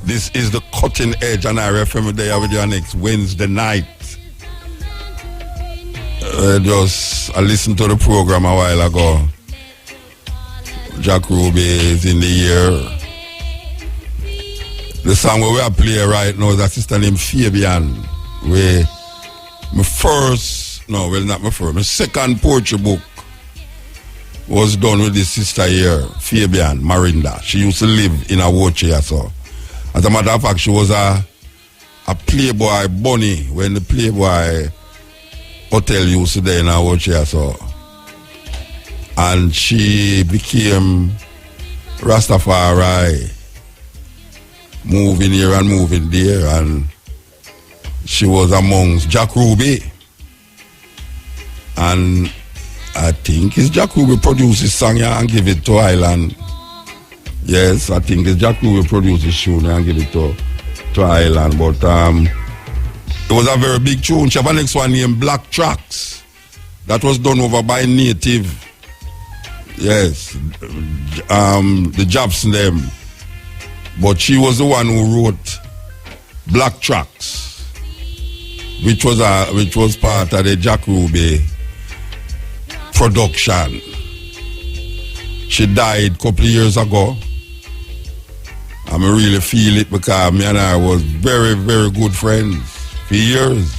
This is the cutting edge, and I refer there with you next Wednesday night. I listened to the program a while ago. Jack Ruby is in the year. The song we are playing right now is a sister named Fabian. Where my second poetry book was done with this sister here, Fabian Marinda. She used to live in a Woche, so. As a matter of fact, she was a Playboy bunny when the Playboy hotel used to be in a Woche, so. And she became Rastafari, moving here and moving there, and she was amongst Jack Ruby. And I think it's Jack Ruby produced this song here and give it to Island. Yes, I think it's Jack Ruby produced this tune and give it to Island. But it was a very big tune. She have a next one named Black Tracks. That was done over by Native. Yes, the Jobs them. But she was the one who wrote Black Tracks, which was part of the Jack Ruby production. She died a couple of years ago. I really feel it because me and her was very, very good friends for years.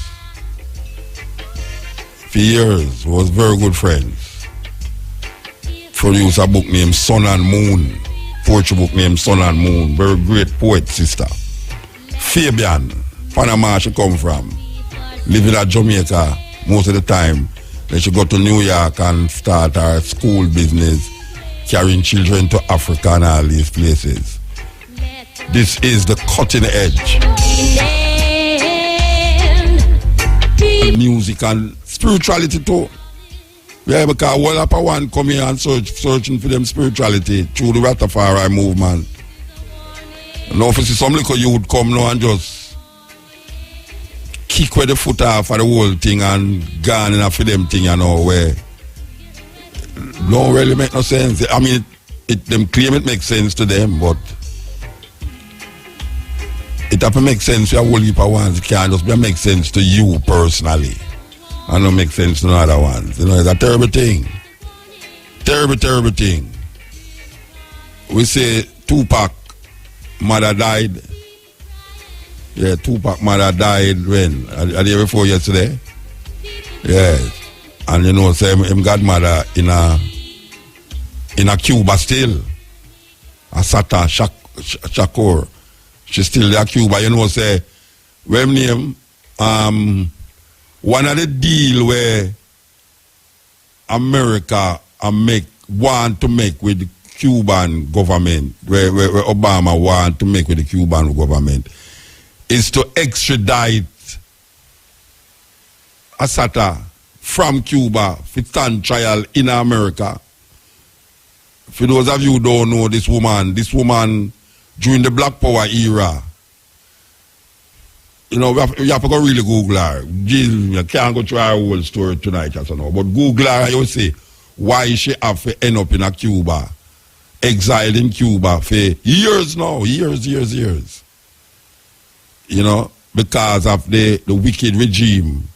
For years, was very good friends. Produced a book named Sun and Moon. Poetry book named Sun and Moon. Very great poet sister. Fabian, Panama she come from. Living at Jamaica most of the time. Then she go to New York and start her school business, carrying children to Africa and all these places. This is the cutting edge. And music and spirituality too. Yeah, because one upper one come here and searching for them spirituality through the Rastafari movement. Now if you see some little youth come now and just kick with the foot off of the whole thing and gone in for them thing, you know, where don't really make no sense. I mean, them claim it makes sense to them, but it have to make sense to a whole heap of ones. It can't just make sense to you personally and not make sense to the other ones. You know, it's a terrible thing. Terrible, terrible thing. We say Tupac mother died. Yeah, Tupac mother died when? A day before yesterday? Yes. And you know, say him godmother in a Cuba still. Asata Shakur. She's still there Cuba. You know, say when name one of the deal where America want to make with the Cuban government, where Obama want to make with the Cuban government, is to extradite Asata from Cuba for stand trial in America. For those of you who don't know this woman during the Black Power era, you know, you have to go really Google her. You can't go try her whole story tonight, as you know. But Google her, you see why she have to end up in a Cuba, exiled in Cuba for years now, years. You know, because of the wicked regime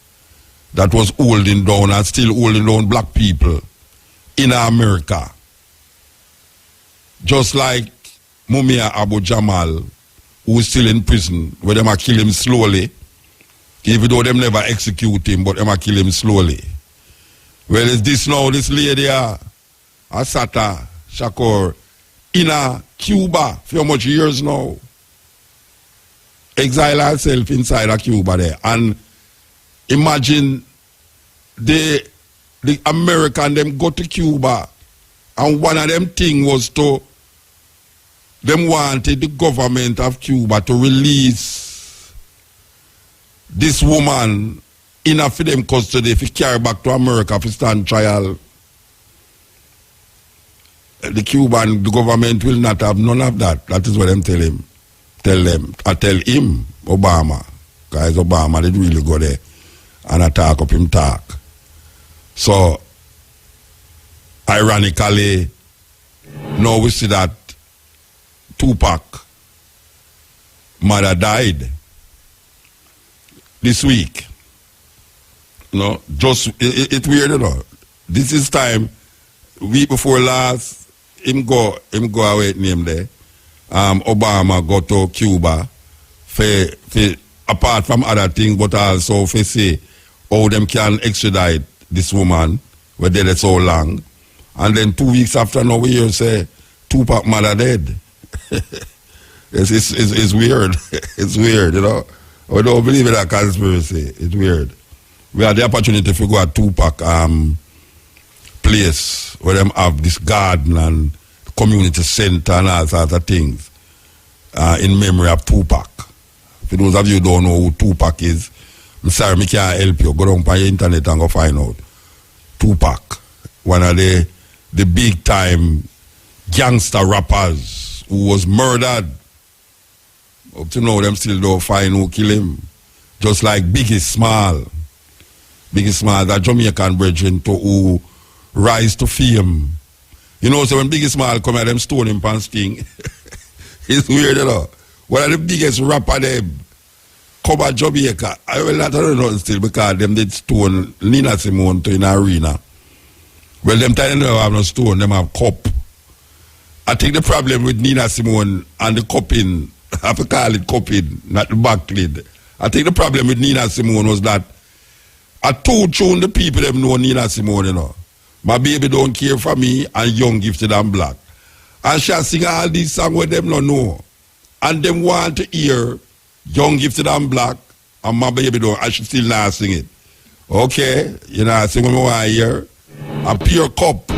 that was holding down and still holding down black people in America. Just like Mumia Abu Jamal, who is still in prison, where they might kill him slowly, even though them never execute him, but they might kill him slowly. Well, is this now, this lady, Asata Shakur, in Cuba for how much years now? Exile herself inside of Cuba there. And imagine the American, them go to Cuba, and one of them thing was to them wanted the government of Cuba to release this woman in a for them custody if he carry back to America for stand trial. The Cuban government will not have none of that. That is what them tell him. Tell him, Obama. Guys, Obama did really go there and attack up him talk. So, ironically, now we see that Tupac mother died this week. You know, just it weird, you know. This is time, week before last, him go away name there. Obama go to Cuba for apart from other things, but also for say how them can extradite this woman where dead so long. And then 2 weeks after now we hear say Tupac mother dead. It's weird. It's weird, you know. We don't believe in that conspiracy. It's weird. We had the opportunity to go to Tupac place where them have this garden and community center and all sorts of things in memory of Tupac. For those of you who don't know who Tupac is, I'm sorry, I can't help you. Go down on the internet and go find out. Tupac, one of the big time gangster rappers who was murdered. Up to now, them still don't find who kill him. Just like Biggie Small. Biggie Small, that Jamaican brethren to who rise to fame. You know, so when Biggie Small come at them stone him pan sting. It's weird, you know. One of the biggest rapper them come at Jamaica. I will not know still because them did stone Nina Simone to in the arena. Well, them time they don't have no stone, them have cup. I think the problem with Nina Simone and the cupping, I have to call it cupping, not the back lid. I think the problem with Nina Simone was that I told the people them know Nina Simone, you know. My baby don't care for me and young gifted and black. And she sing all these songs where them don't know. And them want to hear young gifted and black and my baby don't. I should still not sing it. Okay, you know, I sing what I want to hear. A pure cup.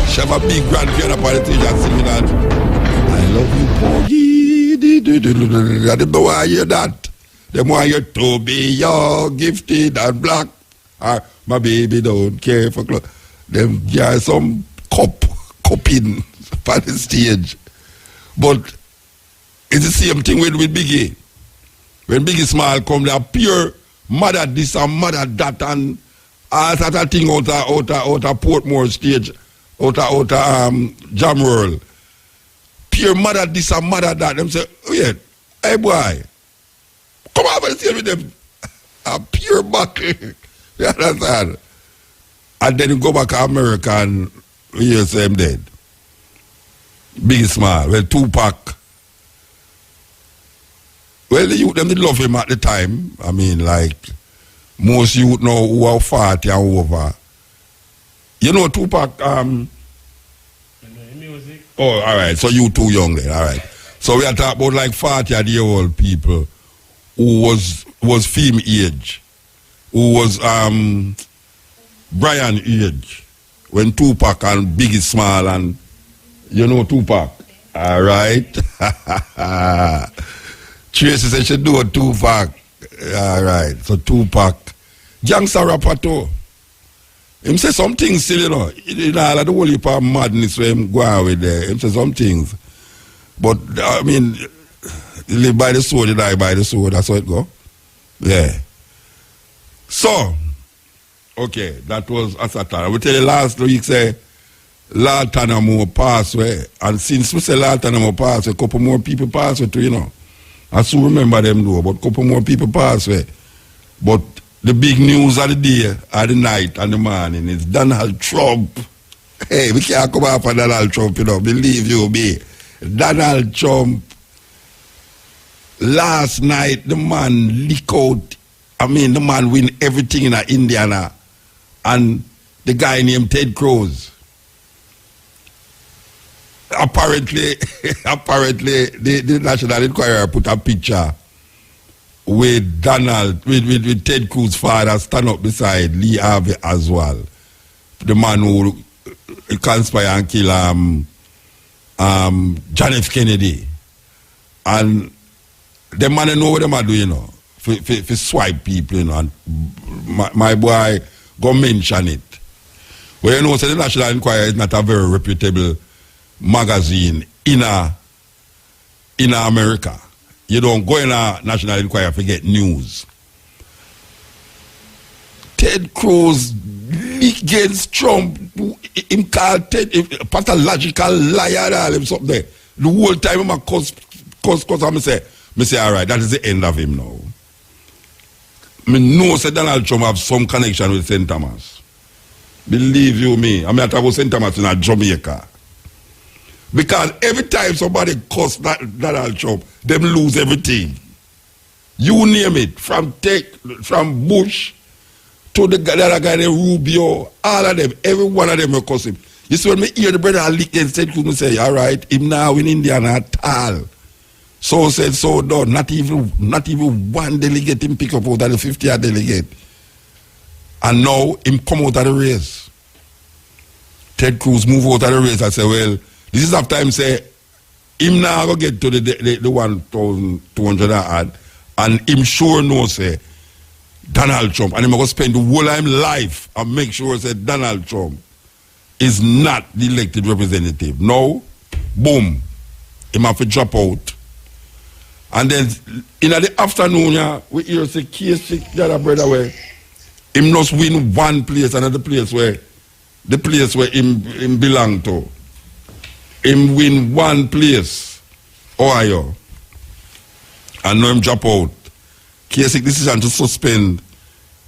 She have a big grand piano party teacher singing that. I love you, Porgy. I don't know why I hear that. Them want you to be young, gifted and black. My baby don't care for clothes. Them get some cupping on the stage. But it's the same thing with Biggie. When Biggie Small come, they are pure mother this and mother that and all that of thing out of Portmore stage, out of Jam World. Pure mother this and mother that. Them say, oh yeah, hey boy, come over and stay with them. A pure buckle. You understand? And then you go back to America and you say him dead. Big Small. Well, Tupac. Well, the youth them did love him at the time. I mean, like, most youth now who are 40 and over. You know Tupac, music. Oh, all right. So you too young then, all right. So we are talking about like 40-year-old people who was film age. Who was Brian age when Tupac and Biggie Small and you know Tupac. All right. Tracy said she do a Tupac. All right. So Tupac. Gangster rapper too. Him say some things still, you know. In all of the whole heap of madness where him go out with there. Him say some things. But I mean, you live by the sword, you die by the sword. That's how it go. Yeah. So, okay, that was Asatan. I will tell you last week, say, Lord Tanamo passed away. And since we say Lord Tanamo passed away, a couple more people passed away too, you know. I still remember them though, but a couple more people passed away. But the big news of the day, of the night, and the morning is Donald Trump. Hey, we can't come after Donald Trump, you know, believe you me. Donald Trump, last night, the man leak out. I mean, the man win everything in Indiana. And the guy named Ted Cruz. Apparently, the National Enquirer put a picture with with Ted Cruz's father stand up beside Lee Harvey Oswald. The man who conspired and kill John F. Kennedy. And the man know what they are doing, you know. For swipe people, you know, and my boy go mention it. Well, you know, so the National Enquirer is not a very reputable magazine in America. You don't go in a National Enquirer to get news. Ted Cruz against Trump, him called Ted a pathological liar, all him something there. The whole time him a cuss, I say, Me say, all right, that is the end of him now. Me know say Donald Trump have some connection with St. Thomas. Believe you me. I mean, I talk about St. Thomas in Jamaica. Because every time somebody cuss Donald Trump, them lose everything. You name it, from Bush to the other guy, the Rubio, all of them, every one of them will cuss him. You see, when me hear the brother leak and said, couldn't say, all right, him now in Indiana at all. So said, so done. Not even one delegate him pick up out of the 50th delegate. And now him come out of the race. Ted Cruz move out of the race. I say, well, this is after him say, him now go get to the 1,200 odd, and him sure know say Donald Trump, and him go spend the whole of him life and make sure say Donald Trump is not the elected representative. Now, boom, him have to drop out. And then in the afternoon, we hear say Kasich, the other brother where him must win one place, another place where him belong to. Him win one place, Ohio, and now him drop out. Kasich decision to suspend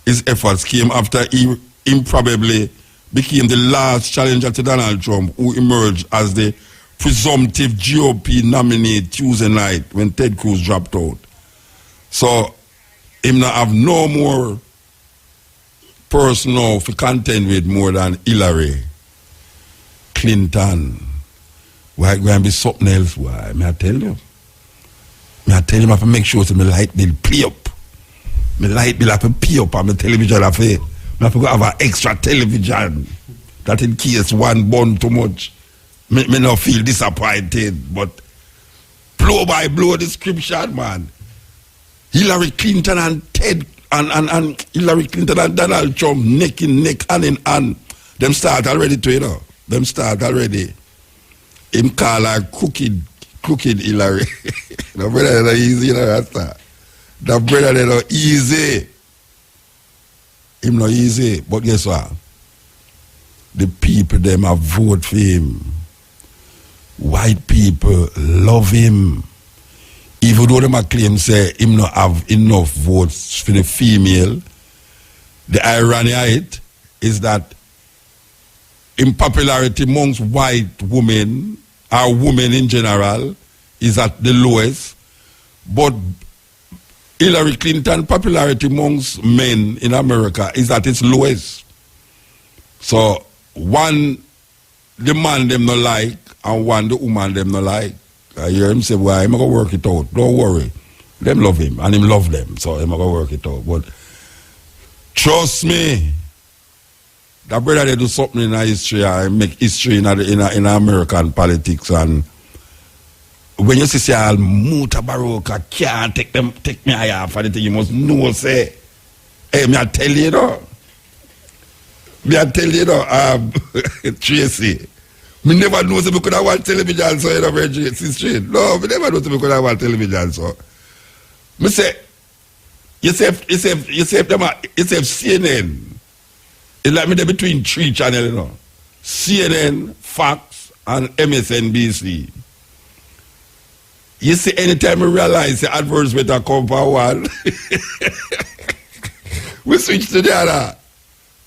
his efforts came after he probably became the last challenger to Donald Trump, who emerged as the presumptive GOP nominee Tuesday night when Ted Cruz dropped out. So him now have no more person now to contend with more than Hillary Clinton. Why going to be something else? Why? May I tell you? I have to make sure that my light bill pay up. My light bill have to pay up on my television affair. I have to go have an extra television. That in case one burn too much, me not feel disappointed. But blow by blow description, man. Hillary Clinton and Ted and Hillary Clinton and Donald Trump neck in neck, hand in hand. Them start already to, you know. Them start already. Him call her crooked Hillary. The brother is easy, you know, Rasta. The brother is not easy. Him not easy. But guess what? The people them have voted for him. White people love him. Even though them claim say him not have enough votes for the female, the irony of it is that in popularity amongst white women, or women in general, is at the lowest. But Hillary Clinton popularity amongst men in America is at its lowest. So one, the man them not like, and one, the woman them not like. I hear him say, well, I'm going to work it out. Don't worry. Them love him, and him love them. So I'm going to work it out. But trust me, that brother they do something in history, I make history in American politics. And when you say Mutabaruka can't take me higher for the thing, you must know, say, hey, me I tell you though. Tracy, me never know say because I want television so you know very Tracy. No, me never know say because I want television so. Me say, you say CNN. It's like me there between three channels, you know. CNN, Fox, and MSNBC. You see, anytime we realize the advertisement are come for one, we switch to the other.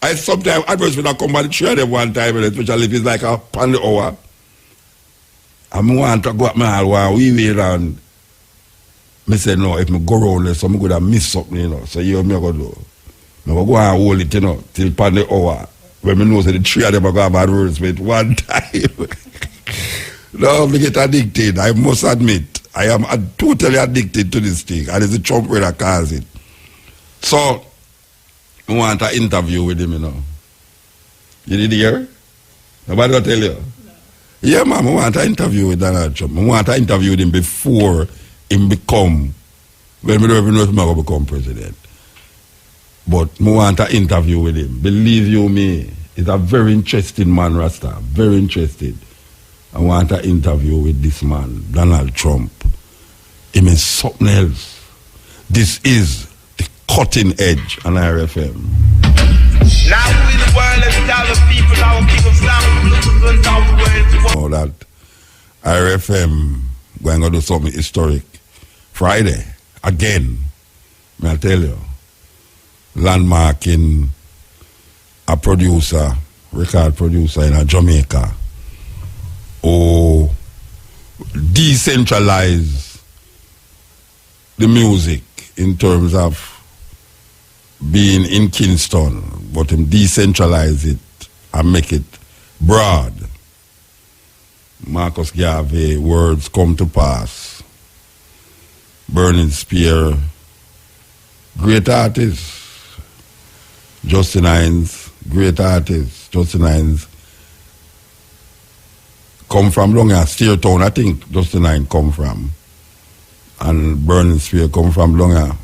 I sometimes advertisement come by the three of them one time, especially if it's like a pound hour. And I want to go up my while we wait around. I say, no, if I go around there, so I'm going to miss something, you know. So you me go do. I go and hold it, you know, till pound the hour. When I know that the three of them are going to have advertisement one time. No, I get addicted. I must admit, I am totally addicted to this thing, and it's the Trump that causes it. So, I want an interview with him, you know. You did hear? Nobody will tell you? No. Yeah, man, I want an interview with Donald Trump. I want an interview with him before him become, well, I don't even know if he's going to become president. But I want an interview with him. Believe you me, he's a very interesting man, Rasta. Very interested. I want an interview with this man, Donald Trump. He means something else. This is the cutting edge on RFM. Now we the world and tell the people, our people sound blues and down the world. Know that RFM going to do something historic Friday, again, may I tell you, landmarking a producer, record producer in Jamaica, who decentralize the music in terms of being in Kingston, but him decentralize it and make it broad. Marcus Garvey, Words Come to Pass, Burning Spear, great artists. Justin Hines, great artist. Justin Hines come from long here, Steertown, I think Justin Hines come from. And Burning Spear come from long here.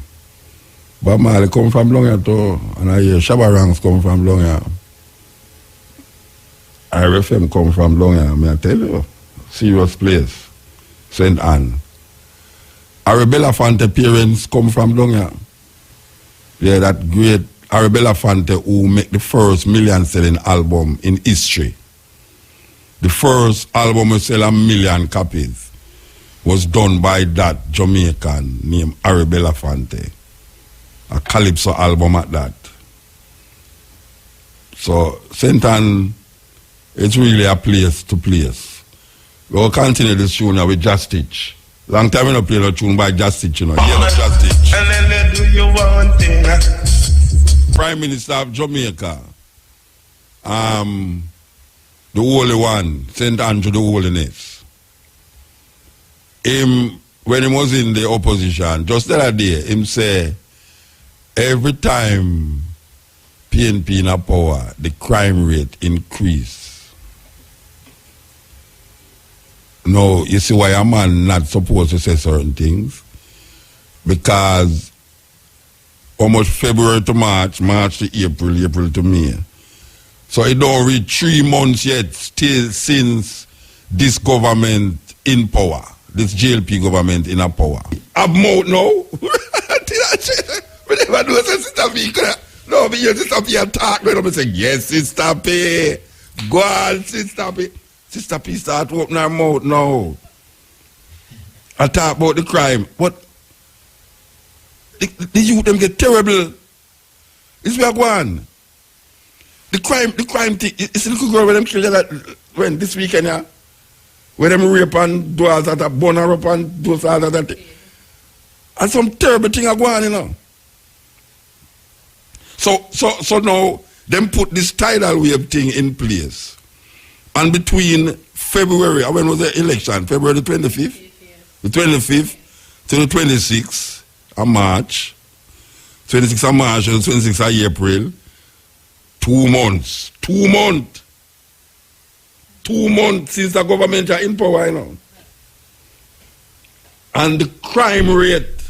Bob Marley come from long here too. And I hear Shabba Ranks come from long here. RFM come from long here, may I tell you. Serious place. St. Anne. Arabella Fante parents come from long here. Yeah, that great Arabella Fante who make the first million-selling album in history. The first album to sell 1 million copies was done by that Jamaican named Arabella Fante. A Calypso album at that. So, St. Anne, it's really a place to place. We'll continue this tune now with Just Stitch. Long time we don't play no tune by Just Stitch, you know. Yeah, Just Stitch. And then they do you one thing. Prime Minister of Jamaica, the Holy One, St. Andrew the Holiness. Him, when he was in the opposition, just the other day, him say, every time PNP in a power, the crime rate increase. No, you see why a man not supposed to say certain things? Because almost February to March, March to April, April to May. So it don't reach 3 months yet still since this government in power, this JLP government in a power. I'm out now. Whenever I do Sister P, no, but you Sister P attack me, I'm saying, yes, Sister P. Go on, Sister P. Sister P start opening her mouth now. I talk about the crime. What? The youth them get terrible. It's where I go on. The crime thing, it's a little girl when them kill that when this weekend, yeah? Where them rape and do all that, burn her up and do all that. And some terrible thing are going on, you know. So now, them put this tidal wave thing in place. And between February, when was the election? February the 25th? The 25th to the 26th of March. 26th of March and the 26th of April. 2 months. 2 months. 2 months since the government are in power, you know. And the crime rate.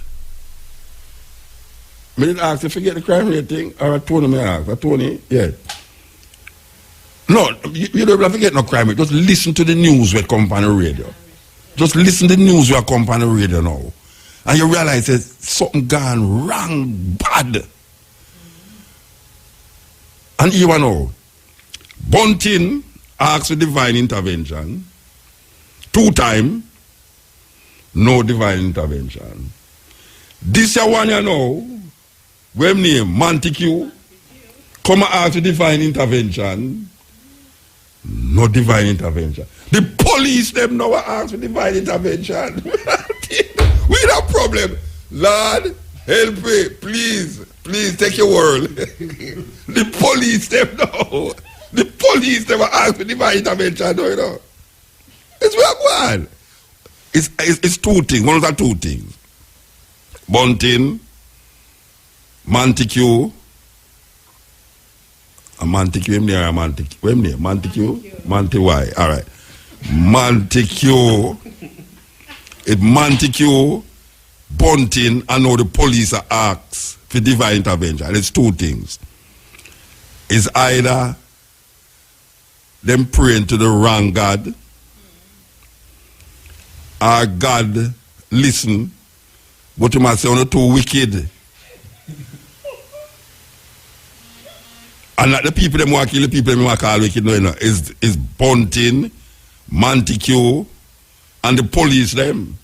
I didn't ask you to forget the crime rate thing, or Tony may ask. Tony, yeah. No, you don't have to get no crime rate. Just listen to the news with company radio. Just listen to the news with company radio now. And you realize there's something gone wrong, bad. And you know, Bunting asked for divine intervention. 2 times, no divine intervention. This one you know, when name Montague, come and ask for divine intervention. No divine intervention. The police them now ask for divine intervention. We have a problem. Lord, help me. Please take your word. The police them now. The police them ask for divine intervention, you know. It's where I'm going. It's 2 things. One of the 2 things. Bunting, Montague. Montague, Montague, why? All right. Montague, Bunting, and now the police are asked for divine intervention. It's 2 things. It's either them praying to the wrong God, or God listen, but you must say on the 2 wicked. And not the people them who kill the people them who call wicked, no, you know, is Bunting, Montague, and the police them.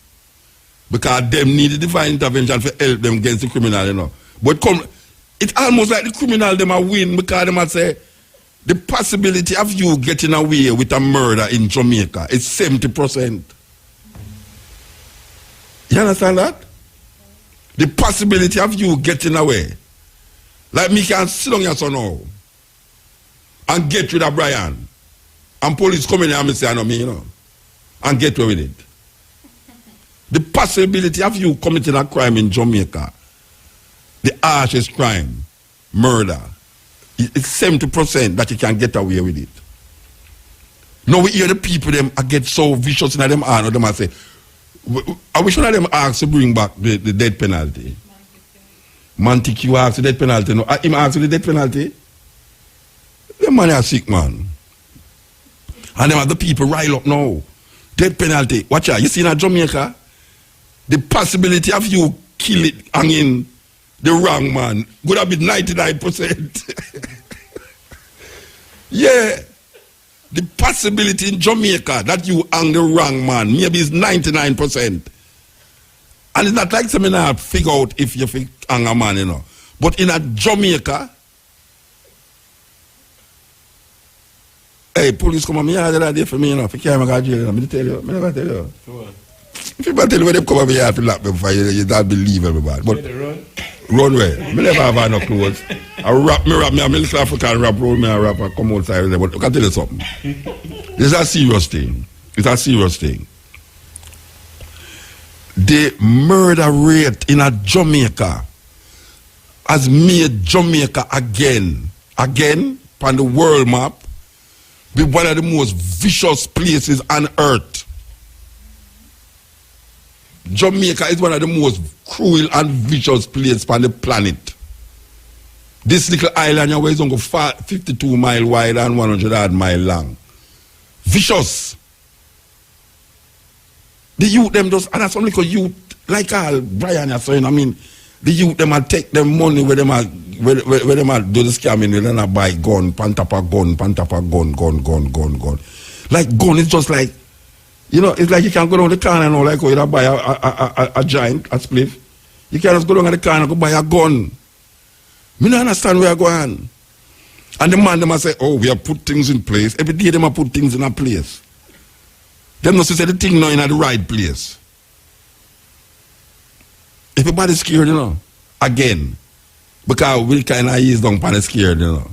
Because them need the divine intervention for help them against the criminal, you know. But it's almost like the criminal them a win because them a say the possibility of you getting away with a murder in Jamaica is 70%. You understand that? The possibility of you getting away. Like me can sit on your son now and get rid of Brian. And police come in here and say, I know me, you know. And get away with it. The possibility of you committing a crime in Jamaica, the harshest crime, murder, it's 70% that you can get away with it. Now we hear the people them get so vicious in them and them say, I wish one of them ask to bring back the death penalty. Montague asked the death penalty. No, him asked the death penalty. The man is sick, man. And them other people rile up now. Death penalty. Watch out. You see in Jamaica, the possibility of you kill it hanging the wrong man would have been 99%. Yeah. The possibility in Jamaica that you hang the wrong man maybe is 99%. And it's not like something I figure out if you hang a man, you know. But in a Jamaica, hey, police come on me yard the other day for me, you know. If you can't go to jail, you know, tell you. I never tell you. Sure. If people tell you when they come on me yard to lock me for you don't believe everybody. But run where? I never have no clothes. I rap me, I'm a little African rap, roll me and rap and come outside. But I can tell you something. It's a serious thing. It's a serious thing. The murder rate in a Jamaica has made Jamaica again on the world map, be one of the most vicious places on earth. Jamaica is one of the most cruel and vicious places on the planet. This little island here is only 52 miles wide and 100 odd miles long. Vicious. The youth them just, and that's only because youth, like all Brian is saying, I mean, the youth them will take them money where them are do the scamming, where them buy gun, pantapa gun. Like gun is just like, you know, it's like you can't go down the corner and all, like you buy a giant, a spliff. You can't just go down the corner and go buy a gun. Me don't understand where I go on. And the man them a say, oh, we have put things in place. Every day them a put things in a place. Them not say the thing now in the right place. Everybody's scared, you know. Again. Because we kind of ease down on the scared, you know.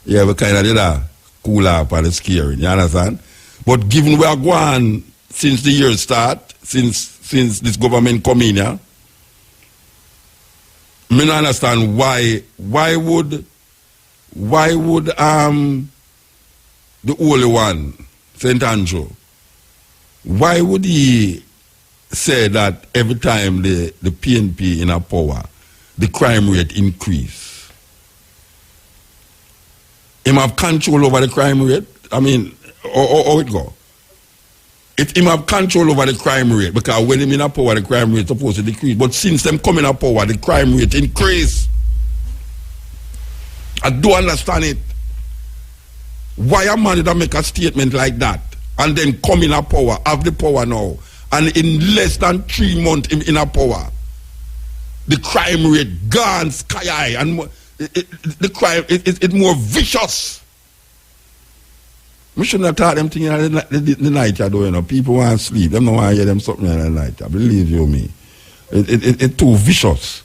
Yeah, we kind of did a cool up on the scared, you understand? But given we are going since the year start, since this government come in here, I don't understand why would the Holy One, St. Andrew, why would he say that every time the PNP in a power, the crime rate increase? Him have control over the crime rate? I mean, how it go? If him have control over the crime rate, because when him in a power, the crime rate supposed to decrease. But since them come in a power, the crime rate increase. I do understand it. Why a man that make a statement like that and then come in a power, have the power now, and in less than 3 months in a power, the crime rate gone sky high, and the crime it's more vicious. We shouldn't have taught them things in the night, you know. People want to sleep. They don't want to hear them something in the night. I believe you me. It's too vicious.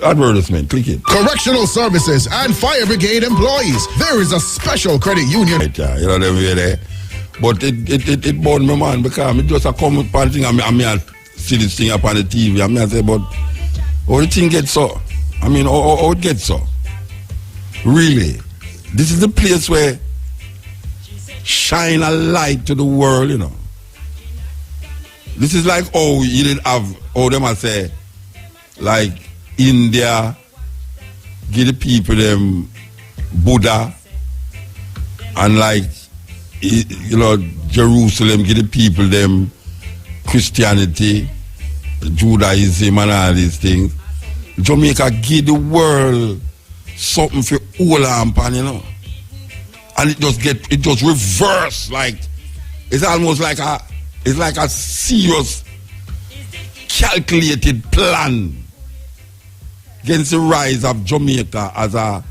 Advertisement, click it. Correctional services and fire brigade employees. There is a special credit union. Right, you know them way there. But it burned me, man, because I just come upon thing and I see this thing up on the TV and I say, but how the thing gets so? I mean, how it gets so? Really? This is the place where shine a light to the world, you know. This is like, oh, you didn't have, oh, them I say, like India, give the people them Buddha, and like, you know, Jerusalem, give the people them Christianity, Judaism, and all these things. Jamaica give the world something for all and you know. And it just reverse, like it's almost like a serious calculated plan against the rise of Jamaica as a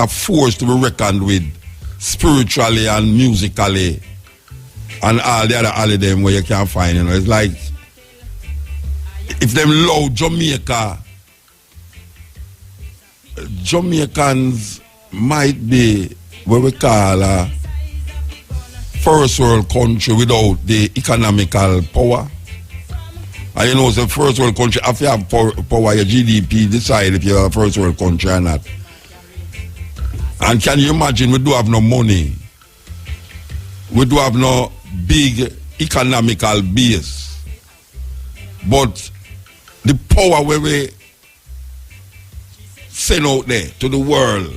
force to be reckoned with spiritually and musically and all the other holidays where you can't find, you know. It's like if them low Jamaicans might be what we call a first world country without the economical power. And you know, it's a first world country, if you have power, your GDP decide if you're a first world country or not. And can you imagine, we do have no money. We do have no big economical base. But the power where we send out there to the world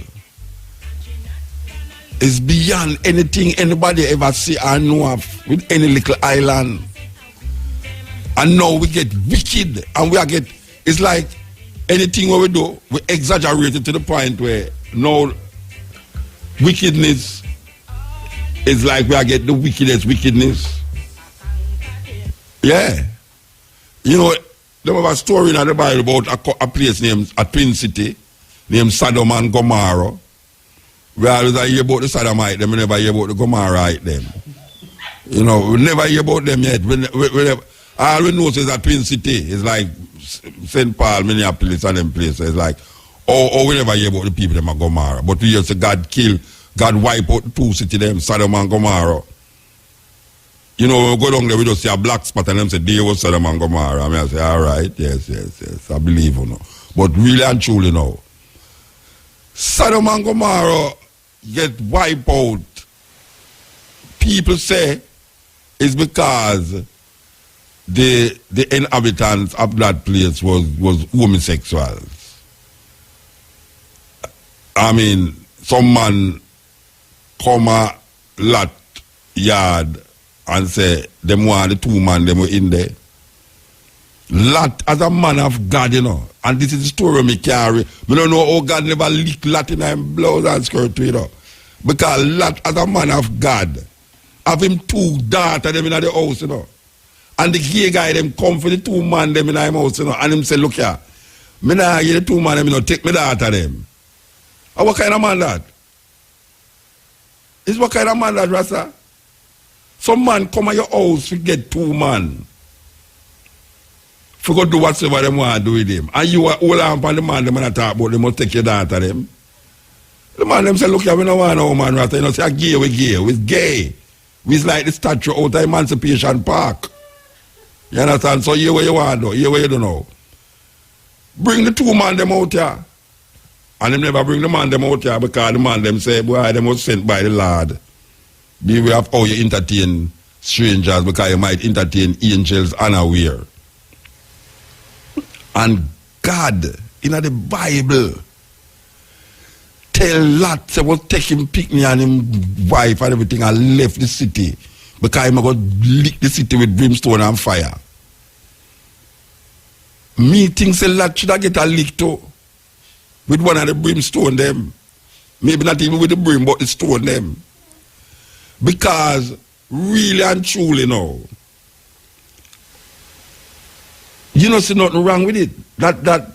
is beyond anything anybody ever see or know of with any little island. And now we get wicked and it's like anything what we do, we exaggerate it to the point where now wickedness is like we get the wickedness. Yeah. You know, there was a story in the Bible about a place named a twin city named Sodom and Gomorrah. We always hear about the Sodomite, we never hear about the Gomorrahite them. You know, we never hear about them yet. We never, all we know is a twin city. It's like St. Paul, Minneapolis, and them places. It's like, we never hear about the people them at Gomorrah. But we hear say God wipe out the two cities them, Sodom and Gomorrah. You know, when we go down there, we just see a black spot and them say, there was Sodom and Gomorrah. I mean, I say, all right, yes, I believe you know. But really and truly now, Sodom and Gomorrah get wiped out. People say it's because the inhabitants of that place was homosexuals. I mean, some man come a lot yard and say them want the two man them were in there. Lot as a man of God, you know. And this is the story me carry. Me don't know how God never lick Lot in him blouse and skirt, you know. Because Lot as a man of God have him two daughters them in the house, you know. And the gay guy them come for the two man them in him house, you know. And him say, look here, me nah get the two man them, you know, take me daughter them. And what kind of man that? Is what kind of man that, Rasta? Some man come at your house to get two man. For go do whatever them want to do with him. And you are all on the man them and talk about them must take your daughter them. The man them say, look here, we don't want no man, Rasta. You know, say gay, we're gay. We's like the statue out of Emancipation Park. You understand? So here where you want to, here where you don't know. Bring the two man them out here. And them never bring the man them out here because the man them say, boy, them was sent by the Lord. Beware of how you entertain strangers because you might entertain angels unaware. And God, in the Bible, tell Lot, say, well, take him, pick me and him wife and everything and left the city because I'm going to lick the city with brimstone and fire. Me think say Lot should I get a lick too with one of the brimstone them. Maybe not even with the brim, but the stone them. Because really and truly now, you know, see nothing wrong with it. That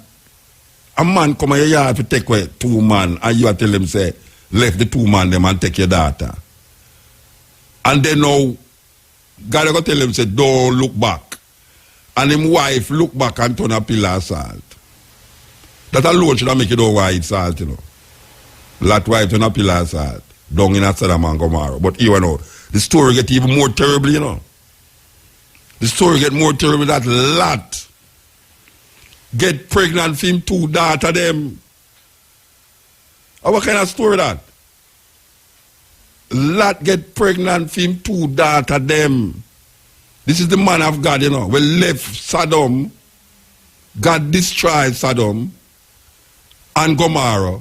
a man come in your yard to take away two man and you tell him say, left the two man them and take your daughter. And then now, God go tell him say, don't look back. And him wife look back and turn a pillar of salt. That alone should have make it all white salt, you know. Lot wife turn a pillar of salt. Down in a Sodom and Gomorrah. But you know, the story get even more terrible, you know. The story get more terrible that Lot get pregnant for him two daughters them. What kind of story that? Lot get pregnant for him two daughters them. This is the man of God, you know. We left Sodom. God destroyed Sodom and Gomorrah.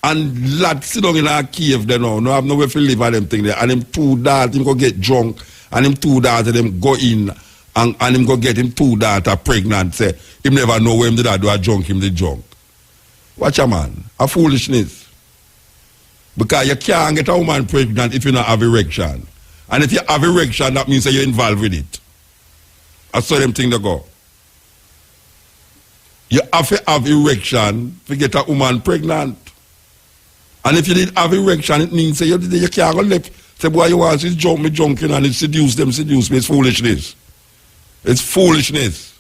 And Lot sit down in a cave there now. No have nowhere to live and them thing there. And him two daughters, him go get drunk. And him two daughters, them go in. And him go get him two daughters pregnant. Say, him never know where him did that do a drunk, him the drunk. Watch a man. A foolishness. Because you can't get a woman pregnant if you don't have erection. And if you have erection, that means that you're involved with it. I saw them thing they go. you have to have erection to get a woman pregnant. And if you did have erection, it means that you can't go left. Say, boy, you want to jump me junking and it seduce me. It's foolishness. It's foolishness.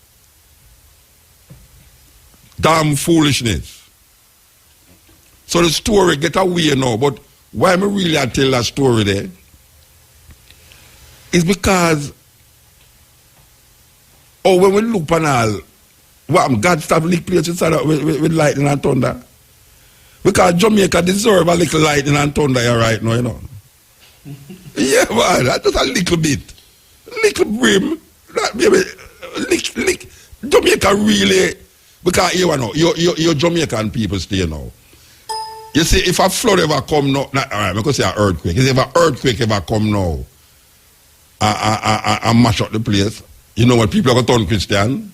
Damn foolishness. So the story get away now, but why me really I tell that story there is because when we look on all God stop lick places with lightning and thunder. Because Jamaica deserve a little lightning and thunder here right now, you know. Yeah, man, just a little bit. Little brim. Lick. Jamaica really, because you know, you're Jamaican people stay now. You see, if a flood ever come now, alright, because say an earthquake. If an earthquake ever come now and mash up the place, you know what people are going to turn Christian?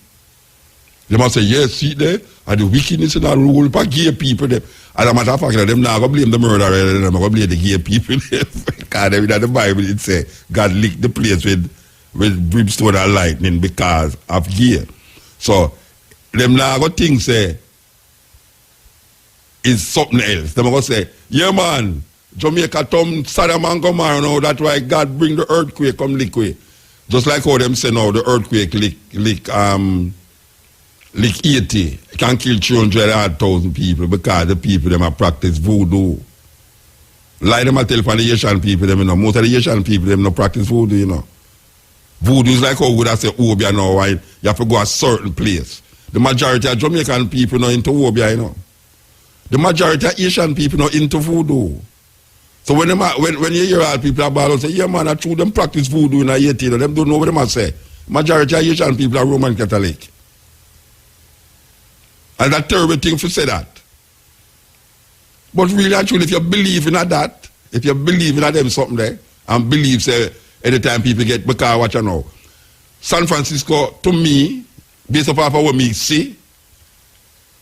They must say, yes, see there, and the wickedness in the rule for gay people. Them. As a matter of fact, them now going to blame the murderer, they're going to blame the gay people. Because in the Bible it says, God licked the place with brimstone and lightning because of gay. So, them now going to think, say, is something else. They're going to say, yeah, man, Jamaica turn Sodom and Gomorrah now, that's why God bring the earthquake come lick way. Just like how them say now, the earthquake lick 80, can kill 300,000 people because the people them have practice voodoo. Like them I tell for the Asian people them, you know. Most of the Asian people them no practice voodoo, you know. Voodoo is like how would I say Obia now, right? You have to go a certain place. The majority of Jamaican people not into Obia, you know. The majority of Asian people not into voodoo. So when you hear all people about say, yeah man, I true them practice voodoo in Haiti, you know, them don't know what they must say. Majority of Asian people are Roman Catholic. And that's a terrible thing to say that. But really and truly, if you believe in that, if you believe in them something there, and believe, say, anytime people get, because what you know, San Francisco, to me, based upon what me see,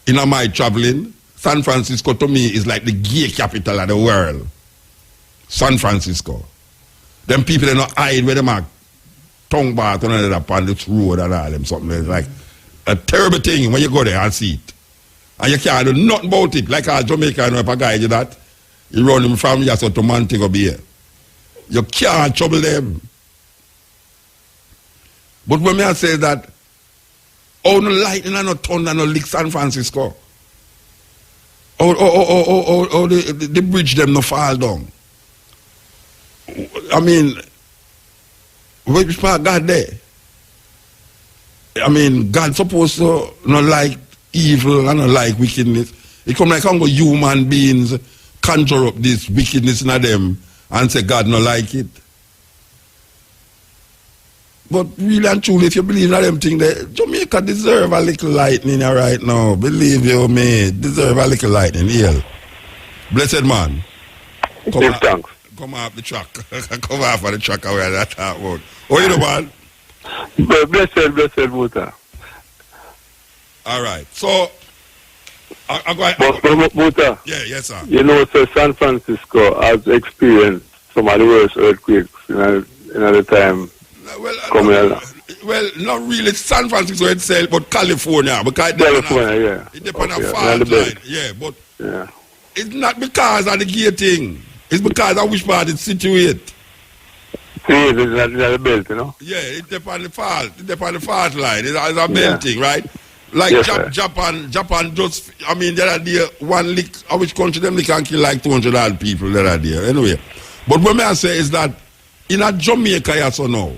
in my traveling, San Francisco to me is like the gay capital of the world. San Francisco. Them people, they not hide where them are tongue bath and all that on this road and all them something. It's like a terrible thing when you go there and see it. And you can't do nothing about it. Like a Jamaican, if a guy do that, you run him from here to Montego Bay. You can't trouble them. But when I say that, oh, no lightning and no thunder, no lick San Francisco. Oh, the bridge them no fall down. I mean, which part God there? I mean, God supposed to not like evil and not like wickedness. It come like how human beings conjure up this wickedness in them and say God not like it. But really and truly, if you believe in them things, Jamaica deserve a little lightning right now. Believe you me, deserve a little lightning. Yeah. Blessed man. Thanks. Come off the track. Come off of the track where that talk about. Oh, you know, man? Blessed Buddha. All right. So, Buddha. Yeah, yes, sir. You know, so San Francisco has experienced some of the worst earthquakes in the time. Well, not really San Francisco itself, but California. Because it depends on fault line. Yeah, but it's not because of the gay thing. It's because of which part it's situated. See, it's not the belt, you know? Yeah, it depends on the fault. It depends on the fault line. It's a belting, right? Like Japan just, I mean, the other day, one lick, which country them, they can kill like 200 odd people the other day. Anyway, but what I say is that in a Jamaica, yes or no,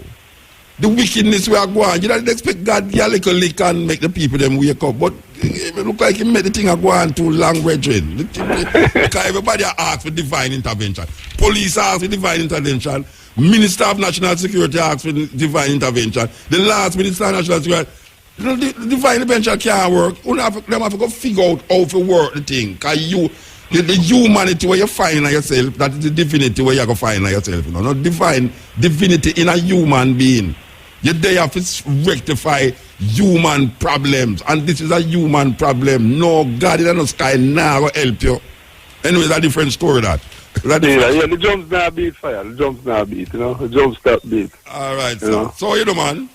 the wickedness we are going, you don't expect God to get a little lick and make the people them wake up. But it look like he made the thing go on too long, brethren. Because everybody asks for divine intervention. Police ask for divine intervention. Minister of National Security asks for divine intervention. The last Minister of National Security, you know, the divine intervention can't work. Them have to go figure out how to work the thing. Because the humanity where you find in yourself, that is the divinity where you go find in yourself. You know, not divine divinity in a human being. You're there to rectify human problems. And this is a human problem. No, God in the sky now will help you. Anyway, it's a different story that. The jumps now beat fire. The jumps now beat, you know. The jumps stop beat. All right, sir. So, you know, man.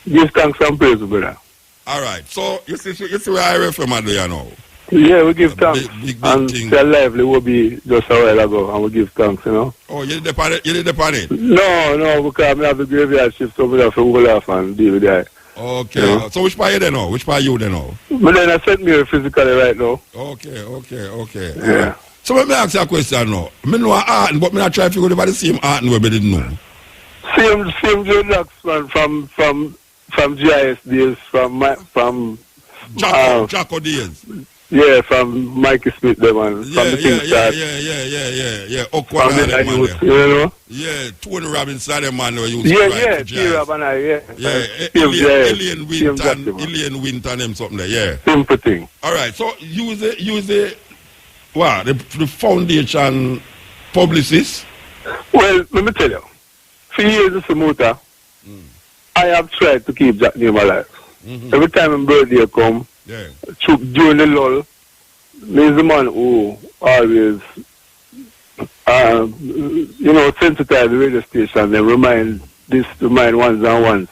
Give thanks and praise, brother. All right. So you see where I refer do you know? Yeah, we give thanks. Big and thing. Say lively will be just a while ago, and we give thanks, you know. Oh, you did the pan it? No, because I have the graveyard shift, so we have to go off and deal with that. Okay. You know? So which part you there now? Which part you there now? But then I sent me physically right now. Okay. Yeah. So let me ask you a question now. I know art, but I not try to figure out the same art where we didn't know. Same Joe from GIS days, from Jacko days. Yeah, from Mikey Smith, them and from the things that. Yeah. From the youth, you know. Yeah, Tony Robinson, them man who used to write T-Rob and I, Alien Winter, them something there, yeah. Simple thing. All right, so use the foundation publicist. Well, let me tell you, for years as a motor, I have tried to keep that name alive. Mm-hmm. Every time my birthday come, during the lull, there's a man who always, sensitize the radio station and remind ones and ones,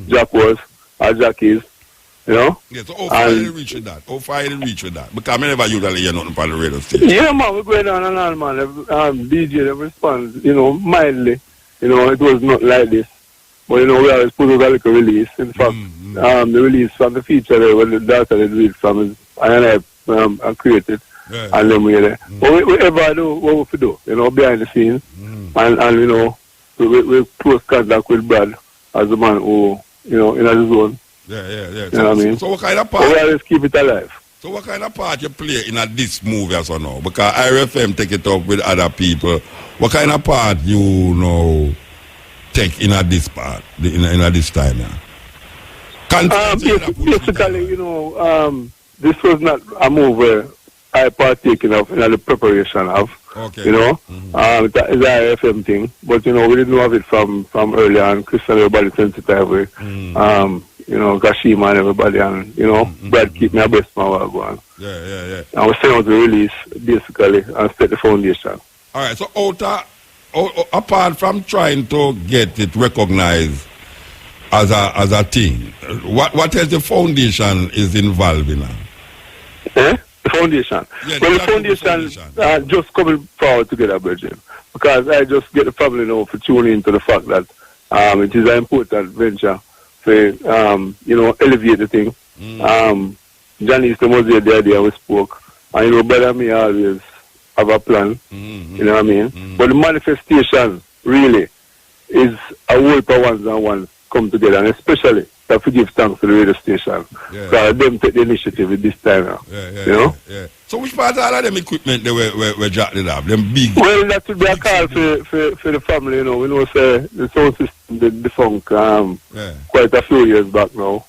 Jackos or Jackies, you know? Yeah, so how far you reach with that? Because I never usually hear nothing from the radio station. Yeah, man, we're going on and on, man. DJ, they respond, mildly. It was not like this. But, we always put out a little release. In fact, the release from the feature there, when the data they read from is, I created. Yeah. And then we there. But we ever do what we do, behind the scenes. And we close contact with Brad as the man who, in his zone. Yeah. You know what I mean? So what kind of part? We always keep it alive. So what kind of part you play in this movie as well now? Because IRFM take it up with other people. What kind of part you take in this part, in this time, yeah? Basically, this was not a move where I partake in the preparation of, okay. It's an IFM thing, but, we didn't know of it from early on. Christian, everybody sensitive with, Gashima and everybody, and, Brad keep me abreast my while going. Yeah. And we sent out the release, basically, and set the foundation. All right, so apart from trying to get it recognized as a thing, what else the foundation is involved in? The foundation? Yeah, well, the foundation just coming forward together, Bridget, because I just get the family now for tuning into the fact that it is an important venture to, elevate the thing. Johnny is the most the idea we spoke, and brother me always have a plan, you know what I mean? But the manifestation really is a whole for ones and ones come together, and especially that we give thanks to the radio station. Because them take the initiative at this time now. Yeah. So which part of all of them equipment they were jacked up? Them big? Well, that would be a call for the family, We know say the sound system did defunct quite a few years back now.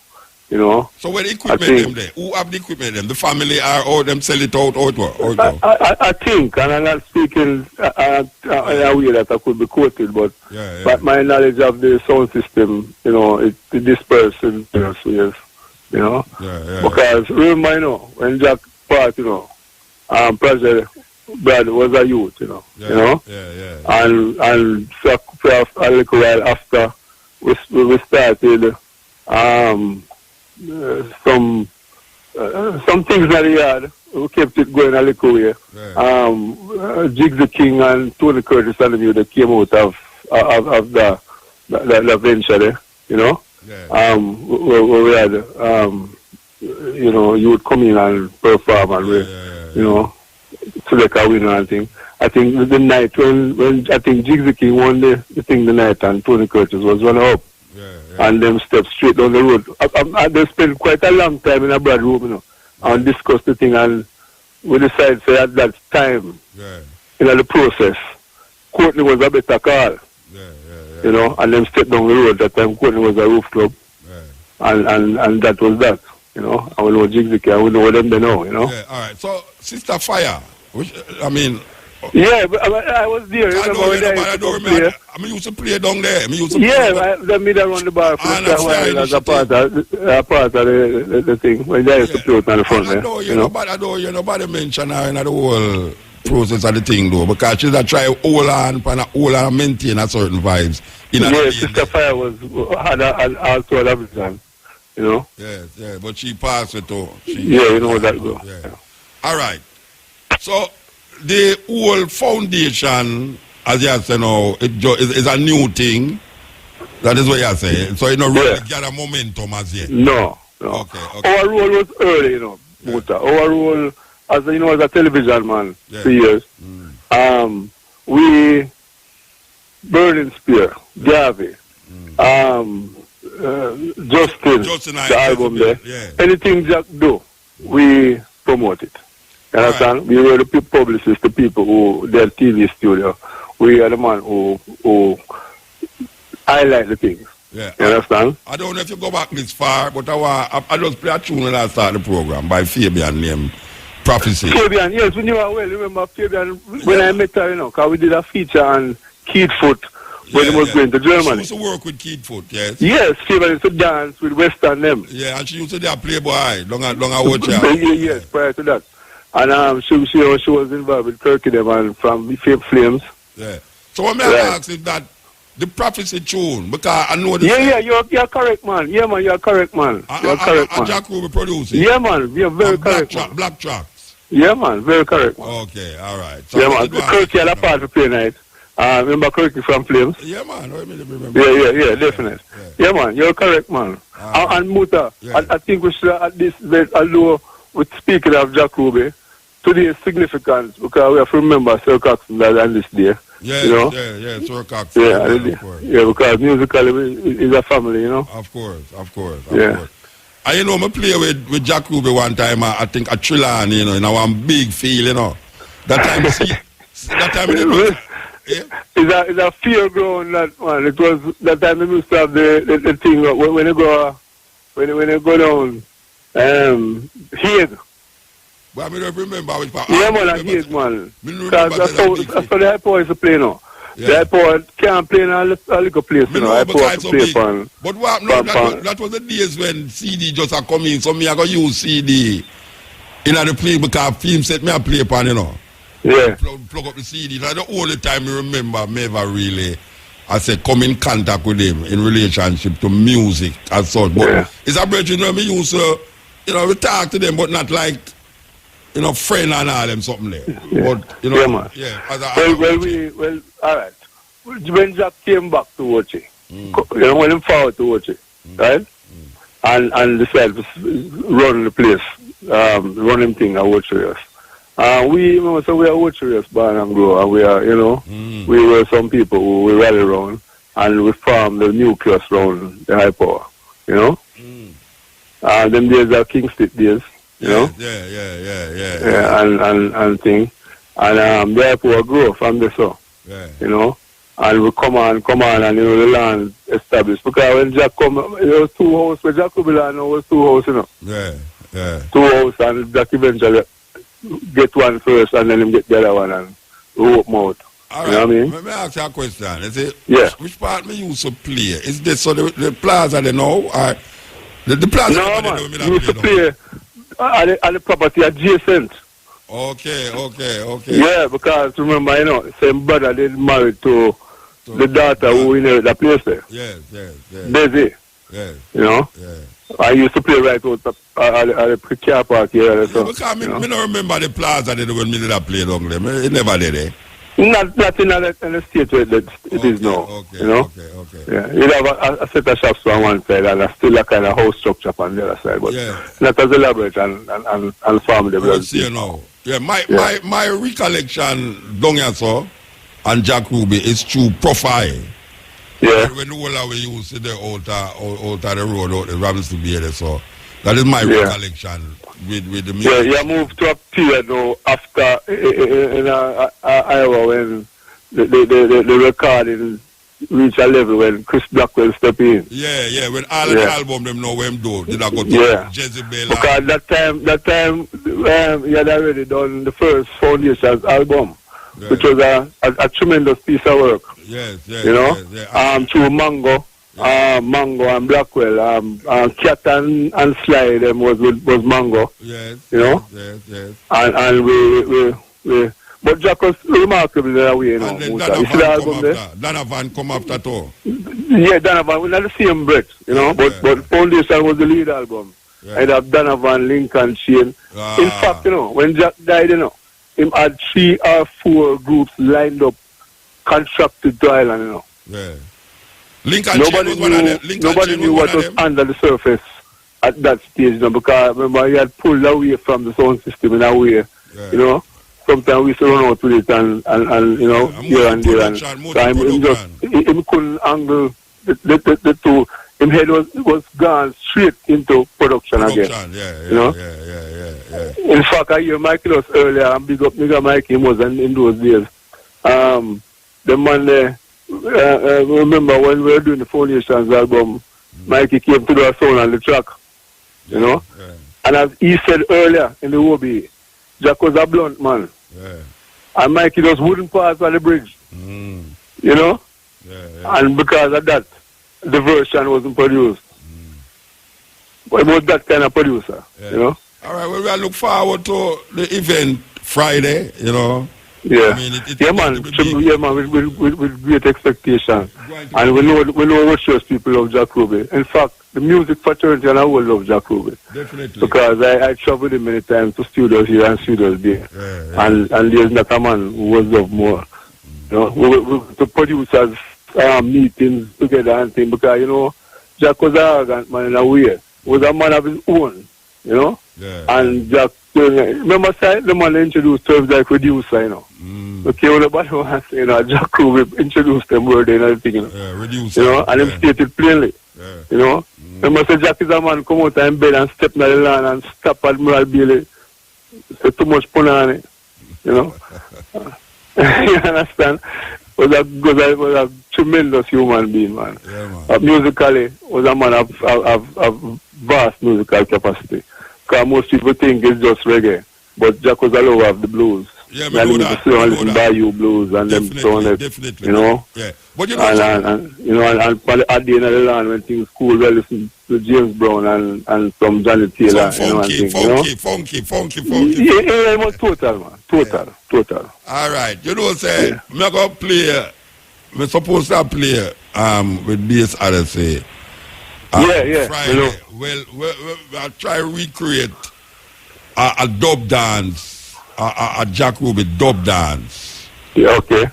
So where the equipment them there? Who have the equipment them? The family or them sell it out? I think, and I'm not speaking in a way that I could be quoted, but my knowledge of the sound system, it dispersed in years, Because remember, when Jack part, President Brad was a youth, and for a little while after we started, some things that he had, we kept it going a little way. Jiggs the King and Tony Curtis and you that came out of the venture there, where we had, you would come in and perform and select a winner and thing. I think the night when I think Jiggs the King won the thing the night and Tony Curtis was runner up. And them step straight down the road. They spent quite a long time in a Brad room, and discuss the thing, and we decided say at that time, in the process, Courtney was a better call. And them step down the road. That time Courtney was a roof club, and that was that. And we know Jiggsy, and we know them they know. Yeah, all right. So Sister Fire, yeah, but I was there. I used to play down there. I made around the bar for a while as a part of the thing. When I used to play on the front there. Nobody mention her in the whole process of the thing though, because she's a try hold on maintain a certain vibes. Sister Fire had also a vision. you know. Yeah, but she passed it too. You know that go. Yeah. All right. So the whole foundation, as you say now, is a new thing. That is what you say. So you know really get a momentum as yet. No. Okay. Our role was early, you know, Muta. Our role as a television man, 3 years. We Burning Spear, Garvey, Justin, the album there. Yeah. Anything Jack do, we promote it. You understand? Right. We were the publicists, the people who their TV studio. We are the man who highlight the things. Yeah. You understand? I don't know if you go back this far, but I just play a tune when I start the program by Fabian named Prophecy. Fabian, yes, we knew her well. Remember Fabian when I met her, because we did a feature on Keith Foot when he was going to Germany. She used to work with Keith Foot, yes. Yes, Fabian used to dance with Western them. Yeah, and she used to do a Playboy, long watch out. Yes, prior to that. And she was involved with Kirky them and from the Flames. Yeah. So what may I ask is that the Prophecy tune, because I know this. Yeah, you're correct, man. Yeah, man, you're correct, man. You're correct, man. Jack Ruby producing. Yeah, man, you're very correct. Black tracks. Yeah, man, very correct, man. Okay, all right. So yeah, man, Kirky had a part to play night. Remember Kirky from Flames? Yeah, man, I remember. Yeah, definitely. Yeah, man, you're correct, man. And Muta, I think we should at this rate, although with speaking of Jack Ruby, today's significance because we have to remember Sir Coxon on this day. Yeah, you know? yeah, Sir Coxon. Yeah, because musically is a family, you know. Of course. And you know, I play with Jack Ruby one time, I think at Trillani, you know, in one big field, you know. That time it was. Yeah. It's a fairground that one. It was that time we used to have the thing when you go down Hague. But I don't remember which part. Yeah, man, I hate, man. Because that's how the hypo is to play now. Yeah. The hypo can't play in a little place, you know. Hypo has to play fun. But what? No, that was the days when CD just a come in, so me I go use CD in the play because film set me a play upon, you know. Yeah. Plug up the CD. That's the only time I remember me ever really, I said, come in contact with him in relationship to music and such. But it's a bridge, you know, me used to, you know, we talk to them, but not like, you know, friend and all them something there. Yeah. But, you know, yeah, man. Well, all right. When Jack came back to watch it, you know, when he forward to watch it, right? And decided to run the place, run him thing at Watcherius. We are Watcherius, Barn and Grow, and we are, you know, we were some people who we rally around, and we formed the nucleus around the high power, you know? Them days are King State days. You know? Yeah, and thing. And therefore grow from the so. Yeah. You know? And we come on, and you know, the land established. Because when Jack come, it was 2 houses, when Jack come land, it was 2 houses, you know? Yeah. 2 houses, and Jack eventually get one first, and then him get the other one, and we open out. All right. You know what I mean? Let me ask you a question. Is it, which part me used to play? Is this so the plaza they know? Or the plaza no, man, you used to play at the property adjacent. Okay. Yeah, because remember, you know, same brother they married to the daughter who inherited the place there. Yes. Daisy. Yes. You know? Yeah. I used to play right out at the car park here. So, because I don't remember the plaza when me did that play down there. It never did, eh? Not in the state where it is now. You know? Okay. Yeah, you have a set of shops on one side and still a kind of house structure on the other side, but not as elaborate and farm development. You know. Yeah, my recollection down here, so, and Jack Ruby is true profile. Yeah. When the whole we used to the altar the road out the Rams to be there, so that is my recollection with the music. Yeah, you moved to a period now after in Iowa when the recording reached a level when Chris Blackwell stepped in. Yeah, when all the album them know where him do, did I go to Jezebel? Because that time he had already done the first Foundations album. Yeah. Which was a tremendous piece of work. Yes. You know, through Mango and Blackwell, Cat and Sly them was Mango. Yes. You know. Yes. And we But Jack was remarkable in that way, you know. And then You see the album there? Donovan come after too. Yeah, Donovan, we're not the same breath, you know, but Foundation was the lead album. Yeah. I'd have Donovan, Lincoln, Shane. In fact, you know, when Jack died, you know, him had 3 or 4 groups lined up, constructed to Island, you know. Yeah. Lincoln nobody knew what was under the surface at that stage, you know, because remember he had pulled away from the sound system in a way, you know. Sometimes we used to run out with it and you know, here and there. And him couldn't angle the two. His head was gone straight into production again. Yeah. In fact, I hear Mikey was earlier, and big up Mikey was in those days. The man there, remember when we were doing the Foundations album, Mikey came to do a sound on the track, you know. Yeah. And as he said earlier in the OB, Jack was a blunt man. Yeah. And Mikey just wouldn't pass on the bridge. You know? Yeah. And because of that, the version wasn't produced. But it was that kind of producer, you know? All right, well, we look forward to the event Friday, you know? Yeah. I mean, with great expectation. And we know what shows people love Jack Ruby. In fact, the music fraternity and I will love Jack Ruby. Definitely. Because I traveled him many times to studios here and studios there. And there's not a man who was loved more. You know, the producers meetings together and things, because, you know, Jack was an arrogant man in a way. He was a man of his own, you know? And Jack, remember the man introduced terms like producer, you know? Okay, when the band was, you know, Jack Ruby introduced them word and everything, you know? Reducer. You know, and him stated plainly, you know? Remember say Jack is a man come out in bed and step in the land and stop Admiral Bailey. Say too much pun on it, you know? You understand? Was a tremendous human being, man. Yeah, man. Musically, was a man of vast musical capacity. Because most people think it's just reggae, but Jack was a lover of the blues. Yeah, I know that. Listen Bayou blues and them so on it, definitely. You know? Yeah. But you know, and you know, and at the end of the land when things cool, we listen to James Brown and some Johnny Taylor. Some funky. Yeah, it was total, man. Total. All right. You know, say, I'm going to play, I'm supposed to play with this other say. Yeah. Friday. You know. Well, I'll try to recreate a dub dance, a Jack Ruby dub dance. Yeah, okay.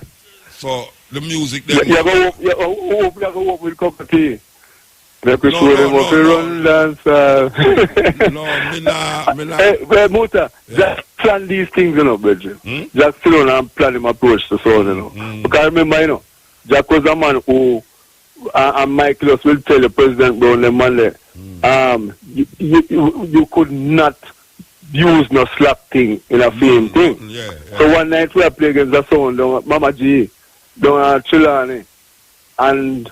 So, the music then... Yeah, go up with cup of tea. Make we show them up to run dance. No, me not. Hey, Muta, Jack plan these things, you know, Bridget. Jack still on and plan him approach to sound, you know. Because remember, you know, Jack was a man who, and Michael will tell the President Brown, the man there, you could not use no slap thing in a film thing. So one night we are playing against the sound, down Mama G, down Chilani, and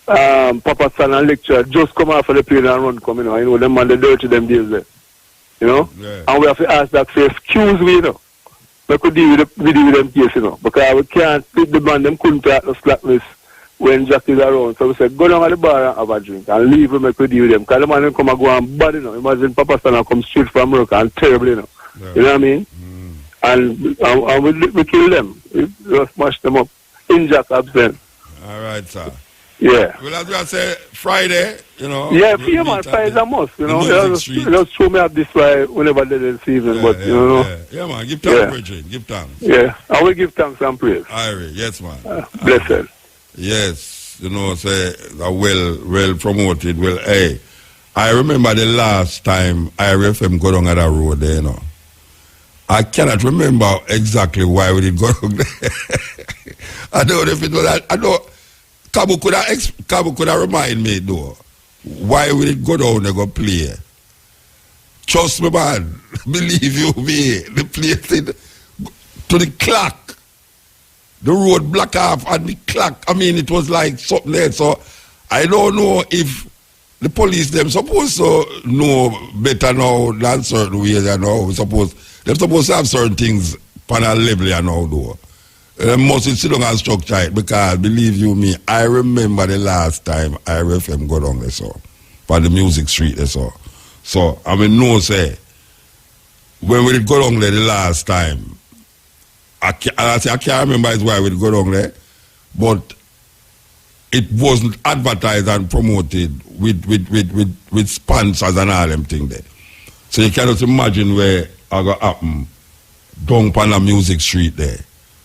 Papa San and lecturer just come off of the plane and run come, you know, them man the dirty them days there. You know? And we have to ask that say, excuse me, you know. We could deal with them case, you know. Because we can't the man them couldn't talk no slackness when Jack is around. So we said, go down at the bar and have a drink and leave him, we could deal with them. Because the man them come and go and bad, you know. Imagine Papa San come straight from America and terrible, you know. You know what I mean? And we kill them. We just smash them up. In Jack absent. All right, sir. Yeah. Well, as I say, Friday, you know. Yeah, man, Friday is a must, you know. Just show me up this way whenever they this evening, but you know. Yeah, man, give thanks, Bridget. Give thanks. Yeah, I will give thanks and praise. All right, yes, man. Blessed. Yes, you know, say, well promoted. Well, hey, I remember the last time IRFM got on that road there, you know. I cannot remember exactly why we did go on there. I don't know if it was, I know. Kabu could have remind me though why we did go down and go play. Trust me, man. Believe you me. The place to the clock. The road block off and the clock. I mean, it was like something there. So I don't know if the police them supposed to know better now than certain ways. You know, they're supposed to have certain things on a level. You know, though. Must sit down and structure it because believe you me, I remember the last time IRFM got on there so for the music street there so. I mean no say when we did go on there the last time, I can't remember his why we'd go down there, but it wasn't advertised and promoted with sponsors and all them thing there. So you cannot imagine where I got happen down on the music street there,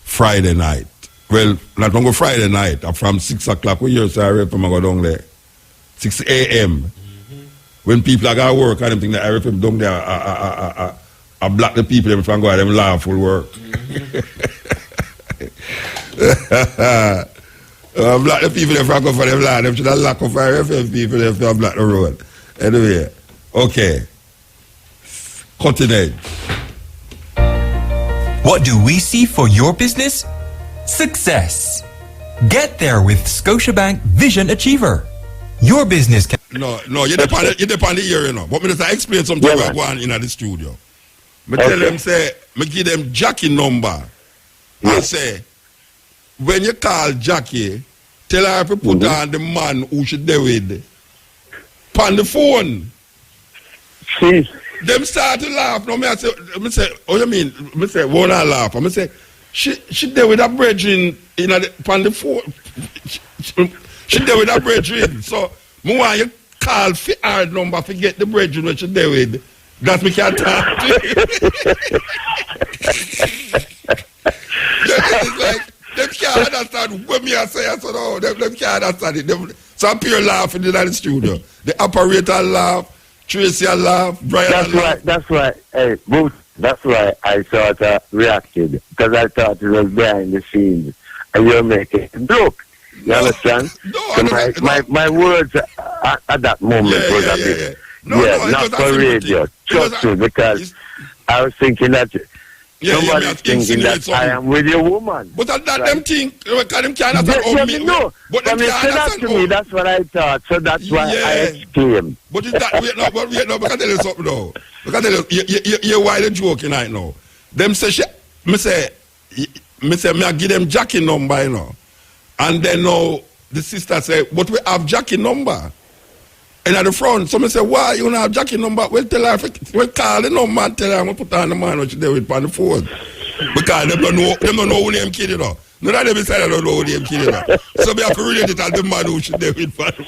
Friday night. Well, not on Friday night, from 6 o'clock, we hear say I go down there. 6 a.m. When people are going to work and them thing that I RFM down there, I block the people every time go out, them laugh full work. Block the people if I go for them land, them should have lack of RFM people if they block the road. Anyway, okay. Cutting edge. What do we see for your business? Success. Get there with Scotiabank Vision Achiever. Your business can... No, you depend on the year, you know. But me just explain something about going in the studio. Me tell them, say, me give them Jackie number. I say, when you call Jackie, tell her to put on the man who should do it. On the phone. See? Them start to laugh. No, me say, oh, you mean? Me say, won't I laugh? I say, she there with a brethren on the phone. She there with a brethren. So, me want you call for her number to get the brethren which she there with. That's me can't talk to you. It's like, them can't understand what me I say. I said, no, them can't understand it. Some people laughing in the studio. The operator laugh, Tracy laugh, Brian laugh. That's why, hey, Booth, that's why I sort of reacted. Because I thought it was behind the scenes. And you're making a joke. You understand? No, so my words at that moment was a bit... not for radio. Trust me, because I was thinking that somebody's thinking that I am with your woman. But that them think, because them can't understand me. No, but them can't understand to me, that's what I thought. So that's why I exclaimed. But is that, wait now, because I tell you something now. Because I tell you, you're wild joking right now. Them say, me I give them Jackie number, you know. And then now, the sister say, but we have Jackie number. And at the front, somebody say, why you don't have Jackie number? Well, tell her, we'll call the number and tell her, I'm going to put on the man what you do with on the phone. Because they don't know who name kid, you know. None of them say they don't know who name kid, you know. So we have to relate it as the man who should do with on the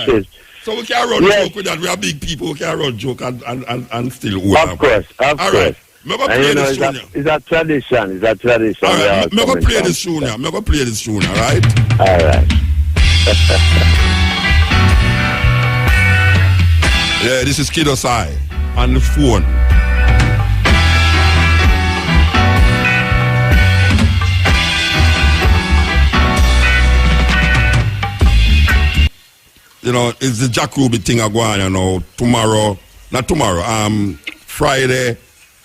phone. So we can run joke with that. We are big people, we can run joke and still hold. Of course. And you know, it's a tradition. All right, I'm going to play this tune, all right? All right. Yeah, this is Kid Osai on the phone. You know, it's the Jack Ruby thing I go on, you know, Friday,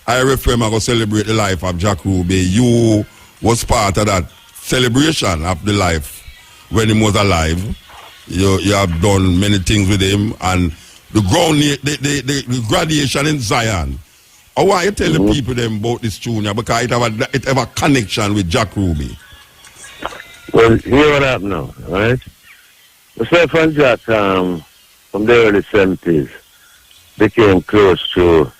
I refer me to celebrate the life of Jack Ruby. You was part of that celebration of the life when he was alive. You have done many things with him, and the the graduation in Zion. I want you to tell the people them about this tune because it have a connection with Jack Ruby. Well, hear what happened now, right? Myself and Jack, from the early 70s, became close to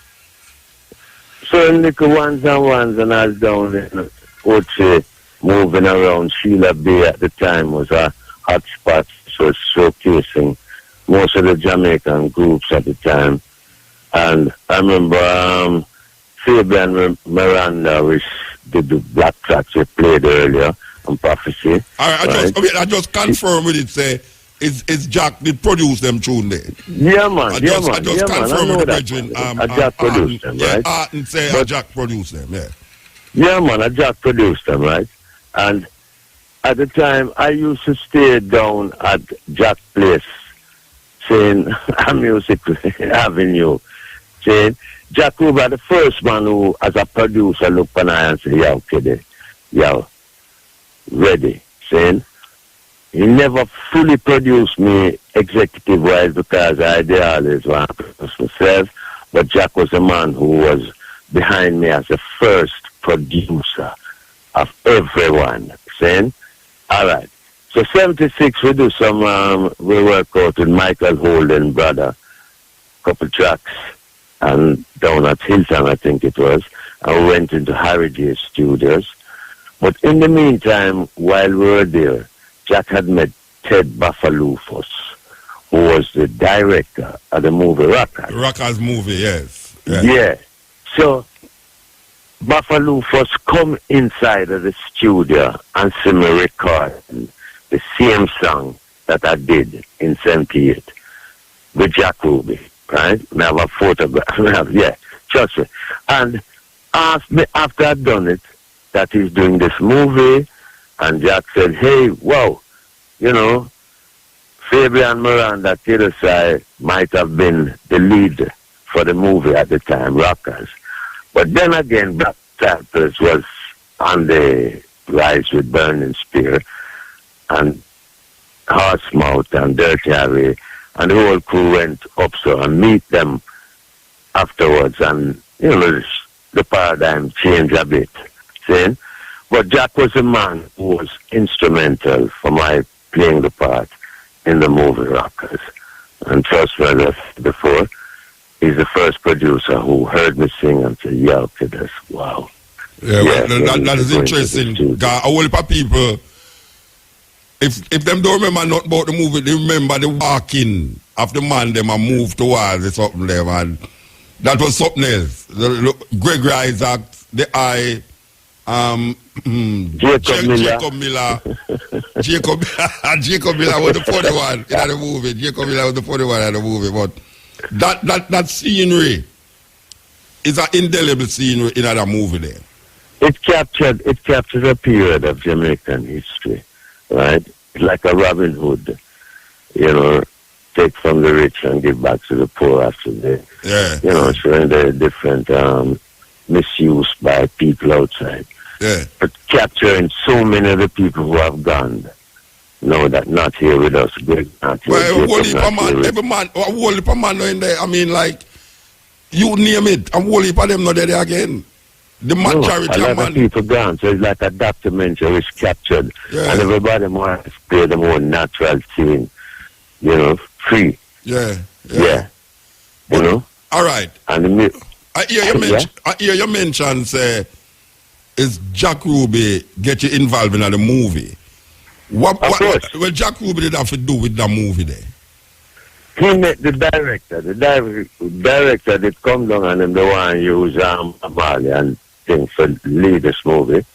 certain little ones and I was down in Oche, moving around. Sheila Bay at the time was a hot spot, so showcasing most of the Jamaican groups at the time. And I remember Fabian Miranda, which did the black tracks we played earlier on Prophecy. I just confirm with it, say, it's Jack did produce them tune there. Yeah, man. I just confirm with the brethren. Jack produced them, right? And say Jack produced them, yeah. Yeah, man, Jack produced them, right? And at the time, I used to stay down at Jack's place, saying, a music avenue, saying, Jack Ruby, the first man who, as a producer, looked on I and said, yeah, okay, yeah, ready, saying, he never fully produced me executive-wise because I did always want to produce myself, but Jack was a man who was behind me as the first producer of everyone, saying, all right. So 76, we do some, we work out with Michael Holden, brother, couple tracks, and down at Hilton, I think it was, and we went into Harry J Studios. But in the meantime, while we were there, Jack had met Ted Bafalufos, who was the director of the movie Rockers. Rockers movie, yes. Yeah. So Bafalufos come inside of the studio and see me recording the same song that I did in 78 with Jack Ruby, right? I have a photograph. Yeah, trust me. And asked me after I'd done it that he's doing this movie, and Jack said, hey, wow, you know, Fabian Miranda Tidosai might have been the lead for the movie at the time, Rockers. But then again, Black Panthers was on the rise with Burning Spear and Horsemouth and Dirty Harry, and the whole crew went up so and meet them afterwards, and, you know, the paradigm changed a bit. See? But Jack was a man who was instrumental for my playing the part in the movie Rockers. And trust me, as I said before, he's the first producer who heard me sing and said, yeah, okay, that's wow. Yeah, well, that is interesting. A whole heap of people, if them don't remember nothing about the movie, they remember the walking of the man them and move towards the something there, and that was something else. Greg Isaac, the eye, Jacob Miller. Jacob Miller was the funny one in the movie. Jacob Miller was the funny one in the movie. But that scenery is an indelible scenery in that movie there. It captured a period of Jamaican history, right? Like a Robin Hood, you know, take from the rich and give back to the poor after you know, showing the different misuse by people outside. Yeah. But capturing so many of the people who have gone, know that not here with us. Greg not here. Well, every man, a whole heap of man in there. I mean, like, you name it, a whole heap of them not there again. The majority a lot of people gone, so it's like a documentary which captured, and everybody wants to play the more natural scene, you know, free. Yeah. You know? All right. And I hear you mention, say, is Jack Ruby get you involved in the movie? What Jack Ruby did have to do with that movie there? He met the director. The director did come down and him the one use Marley and things for lead this movie.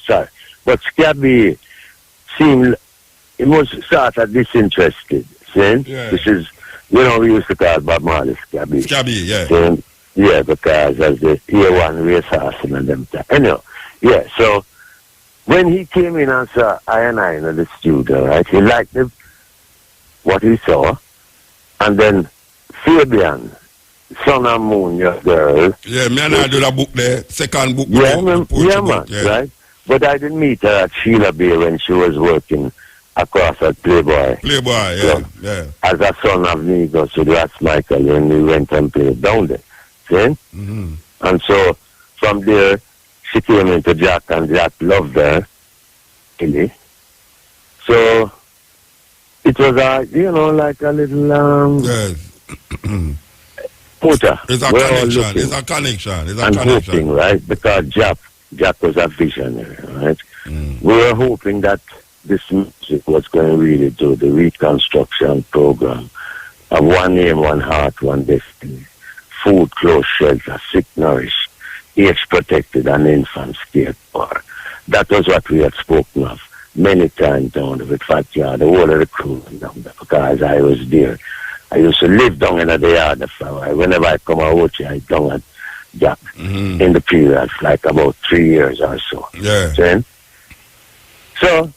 Sorry. But Scabby seemed, he was sort of disinterested. See? Yeah. This is, you know, we used to call Bob Marley Scabby. Scabby, yeah. See? Yeah, because as the tier one race assassin and them. Anyway, yeah, so when he came in and saw I in the studio, right, he liked what he saw, and then Fabian, Sun and Moon, your girl. Yeah, me and I do that book there, second book. Yeah, man, right? But I didn't meet her at Sheila Bay when she was working across at Playboy. Playboy, yeah. As a son of Negro, so that's Michael, when we went and played down there. See? Mm-hmm. And so from there, she came into Jack, and Jack loved her, really. So it was you know, like a little Porter. It's a connection. And hoping, right? Because Jack was a visionary, right? Mm. We were hoping that this music was going to really do the reconstruction program of one name, one heart, one destiny. Food, clothes, shelter, sick, nourished, age protected, and infants cared for. That was what we had spoken of many times down with Fat Yard, the whole of the crew down there, because I was there. I used to live down in the yard of Flower. Whenever I come out, I down at Jack in the period, like about 3 years or so. Yeah. See? So,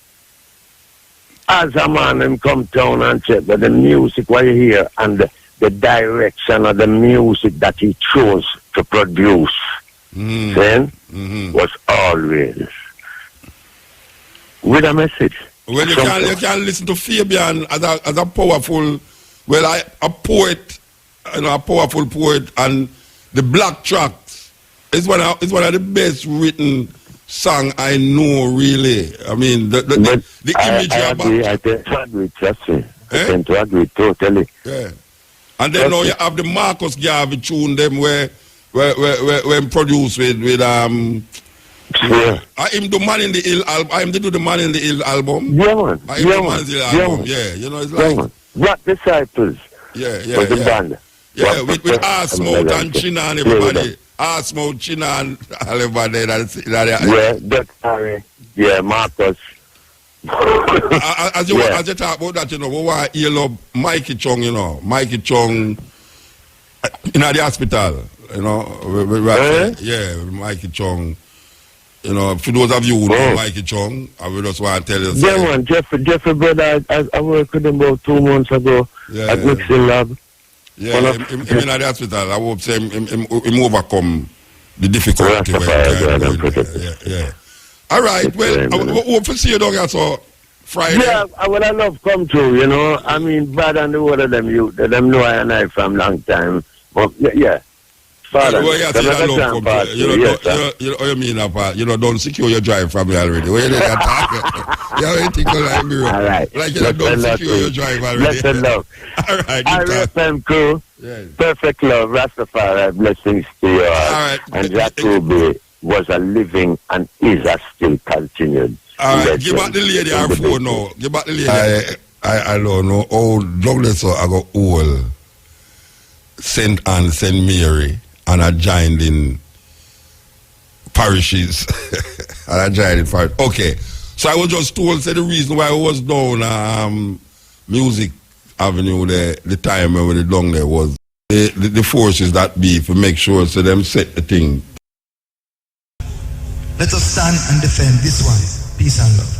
as a man, him come down and check, but the music, what you hear, and the direction of the music that he chose to produce was always with a message. Well, you can listen to Fabian as a powerful, a poet, a powerful poet, and the Black Tracks is one of the best written song I know, really. I mean, the image I tend to agree, trust me. I tend to agree totally. Yeah. And then now you have the Marcus Garvey tune them where produced with him do Man in the Hill album. I him to do the Man in the Hill album. Yeah, man. Yeah, you know, it's like Black Disciples. Yeah. The band. Yeah, with Arsmouth and China and everybody. Arsmouth, China and everybody. Yeah, that's Harry. Yeah, Marcus. As you talk about that, you know, we want to hear love Mikey Chung, you know. Mikey Chung in the hospital, you know. Yeah, Mikey Chung. You know, for those of you who know Mikey Chung, I will just want to tell you. Yeah, man, Jeffrey brother, I worked with him about 2 months ago at Mixing Lab. Yeah, him in the hospital. I hope him overcome the difficulty. Yeah. All right, well, I hope to see you down here so Friday. Yeah, I would have loved come through, you know. I mean, bad and the word of them, them know I and I from long time. But, yeah. Father, well, you mean apart? You know, don't secure your drive from me already. Where you talk? You already think like me. All right. Like you don't secure your drive already. Blessed love. All right. RFM crew. Yes. Perfect love. Rastafari. Blessings to you all. All right. And Jack Ruby was a living and is a still continued. All right. Give back the lady her phone now. Give back the lady. I don't know. Oh, Douglas, so I got all St. Anne, St. Mary. And I joined in parishes. Okay. So I was just told, say the reason why I was down Music Avenue there, the time when we were down there was the forces that be to make sure so them set the thing. Let us stand and defend this one. Peace and love.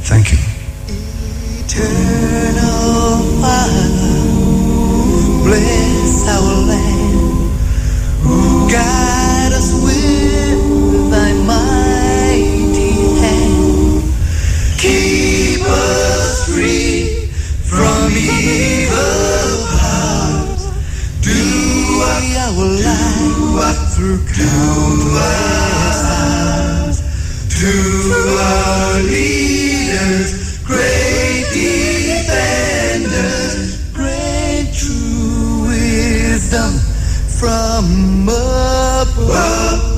Thank you. Eternal Father, bless our land. Guide us with thy mighty hand. Keep us free from evil powers. Do our life through countless hours. To our leaders, great defenders, great true wisdom from above.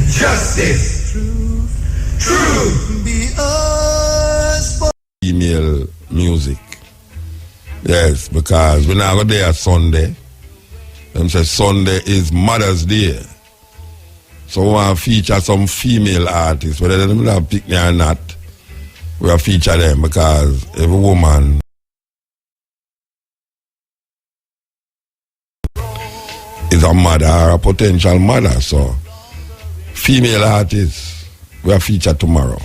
Justice, truth, be us for female music. Yes, because we're not there Sunday. Them say Sunday is Mother's Day. So we want to feature some female artists, whether they don't pick me or not. We will feature them because every woman is a mother or a potential mother. So female artists we will feature tomorrow.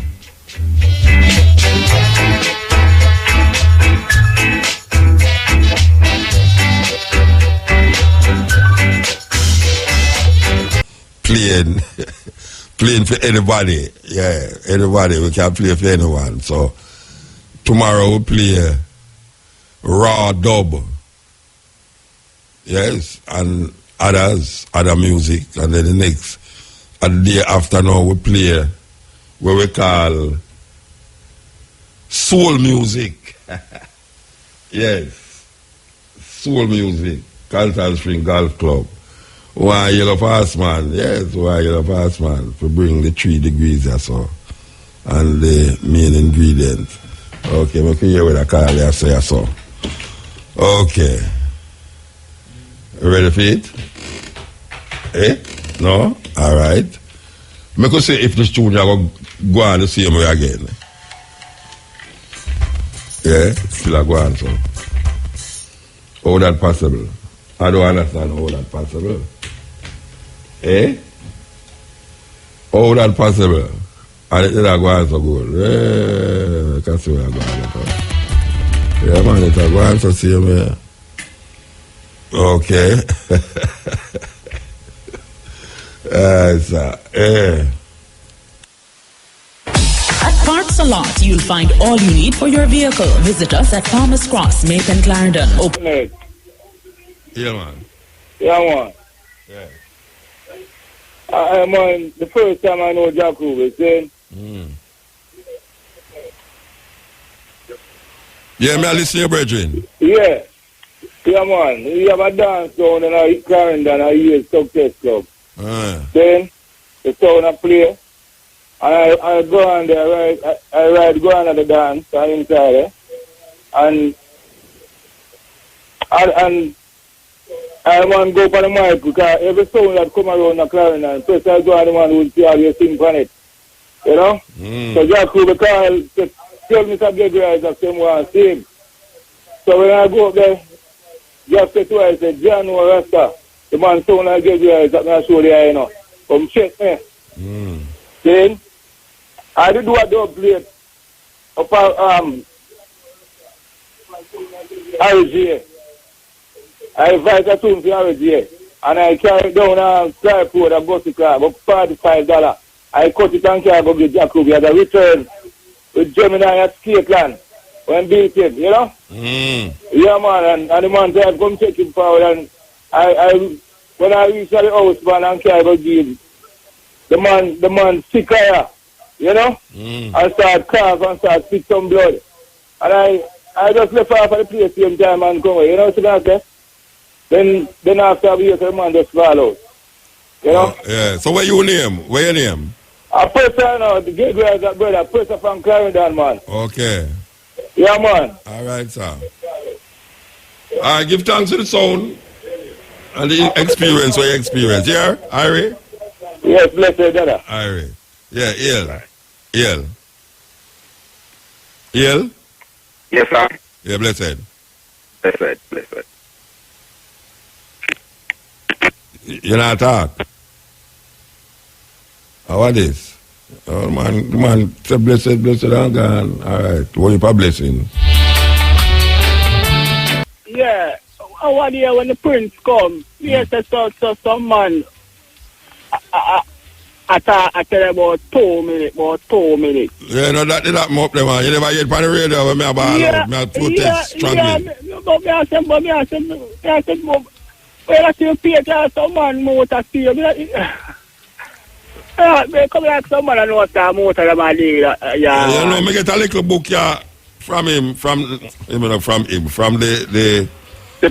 Playing for anybody. Yeah, anybody. We can play for anyone. So tomorrow we play raw dub. Yes, and other music. And then the day after now we play what we call soul music. Yes, soul music. Cultural Spring Golf Club. One yellow fast man, yes, one yellow fast man to bring the 3 degrees or so. And the main ingredients. Okay, we can hear what I call it, say so. Okay. Ready for it? Eh? No? Alright. I could say if the student will go on the same way again. Yeah, still go on so. How that possible? I don't understand how that possible. Eh? How that possible? And it go on so good. Yeah, I can see where I go on. Yeah, man, it go on so same way. Okay. At Parts a Lot, you'll find all you need for your vehicle. Visit us at Thomas Cross, Macon, Clarendon. Open. Yeah, man. Yeah, man. Yeah. Man, the first time I know Jack Ruby, see? Yeah, may I listen to your brethren? Yeah. Yeah, man. We have a dance down in our Clarendon, our year's success club. Then, the sound I play. And I go on there, I go on at the dance, I'm inside there. And I want to go for the mic because every song that come around the Clarendon, first I go on the one who will see how you sing on it. You know? So Jack Ruby Carl tell me to get guys of them one sing. So when I go up there, just say twice, I said, John or Rasta, the man sound like get guys that I show the eye, you know. Come check me. Then, I did do a dub plate up RGA. I invite a tune for RGA. And I carry it down on Skype Road and go to club up $45. I cut it and carry go get Jack Ruby as a return with Gemini at Scapeland when beat him, you know? Yeah, man, and the man said, come check him forward. And when I reach the house, man, and carry go give the man sick here, you know? And start cough and start spit some blood. And I just left off at the place same time and come away, you know what I'm saying? Then after we the man just fall out. You know? Yeah. So where your name? A person now, the gay guys that brother, a person from Clarendon, man. Okay. Yeah, man. All right, sir. I give thanks to the sound and the experience what you experience. Yeah, Irie? Yes, blessed, brother. Irie. Yeah, Ill. Ill? Yes, sir. Yeah, blessed. Blessed. You not talk? How are this? Oh, man, say blessed and gone. All right, what you for blessing? Yeah, I want to hear when the prince come. Yes, so some man I tell about 2 minutes. Yeah, no, that come up there, man. You never get on the radio when I ball out. I protest strongly. But I said, well, I see Peter, some man motor steer. Come like someone and know what that motor am I doing. Yeah, you know, me get a little book here from the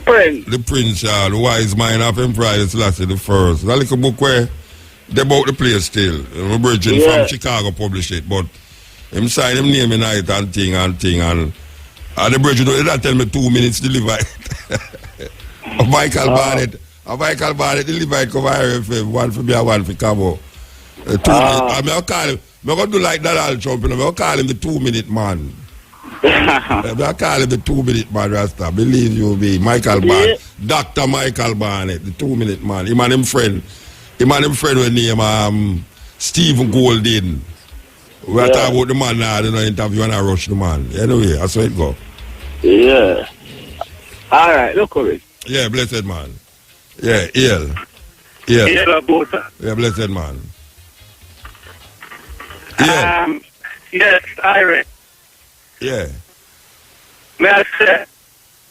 prince. The prince, the wise mind of Imperialist Selassie the first. That little book where they bought the place still. My virgin from Chicago published it, but him sign him name in it and thing and the virgin that tell me 2 minutes deliver it. Michael Barnett deliver it cover RFM, one for me and one for Cabo. 2 minutes. I'm going to do like that all Trump, I'm going to call him the 2 minute man. I'm going to call him the 2 minute man, Rasta. Believe you me, Michael Barnett. Dr. Michael Barnett, the 2 minute man. Him and him friend with name Stephen Goldin. We are talking about the man now, you know, interview and I rush the man. Anyway, that's how it go. Yeah. All right, look at it. Yeah, blessed man. Yeah, ill. Yeah, blessed man. Yeah. Yes, Irie. Yeah. May I say,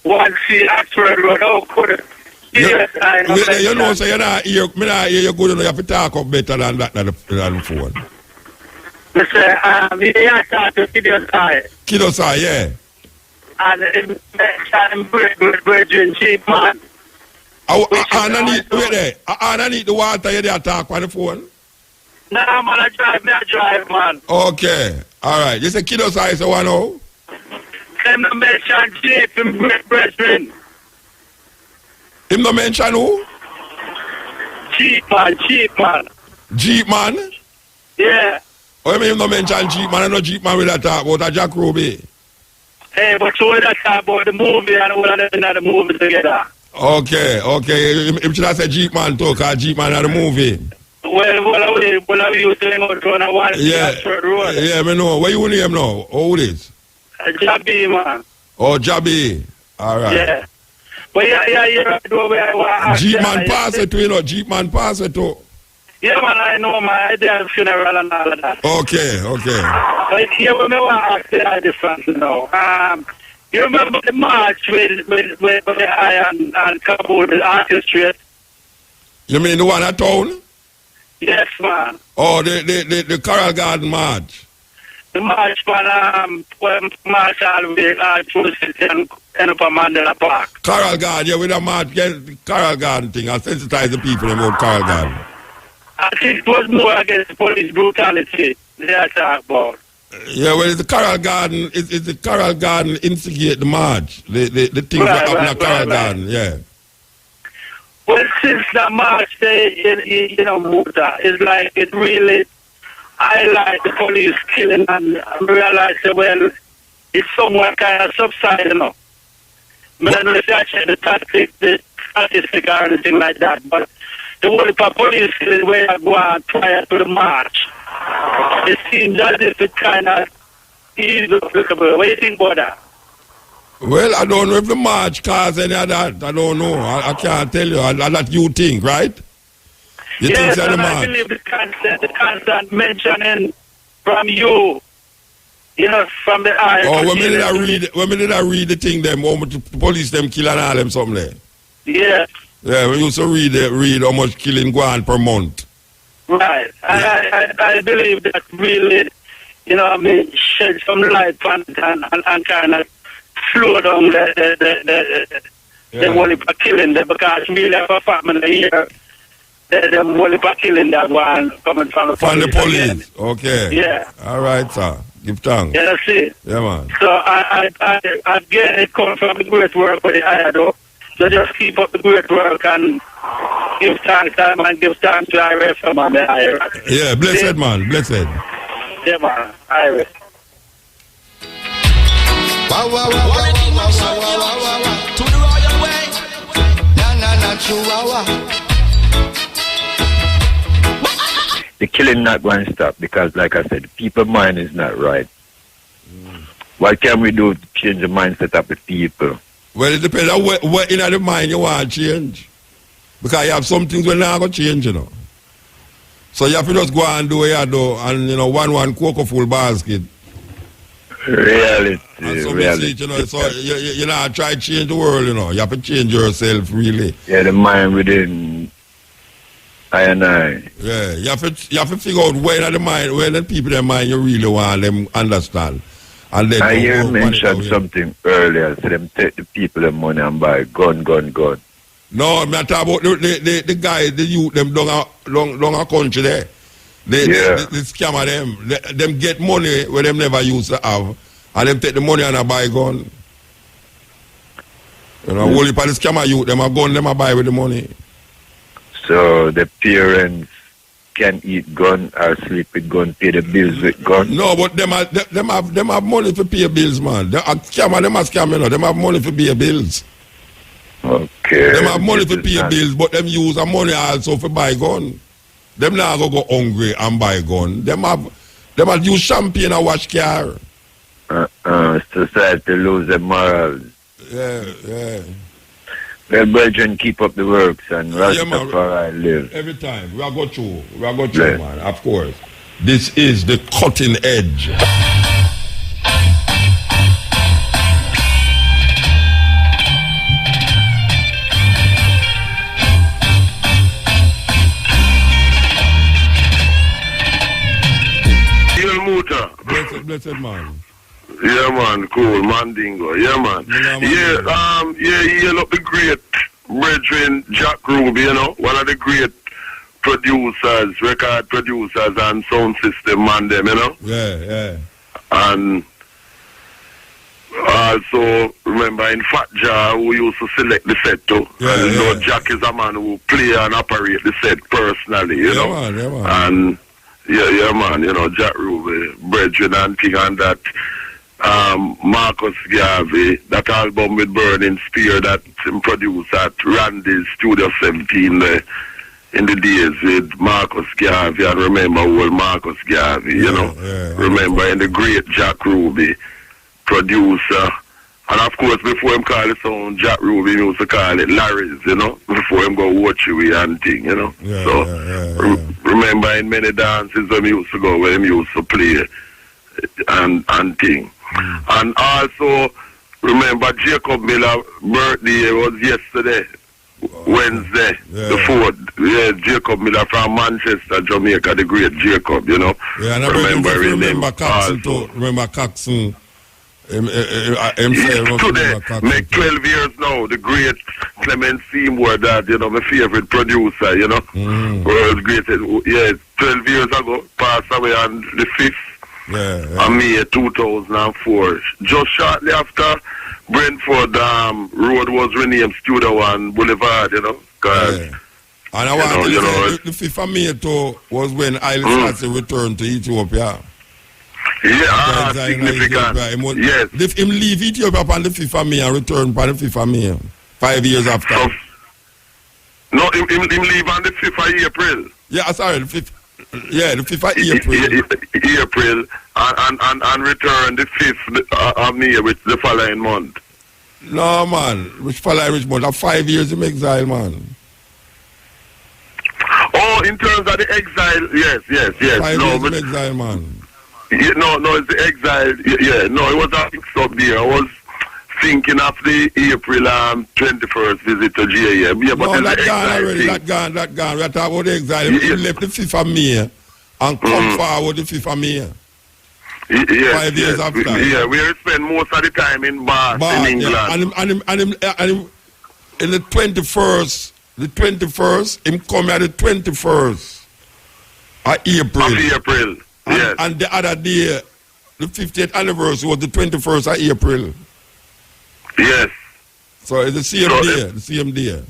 one see Oxford Road, how could it? Yes, I know. You know, so you're not here, you good enough, you have to talk up better than that than the phone. Listen, you talk to Kidosai, yeah. And virgin cheap man. I need the water you there talk on the phone. No, man, I drive, man. Okay, all right. You say Kidosai, so one now? Him no mention cheap in brethren. Him no mention who? Cheap man. Jeep man? Yeah. Oh, you mean him no mention Jeep man? I know Jeep man with that talk about a Jack Ruby. Hey, but you that talk about the movie and all of them in the movie together. Okay. Him should have said Jeep man too, because Jeep man had the movie. Well, you saying out on one road. Yeah, I know. Where you name now? How old is? Jabby, man. Oh, Jabby. All right. Yeah. But yeah. Jeep man pass it to, you know. Jeep man pass it to. Yeah, man, I know, man. I did a funeral and all of that. Okay. But here we want to ask the difference, you know. You remember the march with the Iron and Kabul, the orchestra? You mean the one at town? Yes, man. Oh, the Coral Garden March. the march when Marshall will through the city and end up a Mandela Park. Coral Garden, yeah, with a march, Coral Garden thing. I sensitize the people about Coral Garden. I think it was more against police brutality they are talking about. Yeah, well, it's the Coral Garden. It's the Coral Garden instigate the march. The things that happen at Coral Garden, yeah. Well, since the march, you know, Muta, it's like it really highlight the police killing and realize that, well, it's somewhat kind of subsided, you know. I don't know if I check the statistic or anything like that, but the whole police killing where I go on prior to the march, it seems as if it kind of is applicable. What do you think about that? Well, I don't know if the march caused any of that. I don't know. I can't tell you. That you think, right? You yes, think and I believe the constant mentioning from you, you know, from the eye. Oh, when did I read the thing them, how much the police them kill and all them something there? Yes. Yeah, we used to read how much killing go on per month. Right. Yeah. I believe that really, you know, I mean, shed some light on it and kind of slow down the whole killing there, because really have a family here. The whole killing that one coming from the police. From the police, again. okay. Yeah. All right, sir. Give thanks. Yeah, that's it. Yeah, man. So I again, it comes from the great work for the IRO. So just keep up the great work and give thanks and give thanks to IRF from the IRO. Yeah, blessed man, blessed. Yeah, man, IRF. Wow, wow, wow, wow, wow, wow, wow, wow, wow. To the royal way. Na, chihuahua. The killing not going to stop because, like I said, the people's mind is not right. What can we do to change the mindset of the people? Well, it depends on what in the mind you want to change. Because you have some things we're not going to change, you know. So you have to just go and do what you do and, you know, one cocoa full basket. Reality. Reality. You know, so you know, try to change the world, you know. You have to change yourself, really. Yeah, the mind within I and I. Yeah, you have to figure out where the mind, where the people in mind you really want them understand. And then I hear you mention something earlier, so them take the people the money and buy gun. No, I'm not talking about the guys, the youth, them down a country there. The scammer them get money where them never used to have, and them take the money and buy gun. You know, only for the scammer youth, them a gun, them a buy with the money. So the parents can eat gun or sleep with gun, pay the bills with gun. No, but them have money to pay bills, man. Them a scam, you know. Them have money to pay bills. Okay. Them have money to pay bills, but them use the money also for buy gun. Them not go hungry and buy gun. Them have use champagne and wash car. Society lose their morals. Yeah. Well, brethren, keep up the works and Rastafari live. Every time. We are go through, man, of course. This is the cutting edge. Blessed man. Yeah, man, cool, Mandingo. Yeah, man. Up the great brethren Jack Ruby, you know, one of the great producers, record producers and sound system man them, you know. Yeah. And also remember in Fat Jar who used to select the set too. And you know Jack is a man who play and operate the set personally, you know. Man. And yeah, man, you know, Jack Ruby, brethren and thing and that. Marcus Garvey, that album with Burning Spear that him produced at Randy's Studio 17 in the days with Marcus Garvey, and remember old Marcus Garvey, you know. Remember in the great Jack Ruby producer. And of course before him call it sound Jack Ruby, he used to call it Larry's, you know, before him go watch you and thing, you know. Remember in many dances when he used to go, where him used to play and thing. And also remember Jacob Miller's birthday was yesterday. Wednesday, the 4th. Yeah, Jacob Miller from Manchester, Jamaica, the great Jacob, you know. Yeah, and I remember Coxon too. Remember Coxon. Today, make 12 years now, the great Clement Seymour, that, you know, my favorite producer, you know. World's greatest, 12 years ago, passed away on the 5th of May 2004. Just shortly after Brentford Road was renamed Studio One Boulevard, you know. And I want to say, the 5th of May too was when Haile Selassie returned to Ethiopia. Yeah, significant. Yes. Him leave Ethiopia on the 5th of May and return on the 5th of May, 5 years after. No, him leave on the 5th of April. Yeah, sorry, the 5th. Yeah, the 5th of April. April and return the 5th of May, which the following month. No, man, which following month? 5 years in exile, man. Oh, in terms of the exile, yes. 5 years in exile, man. Yeah, no, it's the exile. Yeah, no, it was a mix up there. I was thinking of the April 21st visit to GAM. Yeah, but no, that gone already. That gone. We are talking about the exile. He left the 5th of May and come forward the 5th of May. Yes, 5 years after. Yeah, we spend most of the time in Bath in England. Yeah. And him in the 21st, him come at the 21st of April. Yes. And the other day, the 50th anniversary was the 21st of April. Yes. So it's the same day. The same day.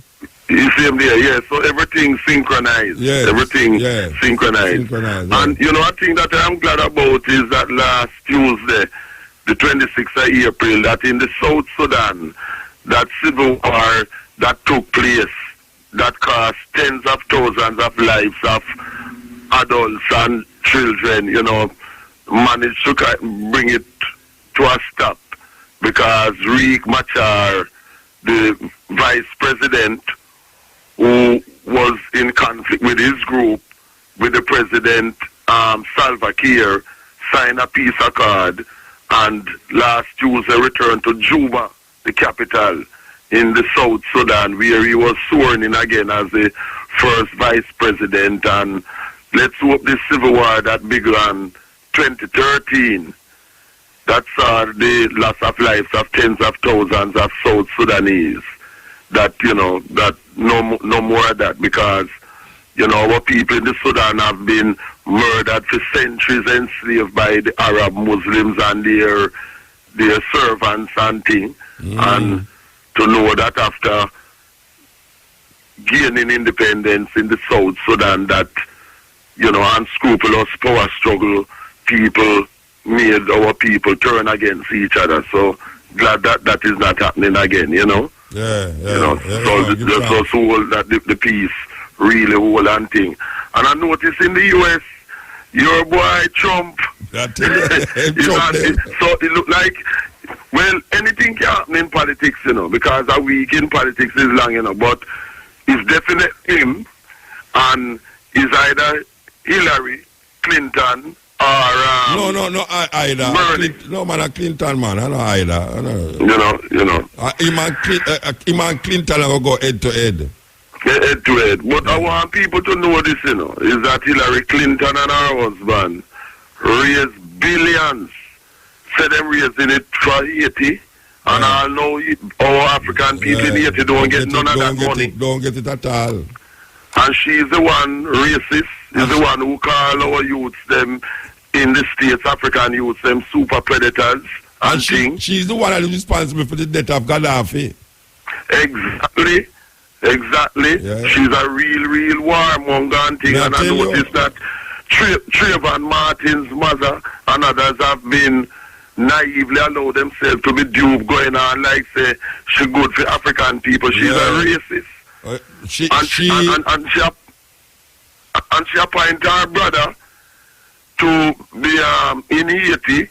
The same day, yes. So everything synchronized. Yes. Everything synchronized. And you know, a thing that I'm glad about is that last Tuesday, the 26th of April, that in the South Sudan, that civil war that took place, that cost tens of thousands of lives of adults and children, you know, managed to bring it to a stop because Riek Machar, the vice president, who was in conflict with his group, with the president, Salva Kiir, signed a peace accord and last Tuesday returned to Juba, the capital, in the South Sudan, where he was sworn in again as the first vice president. And let's hope this civil war that began 2013, that saw the loss of lives of tens of thousands of South Sudanese, that, you know, that no more of that, because, you know, our people in the Sudan have been murdered for centuries, enslaved by the Arab Muslims and their servants and things. And to know that after gaining independence in the South Sudan, that, you know, unscrupulous power struggle, people made our people turn against each other. So glad that is not happening again, you know. You know, so just hold that the peace really hold and thing. And I noticed in the US, your boy Trump, so it looked like, well, anything can happen in politics, you know, because a week in politics is long, you know, but it's definitely him, and is either Hillary Clinton or no, either. No, man, a Clinton, man. I know either. You know. Him and Clinton will go head to head. Head to head. But I want people to know this, you know, is that Hillary Clinton and her husband raised billions. Say them raising it for Haiti. And I know our African people in Haiti don't get none of that money. Don't get it at all. And she's the one racist, is the one who call our youths, them in the States, African youths, them super predators. And she's the one that is responsible for the death of Gaddafi. Exactly. Yeah. She's a real warmonger and thing. Yeah, and I noticed that Trayvon Martin's mother and others have been naively allow themselves to be duped, going on like say she good for African people. She's a racist. She appointed her brother to be in Haiti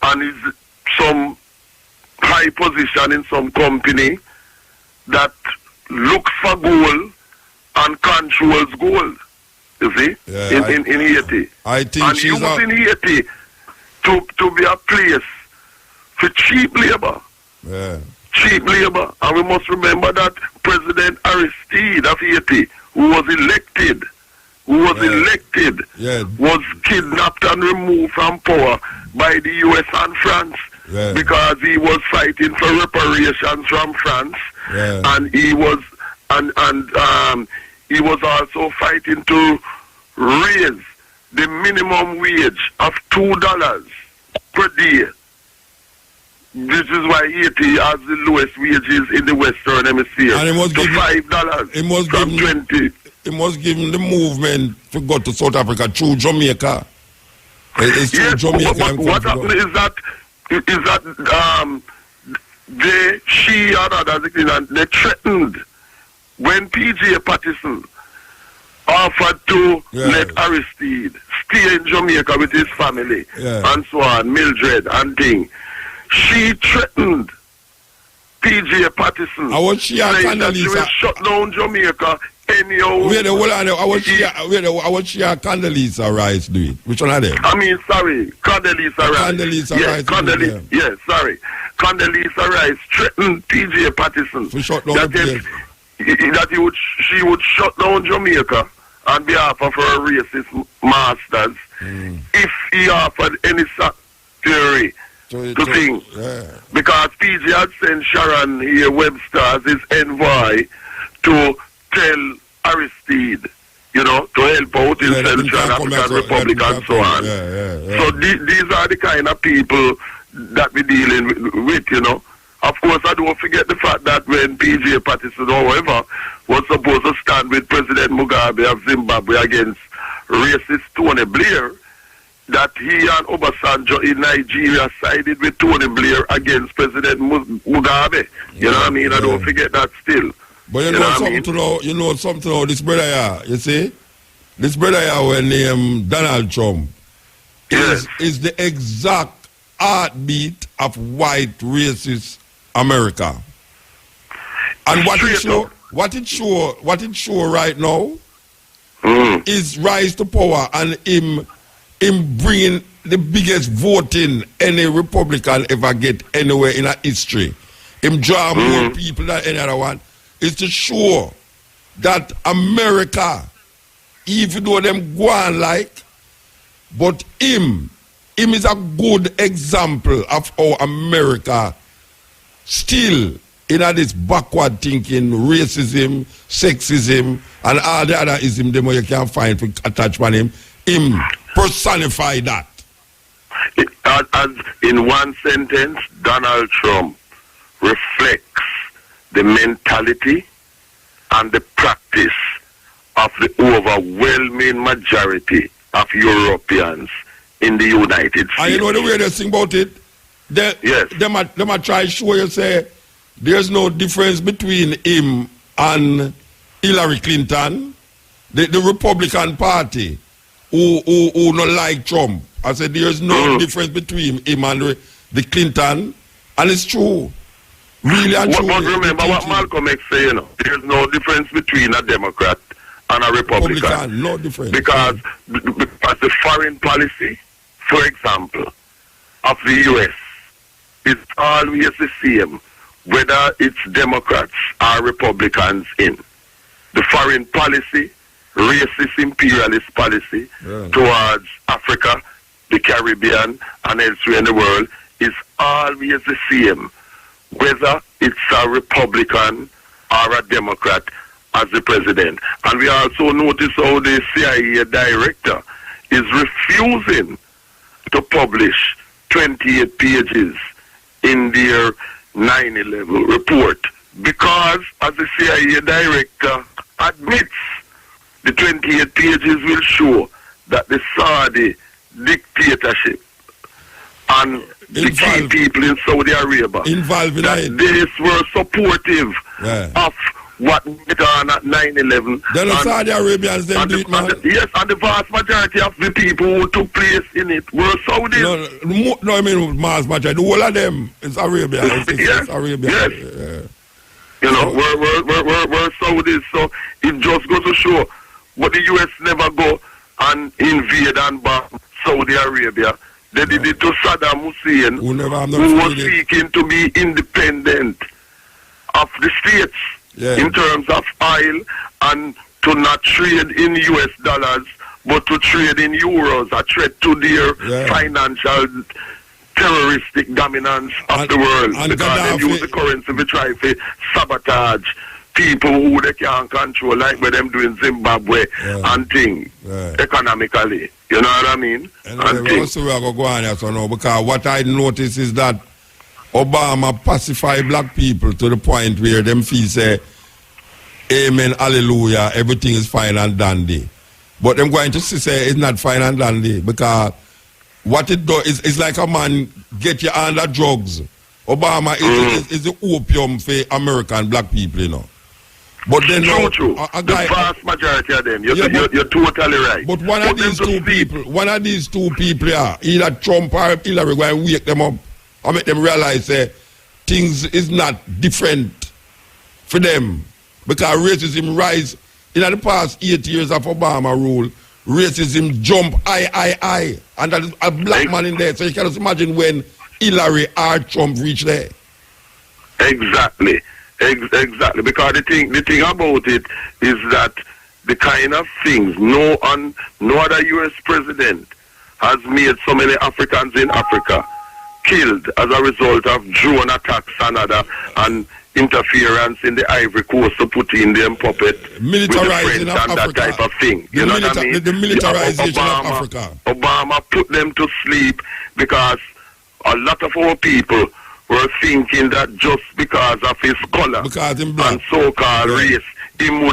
and is some high position in some company that looks for gold and controls gold. You see, in Haiti. I think and she's in Haiti to be a place for cheap labor. Yeah. Cheap labor. And we must remember that President Aristide of Haiti, who was elected, was kidnapped and removed from power by the U.S. and France because he was fighting for reparations from France, and he was he was also fighting to raise the minimum wage of $2 per day. This is why Haiti has the lowest wages in the Western Hemisphere. And it must to give $5 from 20. It must give him the movement to go to South Africa through Jamaica. It's through Jamaica. What happened is that she and others, they threatened when PJ Patterson offered to let Aristide stay in Jamaica with his family and so on, Mildred and thing. She threatened PJ Patterson, saying that she will shut down Jamaica anyhow. What she and Condoleezza Rice doing? Which one of them? I mean, sorry, Condoleezza Rice. Condoleezza Rice threatened PJ Patterson that she would shut down Jamaica on behalf of her racist masters if he offered any theory to thing. Because PJ had sent Sharon here, Webster, as his envoy to tell Aristide, to help out in Central African Republic and so on. So these are the kind of people that we're dealing with, Of course, I don't forget the fact that when PJ Patterson, however, was supposed to stand with President Mugabe of Zimbabwe against racist Tony Blair, that he and Obasanjo in Nigeria sided with Tony Blair against President Mugabe. You know what I mean? I don't forget that still. But you know something now, this brother here, you see? This brother here when named Donald Trump is the exact heartbeat of white racist America. And what it show right now is rise to power and him bringing the biggest voting any Republican ever get anywhere in our history. Him draw more people than any other one. Is to show that America, even though them go on but him is a good example of how America still in this backward thinking, racism, sexism, and all the other ism them you can find for attachment him personify that. As in one sentence, Donald Trump reflects the mentality and the practice of the overwhelming majority of Europeans in the United States. And you know the weirdest thing about it? They might try to show you, say, there's no difference between him and Hillary Clinton, the Republican Party, who not like Trump. I said there's no difference between him and the Clinton, and it's true. Really and true. But remember what Malcolm X said, there's no difference between a Democrat and a Republican. No difference. Because the foreign policy, for example, of the U.S. is always the same, whether it's Democrats or Republicans in. The foreign policy, racist imperialist policy towards Africa, the Caribbean, and elsewhere in the world is always the same, whether it's a Republican or a Democrat as the president. And we also notice how the CIA director is refusing to publish 28 pages in their 9/11 report, because as the CIA director admits, the 28 pages will show that the Saudi dictatorship and the key people in Saudi Arabia that they were supportive of what went on at 9/11. Then the Saudi Arabians them do it, man. Yes, and the vast majority of the people who took place in it were Saudis. No, I mean vast majority. The whole of them is Arabia. It's Arabia. Yes. You know, we're Saudis, so it just goes to show what the U.S. never go and invade and bomb Saudi Arabia. They did it to Saddam Hussein, who was seeking to be independent of the states. in terms of oil, and to not trade in US dollars, but to trade in euros, a threat to their financial terroristic dominance of the world. And because they use the currency to try to sabotage people who they can't control, like what them do in Zimbabwe and things, economically. You know what I mean? Anyway, also we are going to go on here, so now, because what I notice is that Obama pacify black people to the point where them feel say, amen, hallelujah, everything is fine and dandy. But I'm going to say it's not fine and dandy, because what it does is like a man get you under drugs. Obama is the opium for American black people, you know. But then true. The vast majority of them, you're totally right. But one of these two people, either Trump or Hillary, go and wake them up and make them realize things is not different for them. Because racism rise in the past 8 years of Obama rule. Racism jump high, and that is a black man in there. So you can just imagine when Hillary or Trump reach there. Exactly. Because the thing about it is that the kind of things no other U.S. president has made so many Africans in Africa killed as a result of drone attacks and interference in the Ivory Coast to put in them puppet militarizing of and Africa. That type of thing. You know what I mean? The militarization of Africa. Obama put them to sleep because a lot of our people were thinking that just because of his color and so-called race, him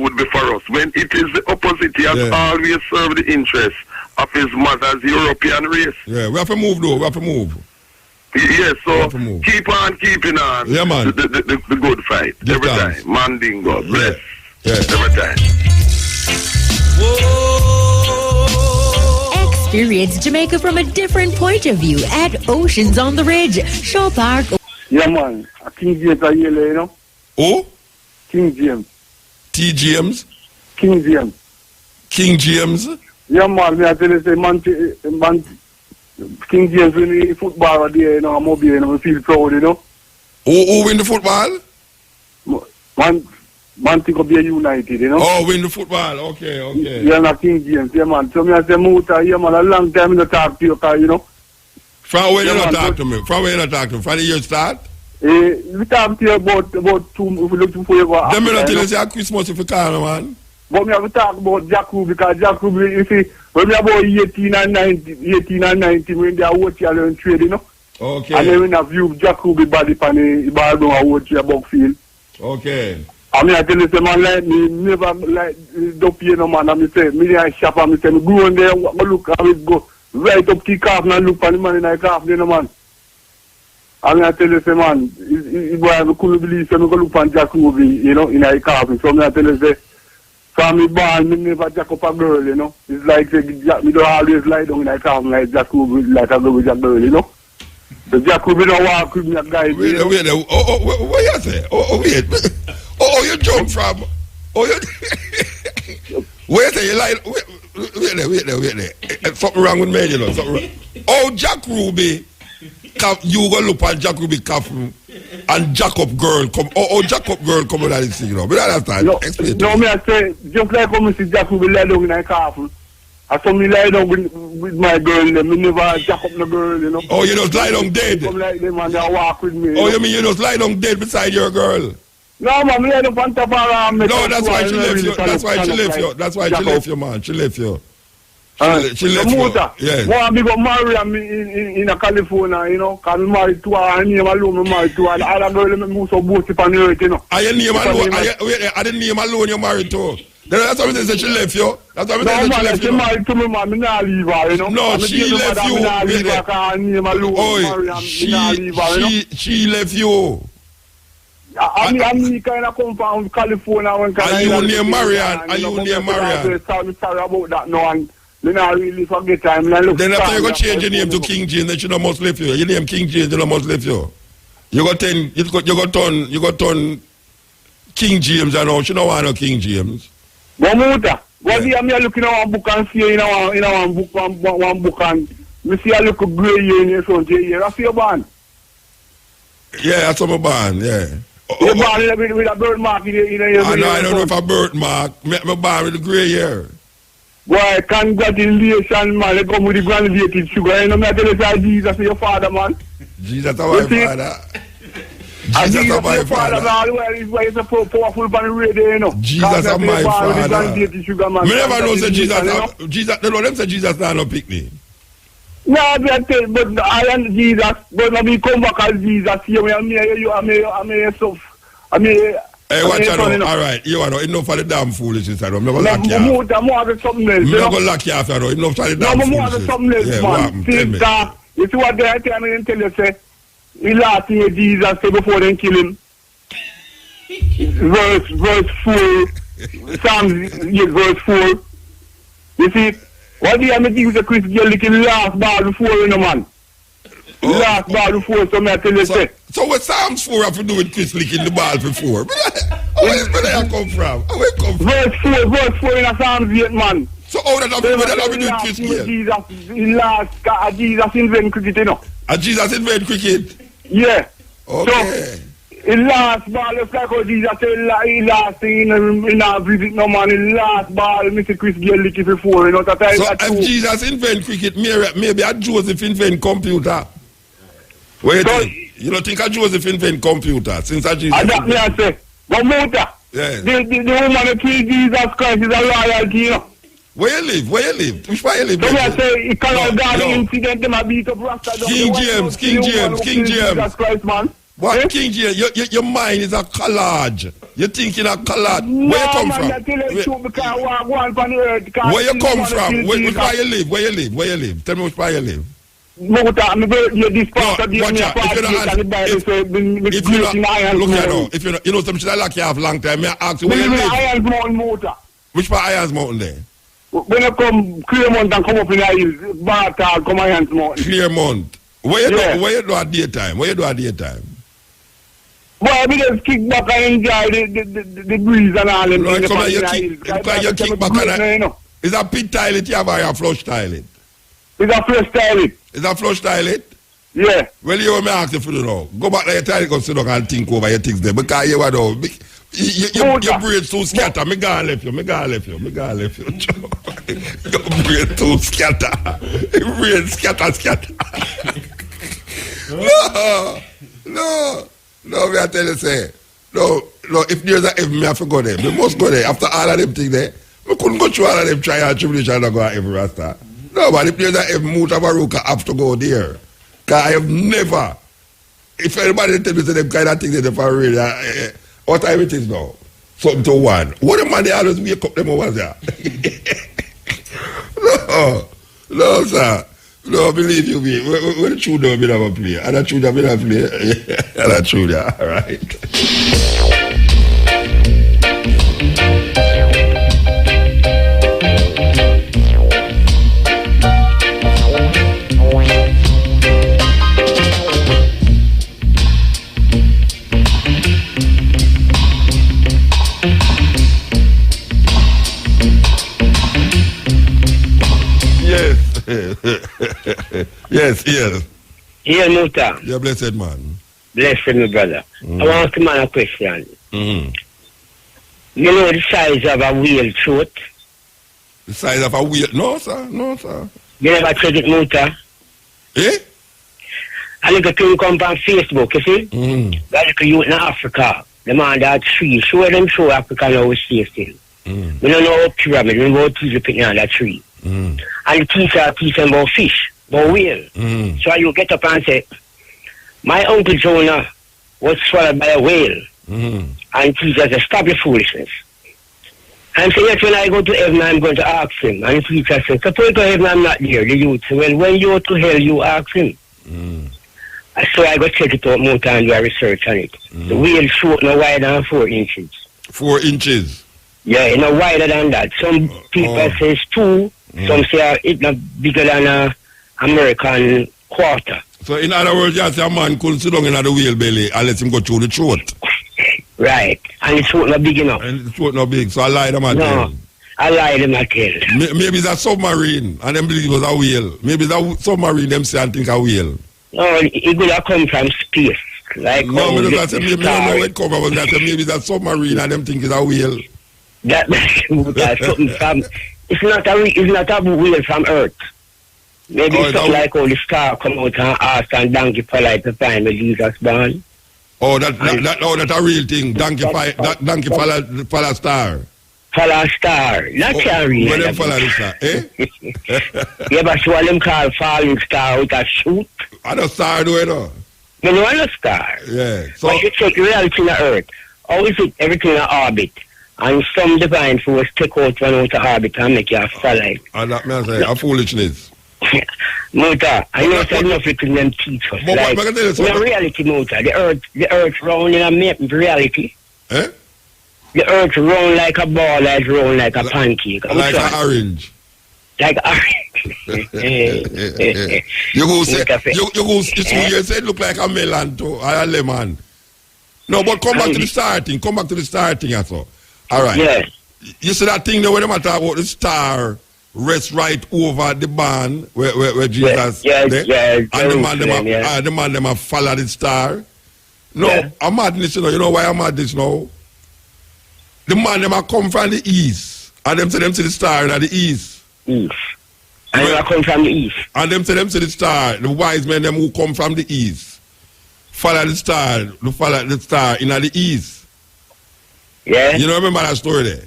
would be for us. When it is the opposite, he has always served the interests of his mother's European race. Yeah, we have to move though. We have to move. Yes, so keep on keeping on. Yeah, man. The good fight. Every time. Mandingo. Bless. Every time. Experience Jamaica from a different point of view at Oceans on the Ridge, Shaw Park. Yeah, man. King James are here, you know? Oh? King James. T. James? King James. King James? Yeah, man. I tell you, say, man, King James win the football there, you know, I'm up here, you know, I feel proud, you know? Who win the football? Man think of the United, you know? Oh, win the football, okay. Yeah, na King James, yeah, man. So me I say, Muta, yeah, man, a long time in the talk to you, you know? From when you not talk to me? From when you not talk to me? From the year start? We talk to you about 2, if we look for you. Then me not tell you say Christmas if you call me, man. But me have to talk about Jack Ruby, because Jack Ruby, you see, when we about 18 and 19, when they are watching and trade, you know? Okay. And then we have view Jack Ruby body pan the ball down and watch your box field. Okay. I mean, I tell you, say, man, like me, never like don't pay no man. And me say, me I shop and me say, me go on there, I look, I will go right up to calf and look for the man in the calf, you know, man. I mean, I tell you, say, man, I couldn't believe, say, me go look for Jack Ruby, you know, in the calf. So me I tell you, say, from me born, me never jack up a girl, you know. It's like, say, me don't always lie down in the calf like Jack Ruby, like a girl with a girl, you know. The Jack Ruby don't walk with me, a guy. Wait, what you say? Wait. Oh, you jump from. Wait there, you lie. Wait there. Something wrong with me, you know. Something wrong. Oh, Jack Ruby. You go look at Jack Ruby coffin and Jacob girl come. Oh, Jacob girl come out of the scene, you know. But I understand. No, me I say, just like when I see Jack Ruby lie down in a coffin. I saw me lie down with my girl, me never jack up the girl, you know. Oh, you just lie down dead? Come like them and they walk with me. Oh, you mean you just lie down dead beside your girl? No, man, me lie down on top of her. No, that's why she left you. That's why she left you. That's why she left you, man. She left you. She left you. Yeah. One big marry me in California, you know. Because I married to her, and name alone, I married to her. And all the girls, me move so boosty on the earth, you know. Are you name alone? I didn't name alone you married to. That's what I said, she left you. That's what I said, she left you. No, man, she married to me, man. Me not leave her, you know. No, she left you. She left you. I mean, kind of come from California. Are you near Marian? Are you near Marian? Sorry about that, no, and me not really forget time. Then after you go change your name to King James, then she don't must left you. Your name King James, you don't must left you. You got turn King James, and now she don't want no King James. What do you mean? Looking at one book and see in one book and me see a little gray here in your front here. That's your band. Yeah, that's my band. Yeah. You're born with a birthmark in your I don't know if a birthmark. Me born with the grey hair. Boy, congratulations, man. They come with the granulated sugar. You know, I tell you, say Jesus is your father, man. Jesus is my father. Jesus is my father. Well, he's a powerful on the radio, you know. Jesus is my father. Me never know say Jesus. They know them say Jesus not no picnic. No, but I am Jesus. But when we come back as Jesus, I'm hey, watch out. All right, you know, enough for the damn foolishness. I'm not going to lock you off. I'm not going to lock you off. Enough for the damn foolishness. Man. You see what they tell me and tell you, say, he last year Jesus say before they kill him. verse 4. Psalms verse 4. You see, what do you have to do with the Christian last bar before, you know, man? Last ball before, so I tell you. So what Psalms 4 have to do with Chris licking the ball before? Where did come from? Where come from? Verse 4 in a Psalms 8, man. So how that have to do with Chris Jesus invent cricket, you know. Jesus invent cricket? Yeah. Okay. So, in last ball, it's like how Jesus said, he last thing in a visit, no man, in last ball, Mr. Chris Gale lick it before, you know. So if Jesus invent cricket, maybe a Joseph invent computer. Wait, so, you don't think a Joseph invent computer since a Jesus? I say, but Muta, yes. The woman that killed Jesus Christ is a loyalty, you know. Where you live? Which part you live? So I say, it cannot be an incident, them a beat up Rasta. King James. Jesus Christ, man. What, eh? King James? Your mind is a collage. You're thinking a collage. No, where you come man, from? Where you come from? Which part you live? Where you live? Tell me which part you live. Look at you know some shit I like you have long time. I ask you where you live. Irons Mountain Motor. Which part Irons Mountain there? When you come Claremont and come up in the hills, Bartal, come Irons Mountain. Claremont. Where you do at daytime? Boy, we just kick back and enjoy the breeze and all them. You kick back and is that pit toilet you have or a flush toilet? It's a flush toilet. Is that flush toilet? Yeah. Well, you want me ask you for the now. Go back to your toilet, go sit down and think over your things there. Because you what though? Your brain too scatter. Me gonna left you. Your brain too scatter. Your brain scatter. No, me I tell you say. No, if there's a if me have to go there. Me must go there. After all of them things there, we couldn't go through all of them trial and tribulation and go at every rasta. No, but if there's a if Mutabaruka have to go there. Because I have never, if anybody tell me them kind of things they for real, what time it is now? Something to 1. What the man they always wake up them over there? No, sir. No, believe you me. When the truth don't be a play, and the truth don't be a play, and the truth, all right. Yes. Here, Muta. You're blessed, man. Blessed, my brother. I want to ask a man a question. You know the size of a whale throat? The size of a whale? No, sir. You never check it, Muta? Eh? A little thing come on Facebook, you see? That little youth in Africa, the man that tree, show Africa now we stay still. We don't know about pyramid, we know about people picking on that tree. And the teacher about fish, about whale. So you get up and say, my uncle Jonah was swallowed by a whale. And teacher says, stop your foolishness. And so yes, when I go to heaven, I'm going to ask him. And the teacher says, suppose to heaven I'm not there. The youth say, well, when you go to hell, you ask him. So I go check it out more time, do a research on it. The whale throat no wider than 4 inches. 4 inches? Yeah, no wider than that. Some people say it's 2. Some say it's not bigger than an American quarter. So in other words, you say a man couldn't sit down in the whale belly and let him go through the throat. Right. And the throat not big enough. And the throat not big, so I lie them at No, I lie them at tell. Maybe it's a submarine and them believe it was a whale. Maybe it's a submarine them say and think a whale. No, it could have come from space. Like no, me just say me don't know where it come from. That maybe it's a submarine and them think it's a whale. That's something from. It's not a whale from Earth. Maybe it's something like how the star come out and ask and donkey polite to find where Jesus born. Oh, that's a real thing. Donkey follow star. Follow star. That's a real. Where them follow the star? Yeah, but what them call falling star with a shoot. I don't star do it though. You know a star. Yeah. So but you check reality in the Earth. How is it everything in orbit? And some divine force take out one out of orbit and make you fall like. And that means a foolishness. Muta, I know it's enough to them teach us. But like, what I tell you in reality, Muta, the earth round in a map reality. Eh? The earth round like a ball, like round like a pancake. Like an orange. Like orange. You go say you say it look like a melon too, or a lemon. No, but come back to the starting. Come back to the starting as well. All right. Yeah. You see that thing there where they talk about the star rest right over the barn where Jesus and the man them follow the star. No, I'm madness, you know why I'm madness now? The man them come from the east. And them say them to the star in the east. East. And them come from the east. And them say them to the star, the wise men them who come from the east. Follow the star in the east. Yeah. You know, remember that story there?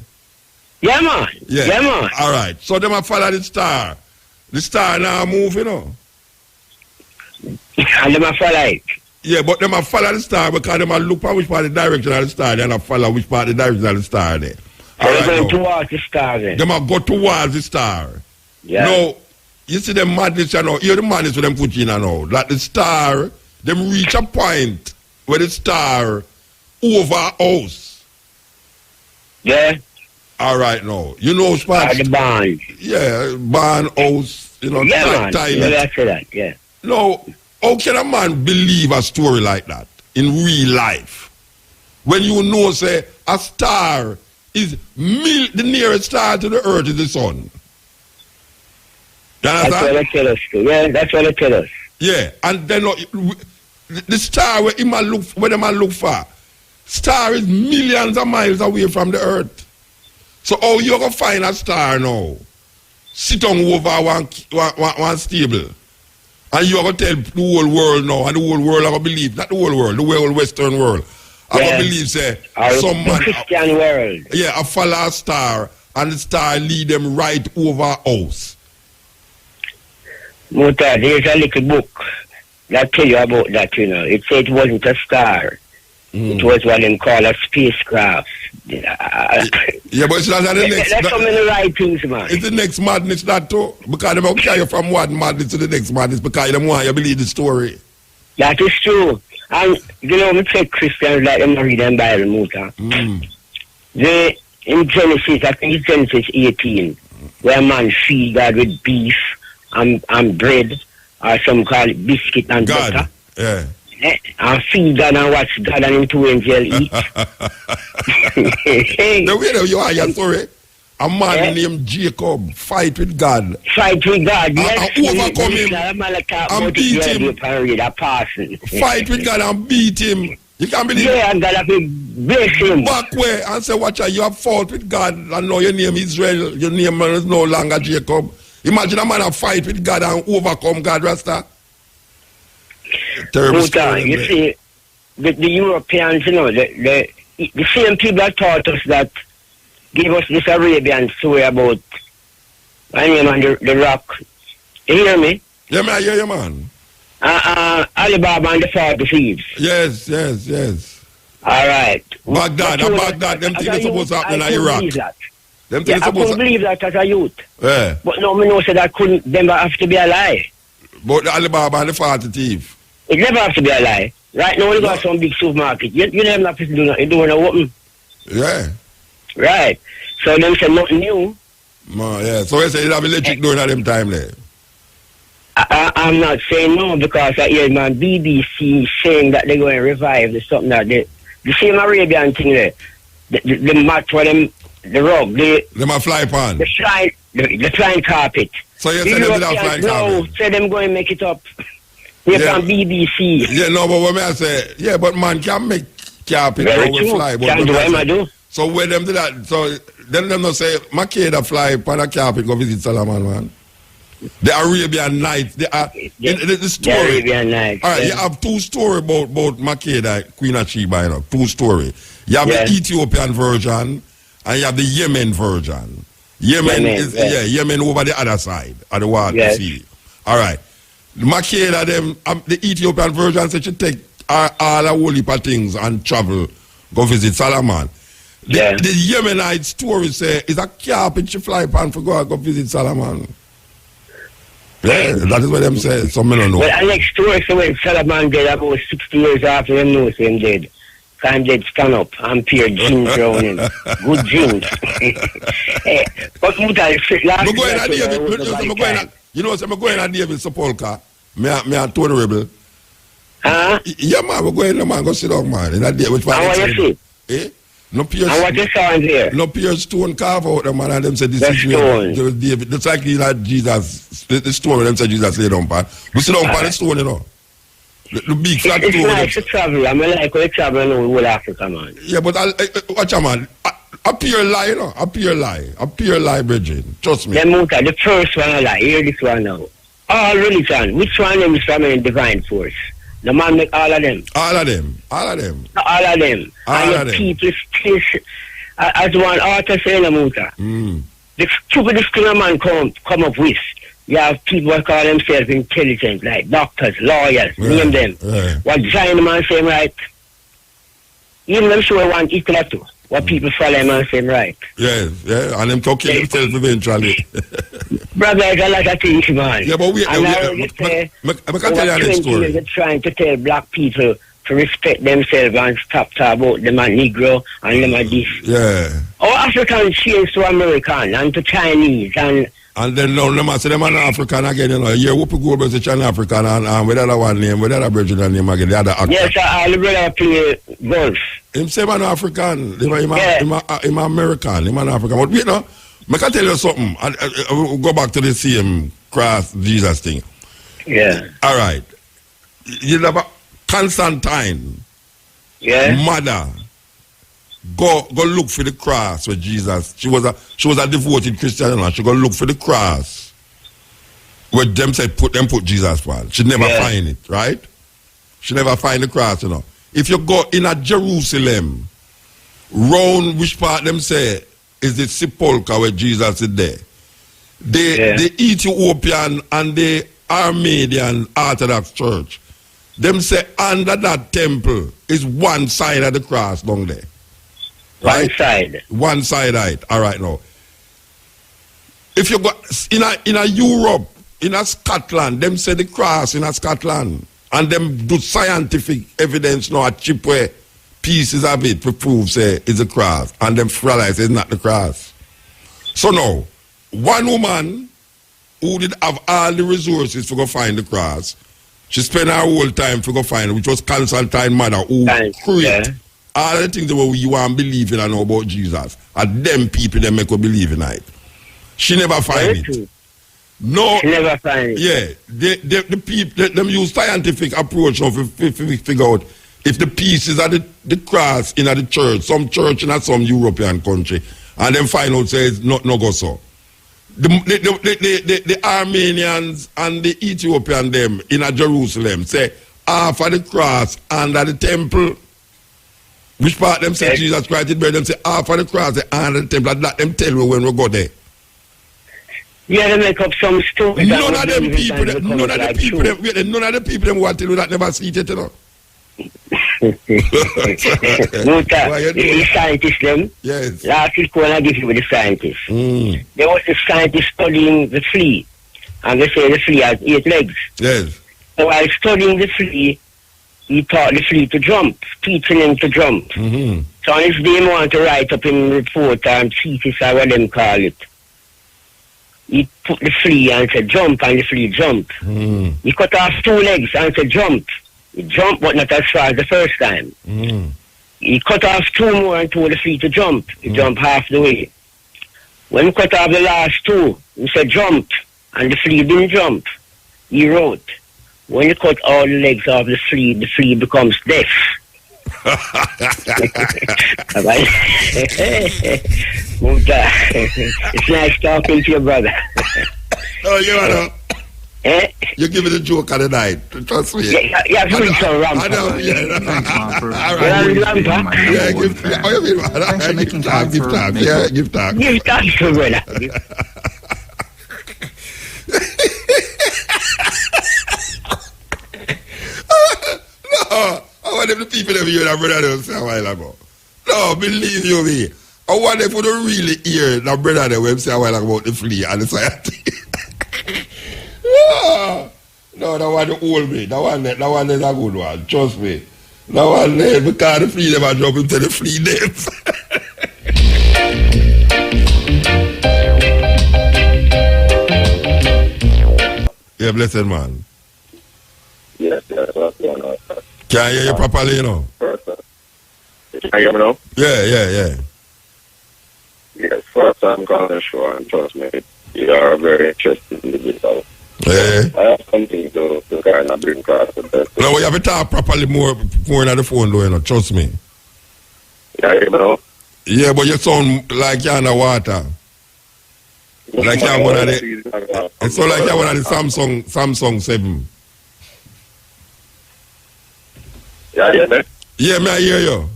Yeah, man. Yeah, man. All right. So them follow the star. The star now move, you know. And them follow it. Yeah, but them follow the star because them look at which part of the direction of the star, then follow which part of the direction of the star there. They're going towards the star then. Them go towards the star. Yeah. Now, you see them madness, you know, hear the madness with them put in now. That the star, them reach a point where the star over a house. Yeah. All right, now. You know spots. The barn. Yeah, barn, house, you know, yeah, man. toilet. Yeah, that's that, yeah. No, how can a man believe a story like that in real life? When you know, say, a star is the nearest star to the earth is the sun. That's what they tell us. Yeah, that's what they tell us. Yeah, and then the star where the man look for, star is millions of miles away from the earth. So how you gonna find a star now? Sit on over one stable. And you are going to tell the whole world now, and the whole world are going to believe, not the whole world, the whole Western world. I going to believe, say, some man. Christian world. Yeah, I follow a star, and the star lead them right over a house. Muta, there's a little book that tell you about that, you know. It said it wasn't a star. It was what they call a spacecraft. Yeah, but it's not the next. That's so many right things, man. It's the next madness that too. Because they will carry you from one madness to the next madness because they want you to believe the story. That is true. And, you know, we take Christians like them read them Bible, Muta. They, in Genesis, I think it's Genesis 18, where man feed God with beef and bread, or some call it biscuit and butter. Yeah. And feed God and watch God and him two angels eat. The way you are, sorry. A man named Jacob fight with God. Fight with God, yes. And overcome him and beat him. Fight with God and beat him. You can't believe it. Yeah, and God have to bless him. Back way and say, watch out, you have fought with God and now your name Israel, your name is no longer Jacob. Imagine a man a fight with God and overcome God, Rasta. Terrible story, you see, the Europeans, you know, the same people that taught us that, gave us this Arabian story about my name and the rock. You hear me? Yeah, man, I hear you, man. Alibaba and the 40 Thieves. Yes. All right. Baghdad, them things are supposed to happen in Iraq. I couldn't believe that as a youth. Yeah. But no, I know so that couldn't never have to be a lie. But the Alibaba and the 40 Thieves. It never have to be a lie. Right now, you got some big supermarket. You never have to do nothing. You don't know what. Yeah. Right. So them say nothing new. Yeah. So you say you have electric door at them time there. I'm not saying no because I hear my BBC saying that they're going to revive the something that the same Arabian thing there. The mat for them, the rug, them a fly pan. The flying carpet. So you say them without flying carpet? No, say them going to make it up. We're from BBC. Yeah, no, but what I say, yeah, but man can make carpet Very now true. we fly. But Can do what I do. So when them do that, so then them not say, Makeda fly upon a carpet go visit Solomon, man. The Arabian Nights, the story. The Arabian Nights. All right, you have two stories about Makeda, Queen of Sheba, you know, two stories. You have the Ethiopian version and you have the Yemen version. Yemen is Yemen over the other side of the water sea. All right. Makeda, them, the Ethiopian version said you take all the whole heap of things and travel, go visit Solomon. The Yemenite story say is a carpet she fly upon for go visit Solomon. Yeah, that is what them say. Some men don't know. Well, the next story, so when Solomon dead, about 60 years after him knows him dead. Can dead stand up and peer jeans around him. Good jeans. Hey, but last you know, so I'm going to David Sepulchre. Me and Tony Rebel. Yeah, man, we're going to man, go sit down, man. And what you see? Eh? No Pierce. And what you saw in there? No Pierce stone carve out them, man, and them said this is David. It's like Jesus, the story, them said Jesus lay down, man. We sit down, man, the stone, you know. The big flat stone. It's nice to travel. I mean, like, we travel in all Africa, man. Yeah, but watch out, man. A pure lie, you know. A pure lie, Bridget. Trust me. The first one I lie. Hear this one now. All religion. Which one of them is from a divine force? The man make all of them. All of them. And the people still, as one author saying, the stupidest thing a man come up with, you have people who call themselves intelligent, like doctors, lawyers, name them. What giant man saying right? Even them sure want equal to what people follow him and saying right. Yeah, and them talking themselves eventually. Brother, I got like a thing, man. Yeah, but I can tell you a story. They're trying to tell black people to respect themselves and stop talking about them as Negro and them as this. Yeah. Our Africans change to American and to Chinese and then now them say them an African again, you know. Yeah, Whoopi Goldberg say an African and with other one name, with other Virgin name again, the other actor. Yes, the brother play golf. Him say man African, him American, him an African. But wait now, I can tell you something. I will go back to the same cross Jesus thing. Yeah. All right. You know Constantine. Yeah. Mother. Go look for the cross with Jesus. She was a devoted Christian, you know. She go look for the cross. Where them said put Jesus on. She never find it, right? She never find the cross, you know. If you go in a Jerusalem, round which part them say is the sepulchre where Jesus is there. The Ethiopian and the Armenian Orthodox Church, them say under that temple is one side of the cross down there. Right? One side, right. All right, now. If you go in a Europe, in a Scotland, them say the cross in a Scotland, and them do scientific evidence now, a cheap way, pieces of it to prove say it's a cross, and them realize it's not the cross. So now, one woman who did have all the resources to go find the cross, she spent her whole time to go find it, which was Constantine mother who created all the things that you want to believe in and know about Jesus. And them people them make you believe in it. She never find it. No, she never find it. Yeah, the people them use scientific approach now to figure out if the pieces are the cross in the church, some church in some European country, and then find out say it's not no go so. The Armenians and the Ethiopian them in a Jerusalem say half of the cross under the temple. Which part them say Jesus Christ did them say half of the cross under the temple. Let them tell me when we go there. Yeah, they make up some stories. None of the people them want to do that never see it, you know. The scientists them. Yes. Last week when I give you with the scientists. There was a scientist studying the flea. And they say the flea has 8 legs. Yes. So while studying the flea, he taught the flea to jump, teaching him to jump. So on his day, he want to write up in report and thesis or what them call it. He put the flea and said jump, and the flea jumped. He cut off 2 legs and said jump. He jumped, but not as far as the first time. He cut off 2 more and told the flea to jump. He jumped half the way. When he cut off the last 2, he said jump, and the flea didn't jump. He wrote, when you cut all the legs off the flea becomes deaf. It's nice talking to your brother. Oh, you know. You give me the joke of the night. Trust me. Yeah, give me some ramp. I know. Thanks for making time give thanks. Yeah, give thanks. Give thanks, brother. No, I want them the people that hear that brother say a while ago. No, believe you me. I want them to really hear that brother that say a while ago about the flea and the society. No, that one hold me. That one is a good one. Trust me. That one because the flea never drop into the flea depth. Yeah, blessed man. Yes, what's going on? Can I hear you properly, you know? Can you hear me now? Yeah. Yes, first time calling the show, and trust me, you are a very interesting individual. Yeah. I have something to kind of bring across the best. No, we have to talk properly more on the phone, though, you know, trust me. Yeah, you know? Yeah, but you sound like you're underwater. Like you're one of the... It sounds like you're one of the Samsung 7. Yeah, me? Yeah, I hear you.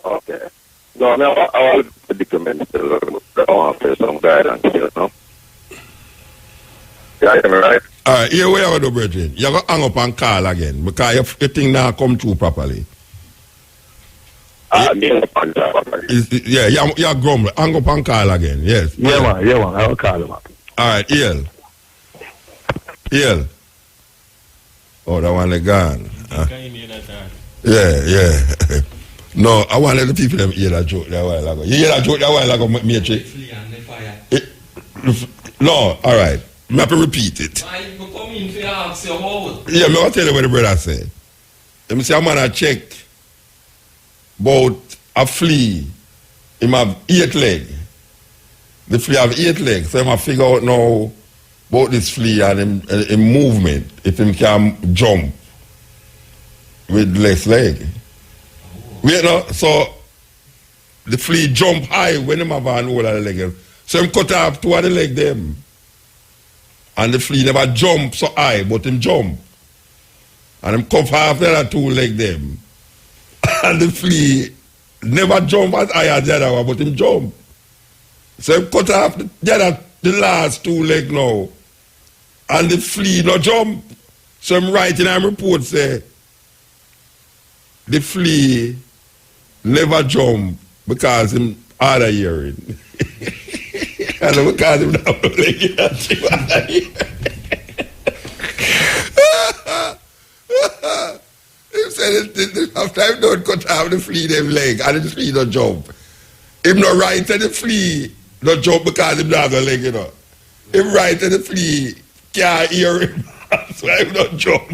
Okay. No, I want to predicament I want to some guidance, you know? Yeah, you hear me right? Alright, here we are, brethren. You're going to hang up and call again because your thing now come through properly. Yeah, you're grumbling. Hang up and call again, yes. Yeah, man, I will call him up. Alright, EL. Oh, that one is gone. Yeah. No, I want to let the people hear that joke that while ago. You hear that joke that while ago, Matrix? No, alright. I have to repeat it. Yeah, I will tell you what the brother said. Let me say, I'm going to check about a flea. He have 8 legs. The flea have 8 legs. So I'm going to figure out now about this flea and his movement, if he can jump with less leg. Wait, no, so the flea jump high when him have an older leg. So him cut off 2 of the leg them. And the flea never jump so high, but him jump. And him cut off the other 2 leg them. And the flea never jump as high as the other one, but him jump. So him cut off the last 2 leg now. And the flea no jump. So him writing in report say, the flea never jump because him hard of hearing. And because him not leg Him said after him don't cut off the flea them leg and the flea no jump. Him no right and the flea no jump because him not got leg, you know. Him right and the flea can't hear him. So him not jump.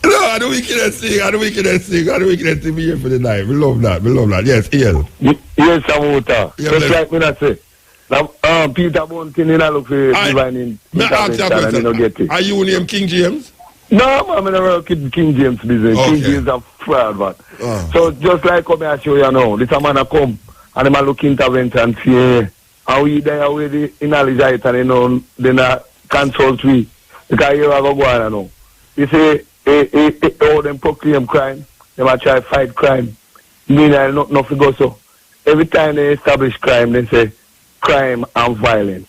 No, the wickedest thing we here for the night. We love that. Yes, EL. Yes, Samuta. Just like me I say. Now, Peter Bunting, I look for divine intervention. Are you named King James? No, I'm in a King James business. Okay. King James are fraud, man. So just like come here, show you now. This man come and they look intervention and see how we there already in knowledge and you know, then consult we. Because you have a go on now. You say, all them proclaim crime, they might try to fight crime. Meanwhile, nothing goes so. Every time they establish crime, they say crime and violence.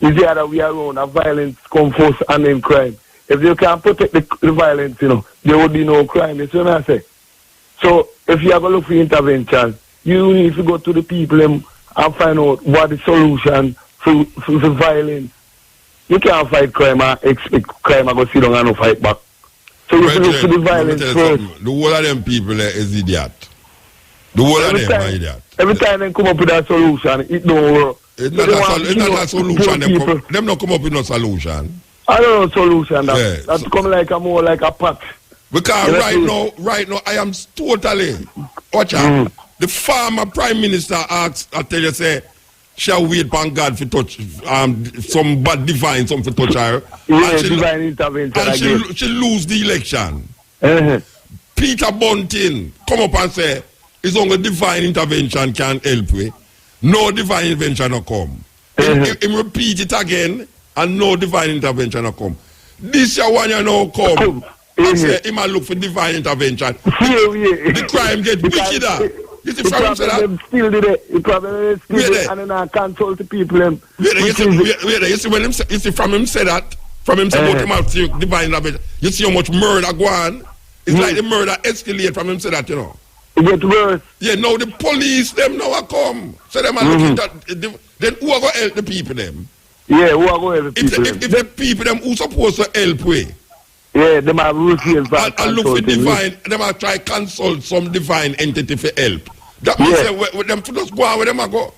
It's the other way around, a violence come first and then crime. If you can protect the violence, you know, there would be no crime. That's what I say. So if you have a look for intervention, you need to go to the people and find out what the solution for violence. You can't fight crime and expect crime to go sit down and no fight back. So you look for the violence first. The whole of them people is idiot. The whole of them are idiot. Every time they come up with a solution, it don't work. It's not a solution. Them not come up with no solution. I don't know solution. That's come like more like a pack. Because right now, I am totally... Watch out. The former Prime Minister asks, I tell you, say, She wait upon God for touch some bad divine, something for touch her. Yeah, divine intervention. And she lose the election. Peter Bunting come up and say, it's only divine intervention can help we. No divine intervention will come. Him repeat it again, and no divine intervention will come. This year one you now come, and say, him a look for divine intervention. The crime get wickeder. You see, from say that? Still did it. The problem is still it, and then I consult the people. You see, when him say, you see, from him say that, from him say about him have to divine intervention, you see how much murder go on. It's like the murder escalate from him say that, you know. It get worse. Yeah, now the police, them now are come. So them are looking at, then who are going to help the people, them? Yeah, who are going to help the people? If the people, them who supposed to help we? Yeah, them are ruthless. And look for divine, them are try consult some divine entity for help. That means with them just go on with them and go.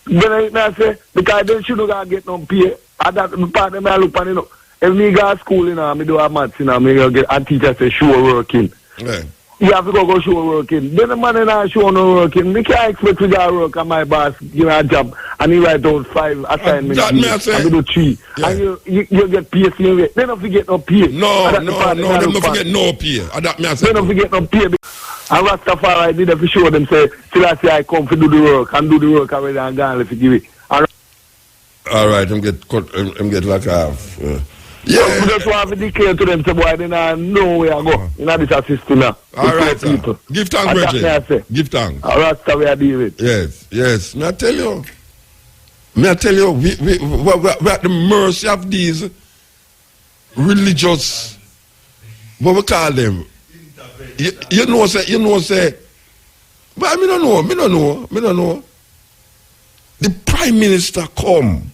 Then I say, because they shouldn't go get no pay. And that part of me I look on, you know. If me go to school, you know, I do a maths, you know, I get a teacher say, sure working. Yeah. You have to go show working. Then the man in our show no working. Me can't expect to go work and my boss give me a job and he write out 5 assignments. That me I say. And do 3. Yeah. And you get paid same way. They don't forget no pay. No, they don't forget no pay. That me I say. They don't forget no pay. And Rastafari did to show them say, Selassie I come to do the work and do the work already and gone if you give it. All right, I'm get like half. Yeah, we just want to declare to them, so boy, they don't know where I go. You know, this system now. All right, people. Give thanks, Bridget. Give thanks. All right, so we are dealing with. Yes. May I tell you, we at the mercy of these religious, what we call them. You know, say, but I don't know. The Prime Minister come.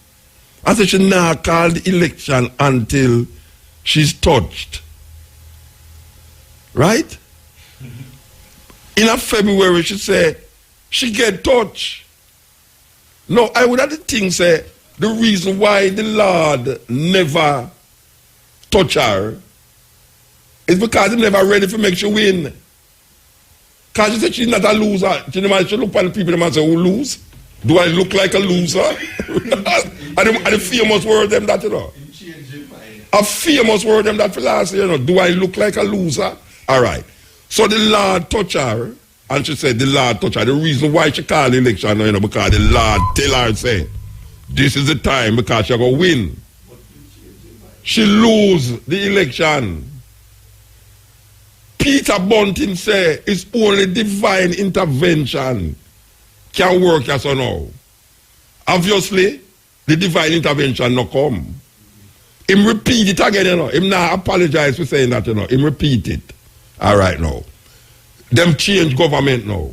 I said she not call the election until she's touched. Right? In a February, she say she get touched. No, I would have the thing say the reason why the Lord never touch her is because he never ready to make she win. Because she said she's not a loser. She look at the people and say, who lose? Do I look like a loser? And the famous word them that, you know. A famous word them that for last year, you know. Do I look like a loser? All right. So the Lord touch her, and she said the Lord touch her. The reason why she called the election, you know, because the Lord tell her, say, this is the time because she going to win. She lose the election. Peter Bunting say it's only divine intervention can work as of now. Obviously, the divine intervention not come. Him repeat it again, you know. Him not apologize for saying that, you know. Him repeat it. All right now. Them change government now.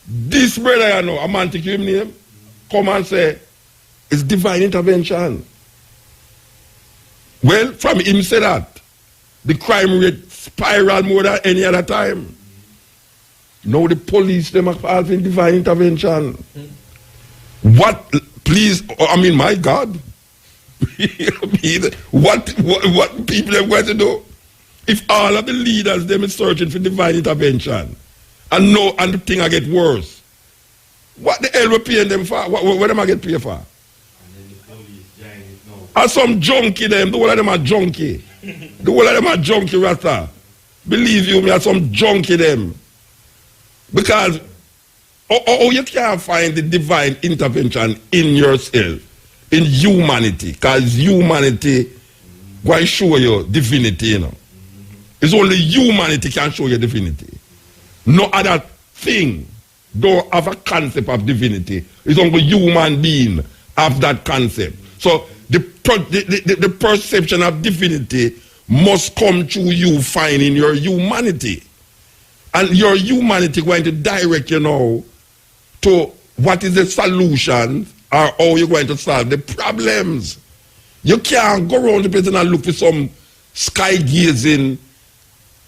This brother, you know, a man take him name, come and say, it's divine intervention. Well, from him say that, the crime rate spiral more than any other time. Now the police, them are having divine intervention. What, please, I mean, my God. what people are going to do? If all of the leaders, them is searching for divine intervention, and the thing I get worse, what the hell we paying them for? What them I get paid for? And some junkie them, the whole of them are junkie. The whole of them are junkie, Rasta. Believe you me, are some junkie them. Because you can't find the divine intervention in yourself, in humanity. Because humanity will show you divinity, you know. It's only humanity can show you divinity. No other thing don't have a concept of divinity. It's only human being have that concept. So the perception of divinity must come through you finding your humanity. And your humanity going to direct you now to what is the solution or how you're going to solve the problems. You can't go around the place and look for some sky-gazing,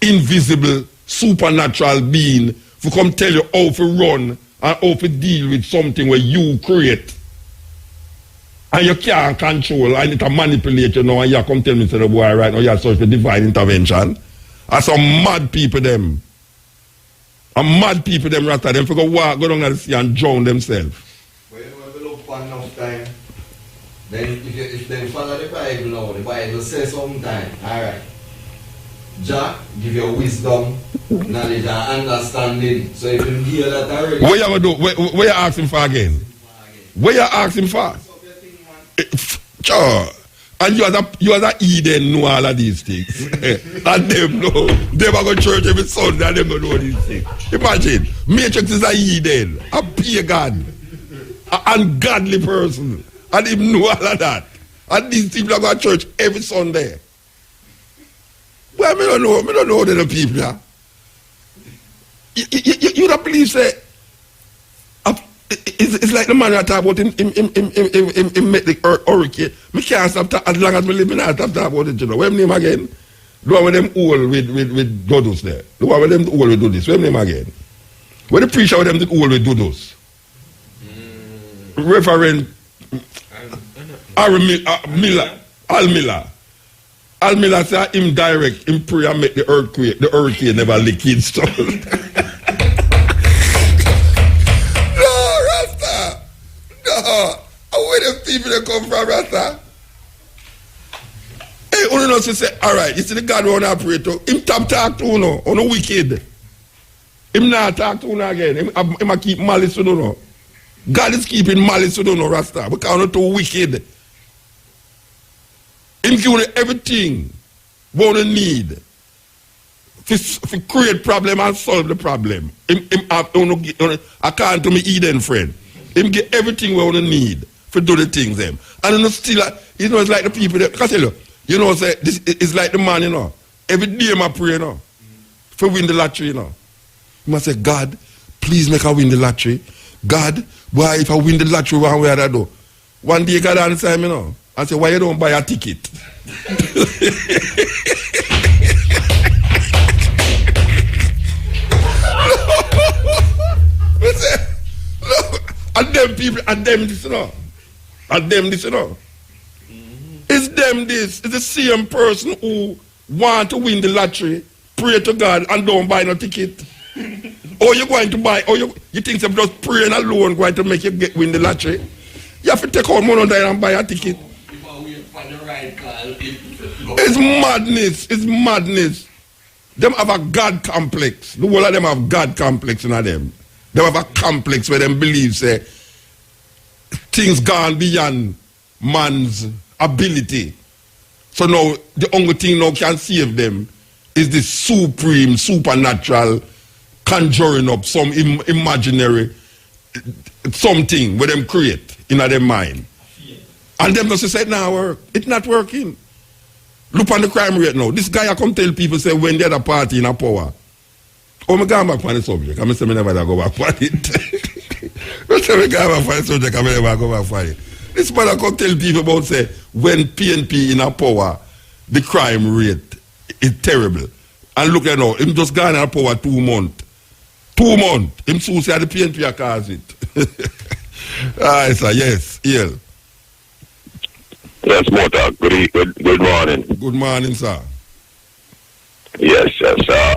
invisible, supernatural being to come tell you how to run and how to deal with something where you create. And you can't control, and it manipulate you now, and you come tell me, say, the boy, right now, you have such a divine intervention. And some mad people, them. And mad people, them, Rasta, them, for go walk, go down to the sea and drown themselves. for enough time, then if they follow the Bible now, the Bible says sometime, alright, Jah give you wisdom, knowledge and understanding. So if you hear that already. What you gonna do? What you asking for again? What you asking for? Sure. And you as a Eden know all of these things. And them know. Them are going to church every Sunday and them don't know these things. Imagine, Matrix is a Eden, a pagan, an ungodly person. And him know all of that. And these people are going to church every Sunday. Well, I don't know the people. Yeah? You don't believe, say, it's like the man I talk about him make the hurricane. I can't stop as long as I live, I stop talking about it, you know. What's name again? The one with them old with dodos there. The one with them old with dodos. What's name again? When the preacher with them the old with dodos. Reverend Al Miller said him direct, him pray and make the hurricane never leak in stuff. Where the people that come from, Rasta? Hey, only knows to say, alright, you see the God we want to pray to, him talk to you, on the wicked. Him not talk to you again. Him keep malice to you. God is keeping malice to you, Rasta, because you're too wicked. Him give you everything we want to need to create problem and solve the problem. Him according to me Eden friend. Him get everything we want to need for do the things them. And you know still, you know, it's like the people that, because you know, say, this it's like the man, you know. Every day I pray, you know, for win the lottery, you know. You must say, God, please make I win the lottery. God, why if I win the lottery, what will I do? One day God answer me, you know, and say, why you don't buy a ticket? And them people, and them this, you know. And them this, you know. It's them this. It's the same person who want to win the lottery, pray to God, and don't buy no ticket. Or you're going to buy, or you think they're just praying alone going to make you win the lottery. You have to take out money there and buy a ticket. It's madness. It's madness. Them have a God complex. The whole of them have God complex in them. They have a complex where them believe say things gone beyond man's ability. So now the only thing now can save them is this supreme, supernatural conjuring up some imaginary something where them create in their mind. And them just say, nah, work. It's not working. Look on the crime rate now. This guy I come tell people say when they're the party in a power. Oh, I'm going back on the subject. I'm saying I never go back on it. I'm saying I go back on the subject. I never go back on it. This man I come tell people about say when PNP in a power, the crime rate is terrible. And look at now, him just gone in a power 2 months. 2 months. Him soon say the PNP cause it. Alright, sir. Yes. Ill. Yes, Mota. Good morning. Good morning, sir. Yes.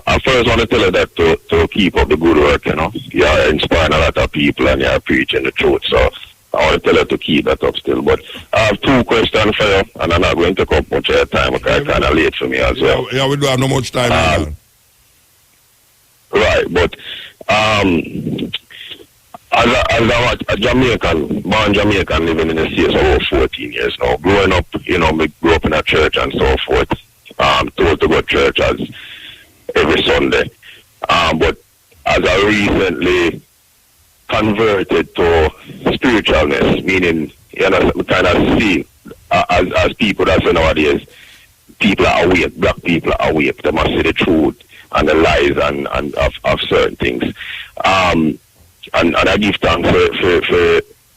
I first want to tell you that to keep up the good work, you know. You're inspiring a lot of people and you're preaching the truth. So I want to tell you to keep that up still. But I have 2 questions for you, and I'm not going to take up much of your time because it's kind of late for me as well. Yeah, we don't have no much time. Right, but as a Jamaican, born Jamaican, living in the States for over 14 years now, growing up, you know, I grew up in a church and so forth. Told to go to church as every Sunday. But as I recently converted to spiritualness, meaning, you know, kind of see as people that say nowadays, people are awake, black people are awake. They must see the truth and the lies and of certain things. And I give thanks for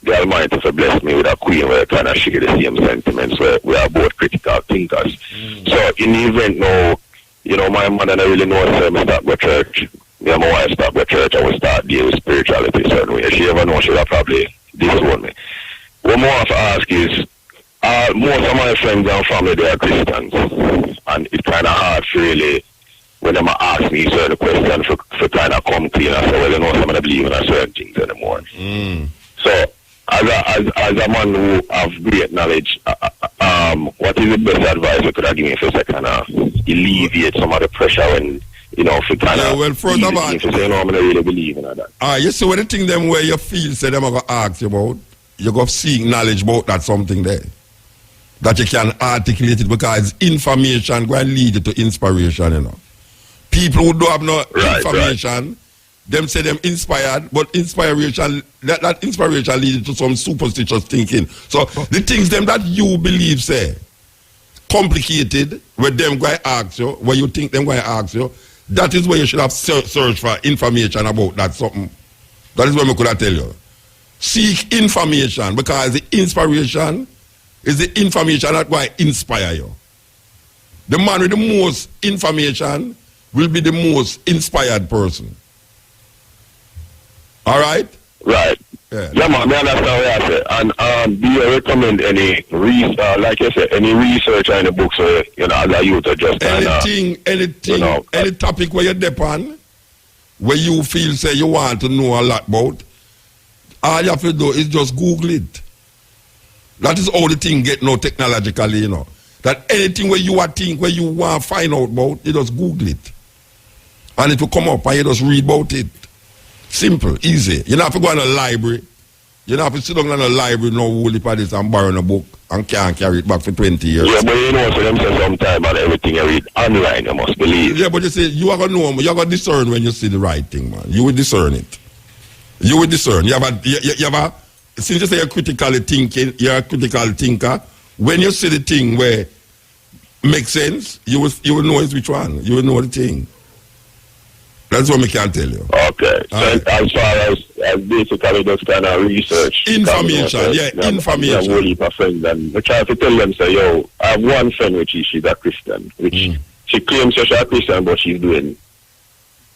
the Almighty for bless me with a queen where I kind of share the same sentiments where we are both critical thinkers. So in the event now, you know, my mother don't really know if I start with church. Me and my wife start with church, I will start dealing with spirituality a certain way. If she ever knows, she will probably disown me. What more I have to ask is, most of my friends and family, they are Christians. And it's kind of hard for really, when they ask me certain questions for kind of come clean and say, well, you know, some of them believe in certain things anymore. So, as as a man who have great knowledge, what is the best advice you could have given me for kind of alleviate some of the pressure when, if you kind of... well, further on... If you say, no, I'm not really believing in that. You see, when the thing them where you feel, say, them are going to ask you about, you go seek knowledge about that something there. That you can articulate it because information going to lead you to inspiration, People who don't have no information, them say them inspired, but inspiration, that inspiration leads to some superstitious thinking. So the things them that you believe, say, complicated, where them going to ask you, where you think them going to ask you, that is where you should have search for information about that something. That is what I could tell you. Seek information, because the inspiration is the information that will inspire you. The man with the most information will be the most inspired person. All right? Right. Yeah, man, I understand what I say. And do you recommend any like I said, any research in the books, or as a youth, or just anything, any topic where you're depend, where you feel say you want to know a lot about, all you have to do is just Google it. That is how the thing get now technologically, That anything where you think, where you want to find out about, you just Google it. And it will come up and you just read about it. Simple, easy. You don't have to go in a library. You don't have to sit down in a library, hold it this and borrow a book and can't carry it back for 20 years. Yeah, but so them say sometime and everything you read online, you must believe. Yeah, but you say, you are going to know, you are going to discern when you see the right thing, man. You will discern it. You will discern. You have a since you say you're critically thinking, you're a critical thinker, when you see the thing where makes sense, you will know it's which one. You will know the thing. That's what I can tell you. Okay. So as far as basically just kind of research. Information, information. A whole heap of friends, and I try to tell them, say, I have one friend which she's a Christian, which she claims she's a Christian, but she's doing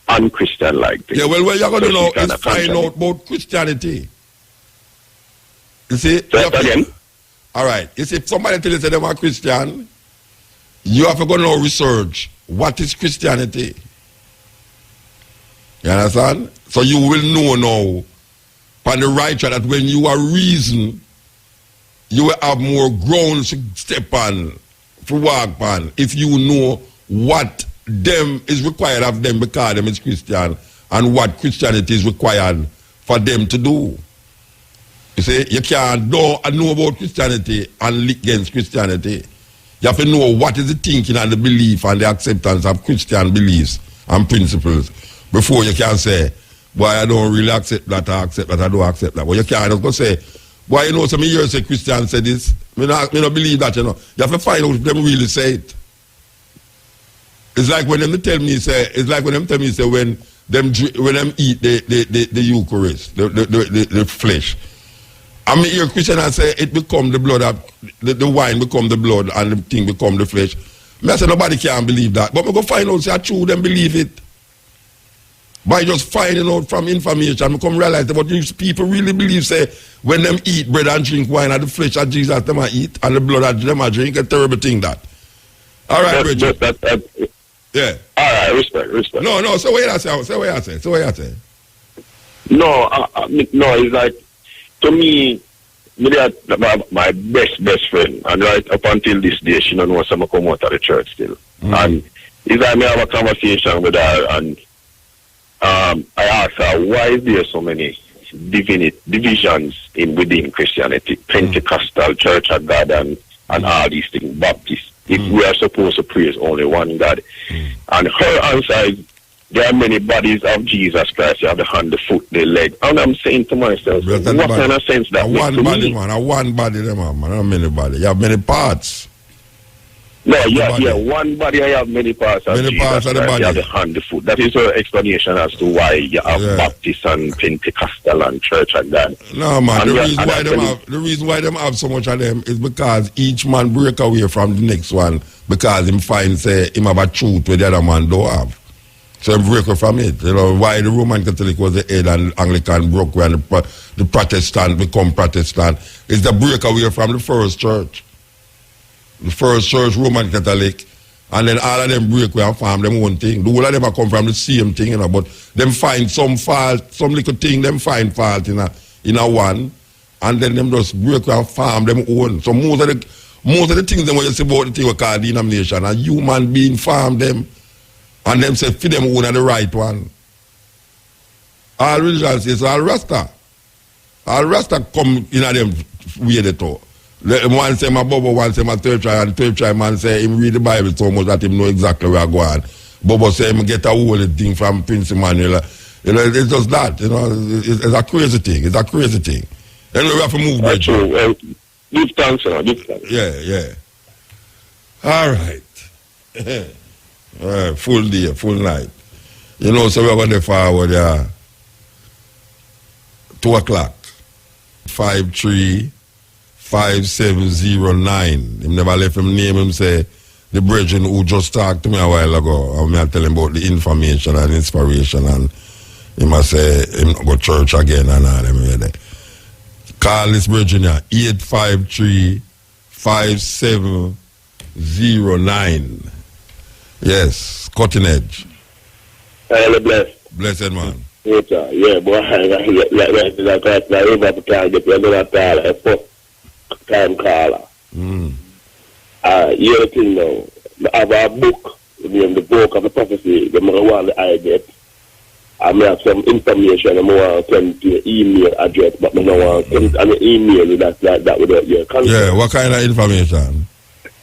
unchristian-like things. Yeah, well, what you're going to know is find out about Christianity. You see? Again? All right. You see, if somebody tells you they're a Christian, you have to go now research what is Christianity. You understand? So you will know now on the right track that when you are reason, you will have more grounds to step on, to walk on, if you know what them is required of them because them is Christian and what Christianity is required for them to do. You see, you can't know about Christianity and lick against Christianity. You have to know what is the thinking and the belief and the acceptance of Christian beliefs and principles before you can say, boy, I don't really accept that, I don't accept that. But you can't just go say, boy, some years say Christians say this. I don't believe that, You have to find out if them really say it. It's like when them tell me, when them eat the Eucharist, the flesh. I mean, hear Christian and say it become the blood, the wine become the blood and the thing become the flesh. I say nobody can believe that. But we go find out, say, true, them believe it. By just finding out from information, we come realize that what these people really believe, say, when them eat bread and drink wine and the flesh of Jesus them eat and the blood of them drink, a terrible thing that. All right, Bridget. Yeah. All right, respect. No, so what I say. No, it's like, to me, my best friend, and right up until this day, she don't know some come out of the church still. And it's like me have a conversation with her, and I asked her, why is there so many divisions within Christianity, Pentecostal, Church of God, and all these things, Baptist, if we are supposed to praise only one God? And her answer is, there are many bodies of Jesus Christ. You have the hand, the foot, the leg. And I'm saying to myself, what kind of sense that makes to me? One body, man. Not many body. You have many parts. No, one body, I have many parts of many Jesus parts of the Christ. body. You have the hand, the foot. That is her explanation as to why you have Baptist and Pentecostal and Church of God. No, man. The reason why them have so much of them is because each man break away from the next one because him find, say, him have a truth where the other man don't have. So him break away from it. Why the Roman Catholic was the head and Anglican broke when the Protestant become Protestant is the break away from the first church. The first church, Roman Catholic, and then all of them break away and form them own thing. The whole of them are come from the same thing, but them find some fault, some little thing, them find fault in a one, and then them just break and farm them own. So most of the things them when you say about the thing we call denomination, a human being farm them, and them say feed them own are the right one. All religions is all Rasta. All Rasta come in a them way they talk. One say my Bobo, one say my third tribe, and third tribe man say him read the Bible so much that him know exactly where I go on. Bobo say him get a whole thing from Prince Emmanuel. You know, it's just that, you know, it's a crazy thing. It's a crazy thing. Anyway, we have to move, That's true. Give thanks, Yeah. All right. Full day, full night. You know, so we're going to forward 2 o'clock. 535709. Him never left him name. Him say the brethren who just talked to me a while ago. I mean, I tell him about the information and inspiration, and he must say him go church again and all them. Call this brethren here 853-5709. Yes, cutting edge. Hello, blessed. Blessed man. Yeah, boy, time caller. You thing now, I have a book, the book of the prophecy, the one I get. I may have some information I want to send to your email address, but I don't want to send an email that without your consent. Yeah, what kind of information?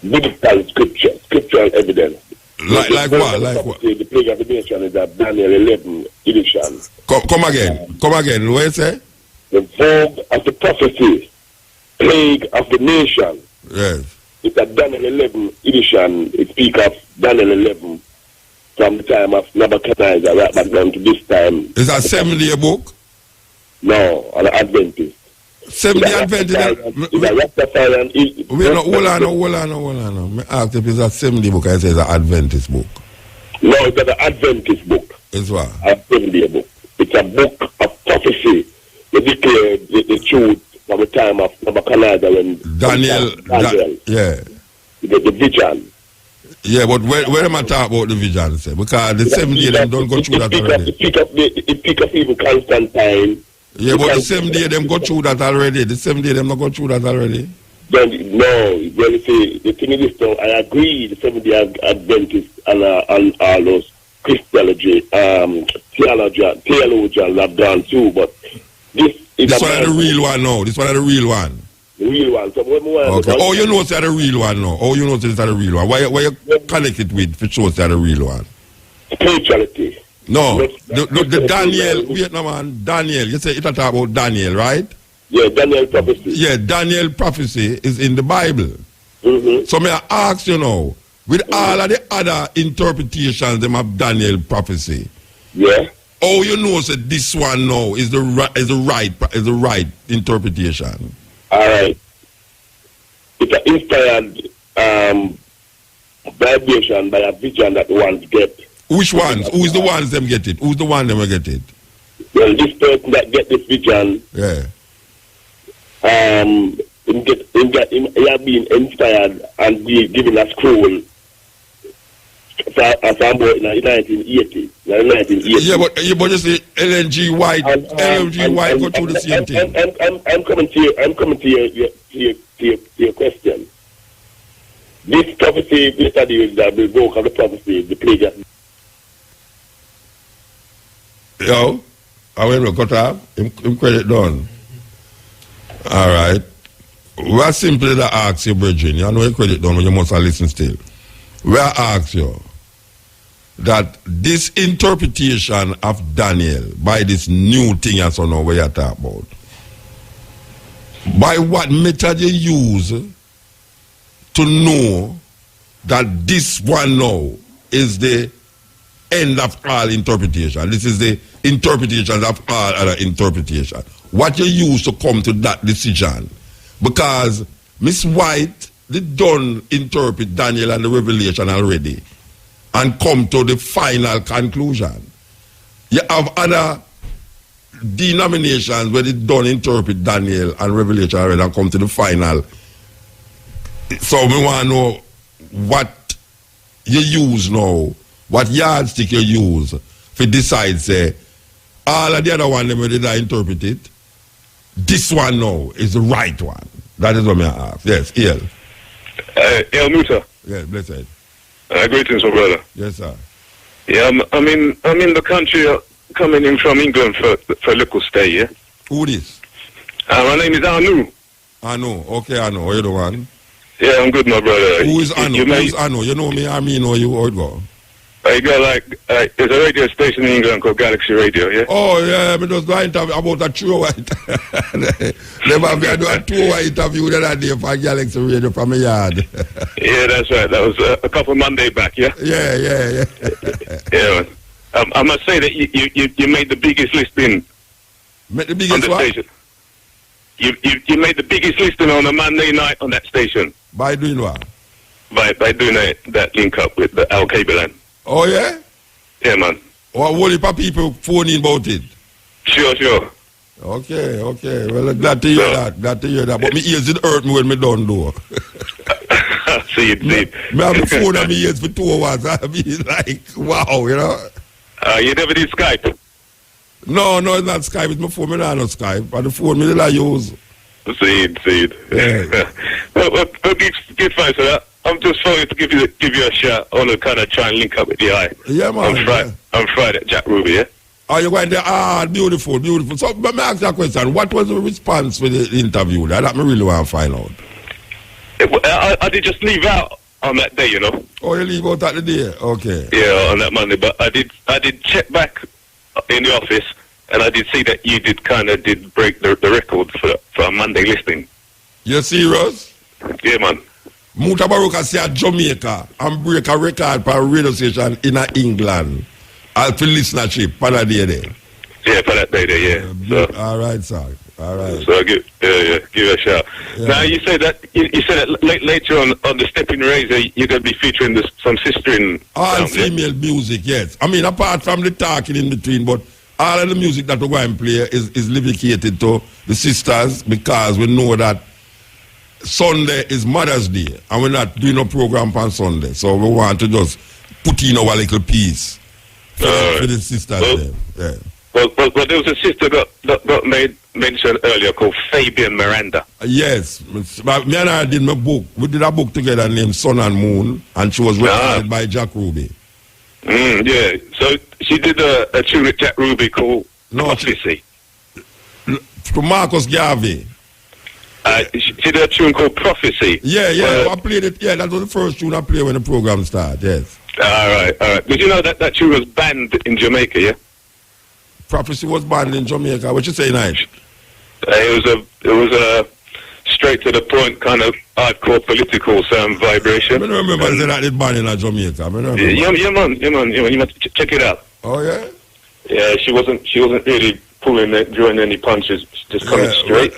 Biblical scriptural evidence. Like what? Like what? The plague of the nation is a Daniel 11 edition. Come again. What you say? The vogue of the prophecy, plague of the nation. Yes. It's a Daniel 11 edition. It speaks of Daniel 11 from the time of Nebuchadnezzar right back down to this time. Is that 7-day book? No, an Adventist. 7-day Adventist? Hold on. I asked if it's a 7-day book. I say it's an Adventist book. No, it's an Adventist book. It's what? A 7-day book. It's a book of prophecy. They declare the truth from the time of Nebuchadnezzar when Daniel, yeah. The vision. Yeah, but where am I talking about the vision? Say? Because the 7-day them don't go through that already. It pick up even Constantine. Yeah, but the 7-day them go through that already. The 7-day them not go through that already. No, you see, the thing is, though, I agree, the 7-day Adventists and all those Christology, theologians have gone through, but this is one of the real one now. This one of the real one. The real one. So what more? Okay. Oh, you know it's the real one now. Oh, you know it's the real one. Why you connect it with for sure it's the real one? Spirituality. No, the Daniel. Wait, no man. Daniel. You say it's talk about Daniel, right? Yeah, Daniel prophecy. Yeah, Daniel prophecy is in the Bible. So may I ask you now, with all of the other interpretations them of Daniel prophecy. Yeah. Oh, you know that this one now is the right interpretation. All right. It's an inspired vibration by a vision that one get. Which ones? Who is the ones them get it? Who's the one them get it? Well, this person that get this vision. Yeah. He have been inspired and be given a scroll. About in 1980. Yeah, but you see, LNG White go through the same thing. I'm coming to your question. This prophecy, this study is the book of the prophecy, the plague. Yo, I will cut off. Him credit done. All right. We are simply to ask you, brethren. You know your credit done, but you must listen still. We are ask you that this interpretation of Daniel by this new thing as you know where you talk about, by what method you use to know that this one now is the end of all interpretation. This is the interpretation of all other interpretation. What you use to come to that decision. Because Miss White, they done interpret Daniel and the Revelation already and come to the final conclusion. You have other denominations where they don't interpret Daniel and Revelation already and come to the final. So we want to know what you use now, what yardstick you use to decide, say, all of the other one, they did not interpret it. this one now is the right one? That is what I ask. Yes, El. El Muta. Yes, blessed. Greetings, my brother. Yes, sir. Yeah, I'm in the country, coming in from England for a little stay, yeah? Who is? My name is Anu. Anu, okay, Anu, how you doing? Yeah, I'm good, my brother. Who is Anu? Who is Anu? You know me, I mean, or you, how it go? I got there's a radio station in England called Galaxy Radio, yeah? Oh, yeah, I just go interview about a 2-hour Never be do a 2-hour interview the other day for Galaxy Radio from my yard. Yeah, that's right. That was a couple of Monday back, yeah? Yeah. Yeah, I must say that you made the biggest listing. Made the biggest on the what? station. You made the biggest listing on a Monday night on that station. By doing what? By doing that link up with the Al Kabelan. Oh, yeah? Yeah, man. Or whole heap of people phoning about it? Sure. Okay. Well, glad to hear that. But my ears did hurt me when me done do. See it. Me have the phone on my ears for 2 hours. I mean, like, wow, you know? You never did Skype? No, it's not Skype. It's my phone. I don't Skype. But the phone me I use. See it. Yeah. well, good thanks for that. I'm just phoning to give you a shout. I want to kind of try and link up with the eye. Yeah, man. I'm Friday at Jack Ruby, yeah? Oh, you're going there? Beautiful. So, let me ask you a question. What was the response for the interview? That me really want to find out. I did just leave out on that day, you know. Oh, you leave out that day? Okay. Yeah, on that Monday. But I did check back in the office, and I did see that you did break the record for a Monday listing. You serious? Yeah, man. Mutabaruka say at Jamaica and break a record for a radio station in England. I'll feel listenership for that day there. Yeah, for that day there, yeah. All right, sir. All right. So give it a shout. Yeah. Now you said that later on the Stepping Razor you're gonna be featuring some sistering. All female music, yes. I mean, apart from the talking in between, but all of the music that we're going to play is dedicated to the sisters, because we know that Sunday is Mother's Day and we're not doing a program on Sunday, so we want to just put in our little piece for the sisters. Well, there was a sister that made mention earlier called Fabian Miranda. Yes, me and her did my book. We did a book together named Sun and Moon, and she was recorded by Jack Ruby. Yeah, so she did a tune with Jack Ruby called Prophecy. To Marcus Garvey. She did a tune called Prophecy. Yeah, I played it. Yeah, that was the first tune I played when the program started, yes. All right. Did you know that tune was banned in Jamaica, yeah? Prophecy was banned in Jamaica. What you say, Nige? It was a straight to the point kind of hardcore political vibration. I don't remember that it banned in Jamaica. Yeah, man. You must check it out. Oh, yeah? Yeah, she wasn't really drawing any punches, just coming straight.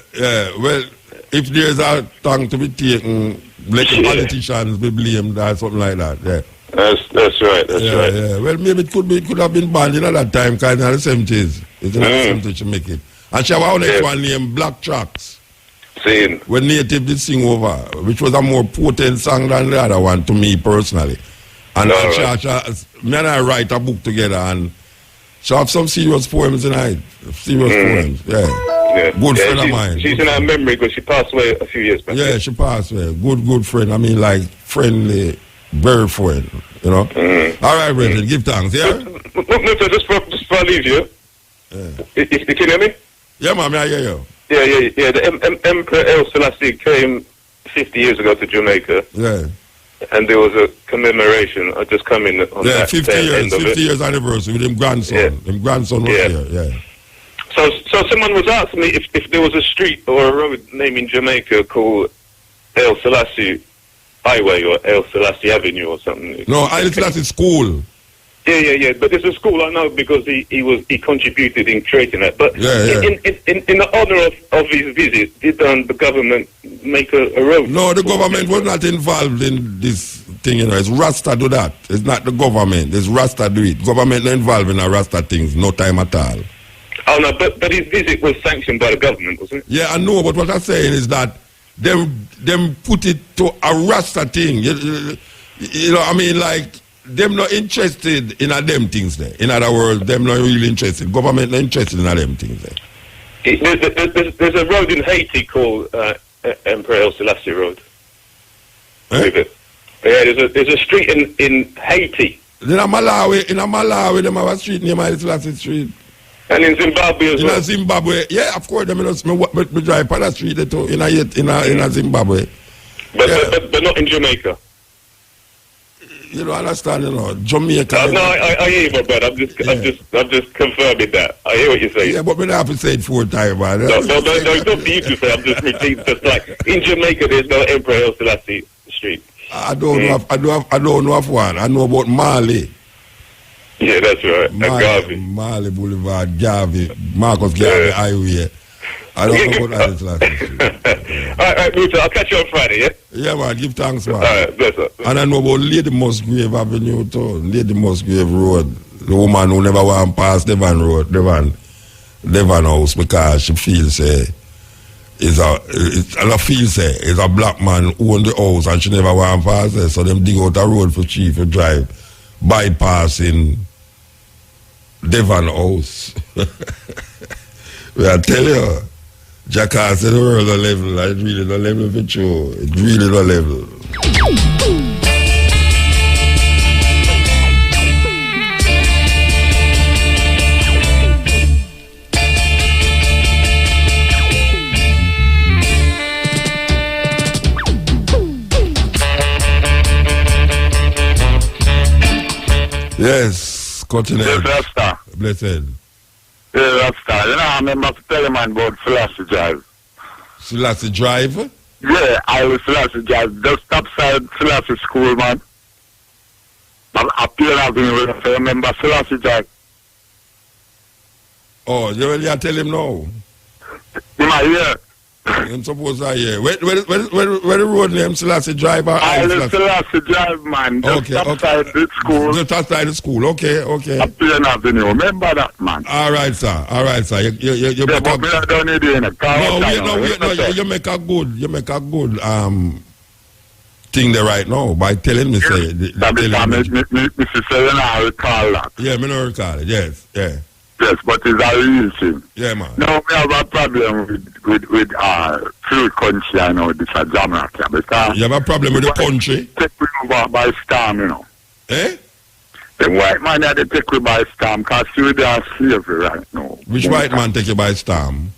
Well, if there's a tongue to be taken, let the politicians be blamed or something like that, yeah. That's right. Yeah. Well, maybe it could have been banned at that time, kind of the 70s. It's in the 70s to make it. And she have our next one named Black Tracks. Same. When Native did sing over, which was a more potent song than the other one to me personally. And me and I write a book together, and she have some serious poems tonight. Poems, yeah. Good friend of mine. She's in our memory because she passed away a few years back. Yeah, she passed away. Good friend. I mean, like, friendly, very friend, you know. All right, Brendan, give thanks, yeah? Look, just before I leave you, you can hear me? Yeah, man, I hear you. Yeah. The Emperor Selassie came 50 years ago to Jamaica. Yeah. And there was a commemoration. I just come in on that 50 years anniversary with him grandson. Yeah. Him grandson was here, yeah. So someone was asking me if there was a street or a road name in Jamaica called El Selassie Highway or El Selassie Avenue or something. No, El Selassie School. Yeah. But there's a school I know because he contributed in creating that. But in the honor of his visit, did the government make a road? No, the government was not involved in this thing. You know, it's Rasta do that. It's not the government. It's Rasta do it. Government not involved in a Rasta things. No time at all. Oh no, but his visit was sanctioned by the government, wasn't it? Yeah, I know. But what I'm saying is that them put it to a Rasta thing. You know, I mean, like. Them not interested in them things there. In other words, them not really interested. Government not interested in them things there. There's a road in Haiti called Imperialist Selassie Road. Yeah, there's a street in Haiti. In Malawi, them have a street named Haile Selassie Street. And in Zimbabwe as well. In Zimbabwe, yeah, of course. Me drive on the street too in Zimbabwe. But not in Jamaica. You don't understand, Jamaica. No, I hear you, my brother. I'm just confirming that. I hear what you're saying. Yeah, but we don't have to say it 4 times, man. No, it's not for you to say. I'm just repeating. Just like in Jamaica, there's no Emperor Selassie Street. I don't know of one. I know about Marley. Yeah, that's right. Marley Boulevard, Garvey, Marcus Garvey Highway. I don't know about Haile Selassie Street. All right, Muta, I'll catch you on Friday, yeah? Yeah, man, give thanks, man. All right, bless up. And I know about Lady Musgrave Avenue, too. Lady Musgrave Road. The woman who never went past Devon Road, Devon House, because she feels, it's a black man who owned the house and she never went past there. So them dig out a road for chief to drive, bypassing Devon House. I tell you, Jackass in the world a level. It's really the level for sure. It's really the level. Yes, continue. Blessed. Yeah, Rasta. I remember telling man about Selassie Drive. Selassie Drive? Yeah, I was Selassie Drive. Just upside Selassie School, man. I remember Selassie Drive. Oh, you really tell him now? Yeah. I'm supposed to hear. Where the road name Selassie Drive? I was Selassie Drive, man. Just outside the school. Just outside the school. Okay. Plain Avenue. Remember that, man. All right, sir. You make a... No, you make a good thing there right now by telling me, say... Mr. Say, I recall that. Yeah, me no recall it. Yes. Yes, but it's a real thing. Yeah, man. Now, we have a problem with few country, I know, this is Jamaica. Because you have a problem with the country? Take we over by storm, Eh? The white man had to take we by storm because they are slavery right now. Which white man take you by storm?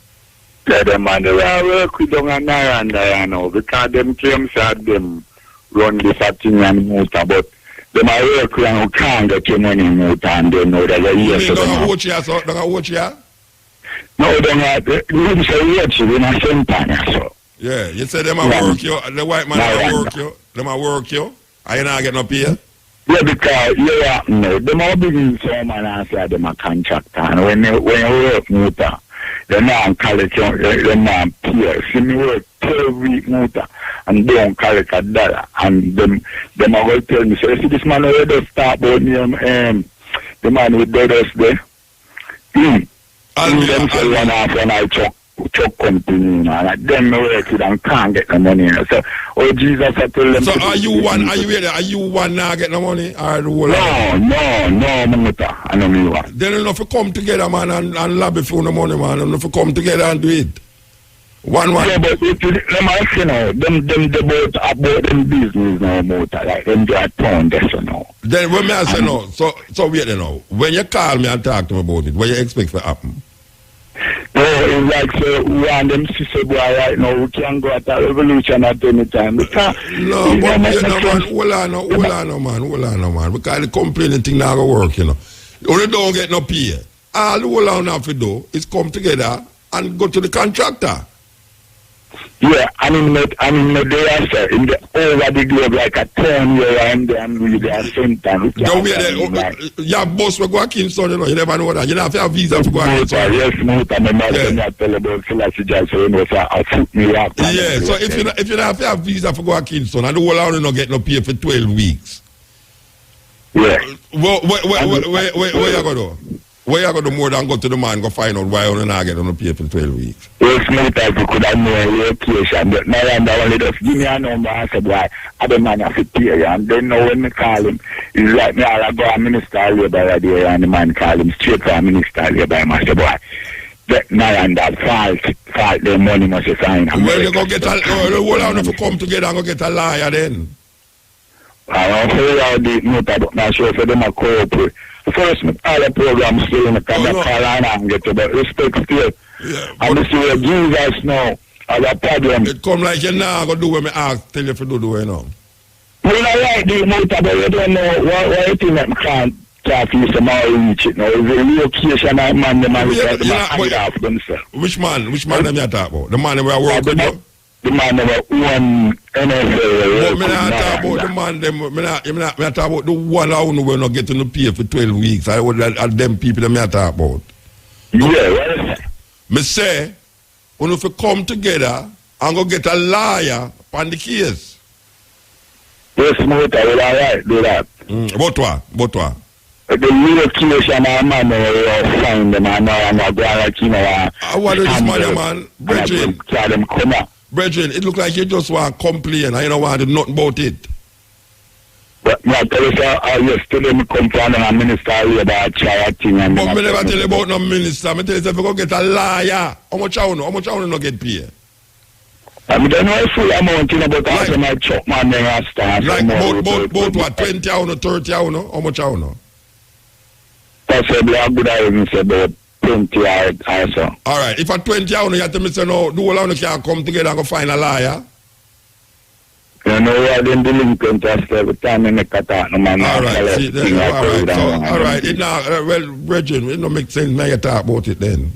Yeah, the man, they are work with them and Miranda, because them claims that them run this thing and motor, but they might work around can't get your money motor and they know that they're here. You don't watch here, so? Don't watch here? No, they don't say watch you in a center, so. Yeah, you say them might work you, the white man might work you, they might work you, and you not get no pay? Yeah, because, they might begin someone and say them a contractor, and when you work motor, they're not college, they're not pay. See me work 12-week motor, and they don't collect $1, and them are going to tell me, so you see this man already start about me, the man with brothers there, them say one half when I chuck company, and them work it and can't get the money. So, Jesus, I tell them. So, are you one now get the money? Or the whole no, Muta. I know me one. Then enough to come together, man, and lobby for the money, man. Enough to come together and do it. One. Yeah, but them I say now, them about them business now, Muta. Like, them do a town there, so now. Then, when I say no, so wait now. When you call me and talk to me about it, what you expect to happen? No, it's like, so, we want them to say, boy, right now, we can go at a revolution at any time. Because, hold on, man. Because the complaining thing not going to work, Only don't get no pay. All the whole on have to do is come together and go to the contractor. Yeah, I mean, they are sir, in the over the globe like a 10-year and we are same time. Yeah, boss will go to Kingston, you never know that. You don't have to have visa to go to Kingston. Yes, not tell about Selassie just so I shoot me up. Yeah, so if you don't have to have visa to go to Kingston and the whole hour not get no pay for 12 weeks. Yeah. Where you going to do? Where you going to do more than go to the man go find out why you not get no pay for 12 weeks? Yes, no type of could have no location, but Miranda only just give me a number and said, why, I don't man have to pay, and then know when me call him, it's like me, I'll go a minister of labor right there, and the man call him straight for a minister of labor, and I said, boy, Miranda fight their money must sign. Well, you go get the whole of them come together and go get a liar then. I don't know how they but not sure for them to cooperate. First, all the programs still in the call and get to the respect still. Yeah, and this is Jesus now. I got a problem. It come like you now go do what me ask, tell you if you do you know. Well, I like the motor, but you don't know what you think that can't talk to you somehow reach it now. It's a relocation of man, the man hide off themselves. Which man them you talk about? The man that we work with you? The man that one NFL. But me not talk about the man them, me talk about the one who will not get to pay for 12 weeks. I would them people that me talk about. Yeah, well. Me say, when if you come together and go get a lawyer on the case. Yes, Motor, well, all right, do that. But what? The relocation of man will find them and now go like, you know, what is this man, Brethren? Them come up. Brethren, it look like you just want to complain and you don't want to do nothing about it. But I tell you, yesterday I come from a minister here about charity. But I never tell you about no minister. I tell you, if you go get a liar, how much I not get paid? I don't know if full amount, you know, but also my chop man then I start. Like about what, 20 hours, 30 hours, how much I know? Possibly, I would even say about 20 hours or so. Alright, if at 20 hours, you have to say, no, the whole of can come together and go find a liar. You know, we are then delinquent just every time in the Qatar, no man. Alright, see, alright, it now, well, Brethren, it don't make sense now you talk about it then.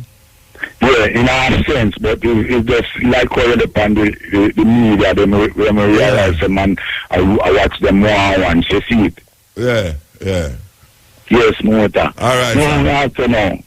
Yeah, in a sense, but it's just like all upon the media, when we realize them and I watch them more once, you see it. Yeah. Yes, Motor. Alright. No, not to know.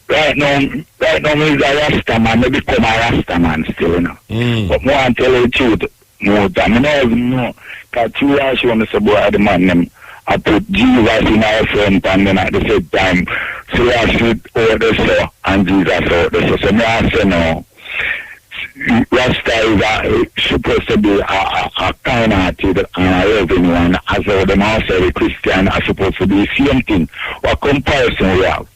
Right now, he's a Rasta man, maybe become a Rasta man still, you know. But more I tell you the truth, Motor, I don't even know, because 2 years ago, I said, boy, the man, them, I put Jesus in our front and then at the same time, Selassie out there so, and Jesus out there so. So me I say no, Rasta is supposed to be a kind-hearted and a loving one, as though them also the Christian are supposed to be the same thing. What comparison we have?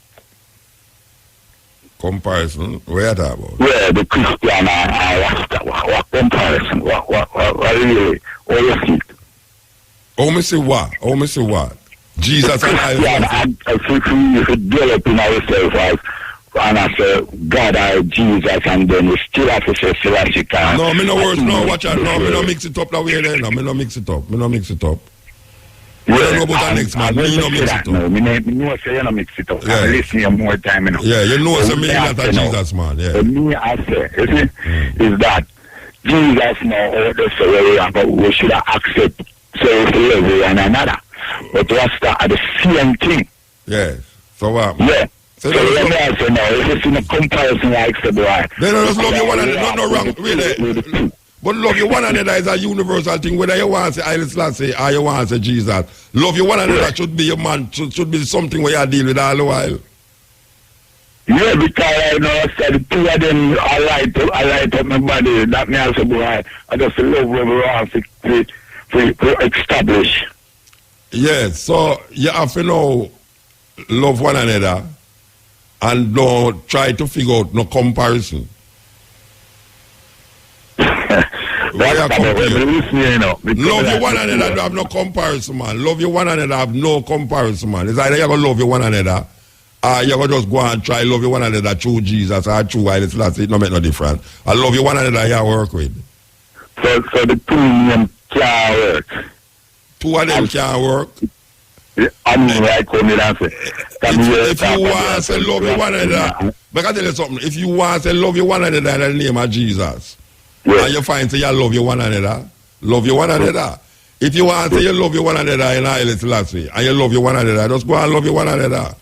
Comparison? What are you talking about? Yeah, the Christian and Rasta. What comparison? What really? What you see? Oh, me say what? Jesus and I if you develop in ourselves and I say God or Jesus and then we still have to say Selassie. No, me no words, no, watch out, no, me no mix it up that way there, no, me no mix it up. We don't know about the next man, me no mix it up. No, me know say you no mix it up. I'm listening more time, you know. Yeah, you know say me not a Jesus man, yeah. Me I say, you see, is that Jesus now, we should accept so if we love one another. But Rasta are the same thing. Yes. So what? Yeah. So let me ask you now, if you see a comparison like the boy. They don't just love you one another, no wrong, really. But love you one another is a universal thing, whether you want to say Selassie or you want to say Jesus. Love you one another should be your man, should be something where you deal with all the while. Yeah, because I know the two of them I light up my body. That means boy, I just love where we want to establish. Yes, so you have to know love one another and don't try to figure out no comparison. Love you one another, don't have no comparison, man. Love you one another, have no comparison, man. It's either you're going to love you one another or you're going to just go and try love you one another through Jesus or through Selassie. It don't make no difference. I love you one another you work with. So the two of them can't work. Two of them can't work. I mean, like come in and say, if you want to love you one another, but I tell you something, if you want to love you one another in the name of Jesus, and you find say you love you one another, love you one another. If you want to say you love you one another in Selassie, and you love you one another, just go and love you one another.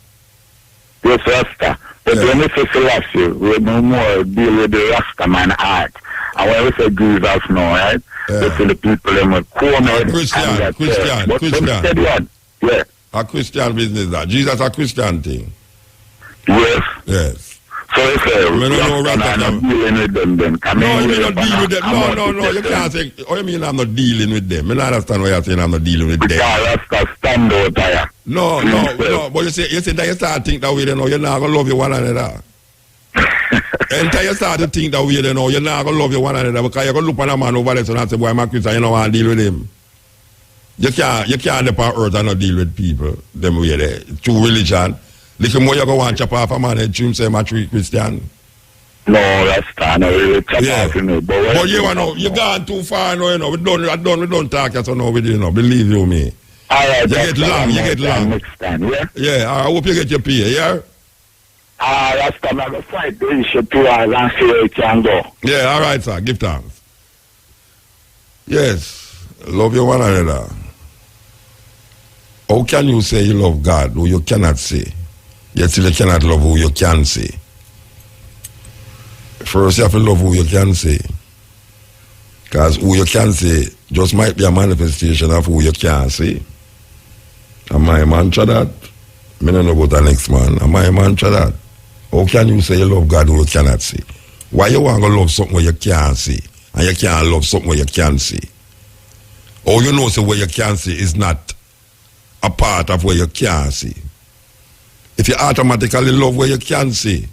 Yes, Rasta. But when we say Selassie, we no more deal with the Rasta man art. And when we say Jesus now, right? We see the people them with Christian. Yeah. A Christian business that. Jesus a Christian thing. Yes. So if I'm not dealing with them then. No, you mean not dealing with them. No, you can't say, oh, you mean I'm not dealing with them. I don't understand why you're saying I'm not dealing with them. Because that's stand out there. No, but you say that you start thinking that way, then you're not going to love you one another. Until you start to think that way, you know, you're not going to love your one another because you're going to look at a man over there and say, boy, I'm a Christian, you don't want to deal with him. You can't live on earth and not deal with people. Them way there. True religion. Little more you go and chop off a man and say I'm a true Christian. No, that's not really chop off, you know. But you know, you gone too far now, you know. We don't talk as now with you know. Believe you me. Alright, you get long. Next time, yeah? Yeah, I hope you get your pay, yeah? That's time I'm going to fight the issue too and see where it can go. Yeah, alright, sir. Give thanks. Yes. Love your one another. How can you say you love God who you cannot say? Yet still you cannot love who you can say. First you have to love who you can say. Because who you can say just might be a manifestation of who you can't say. Am I a man to that? I don't know about the next man. Am I a man to that? How can you say you love God who you cannot say? Why you want to love something where you can't say? And you can't love something where you can say? Or you know so where you can say is not a part of where you can see. If you automatically love where you can see,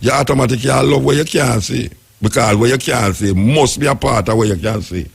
you automatically love where you can see. Because where you can see must be a part of where you can see.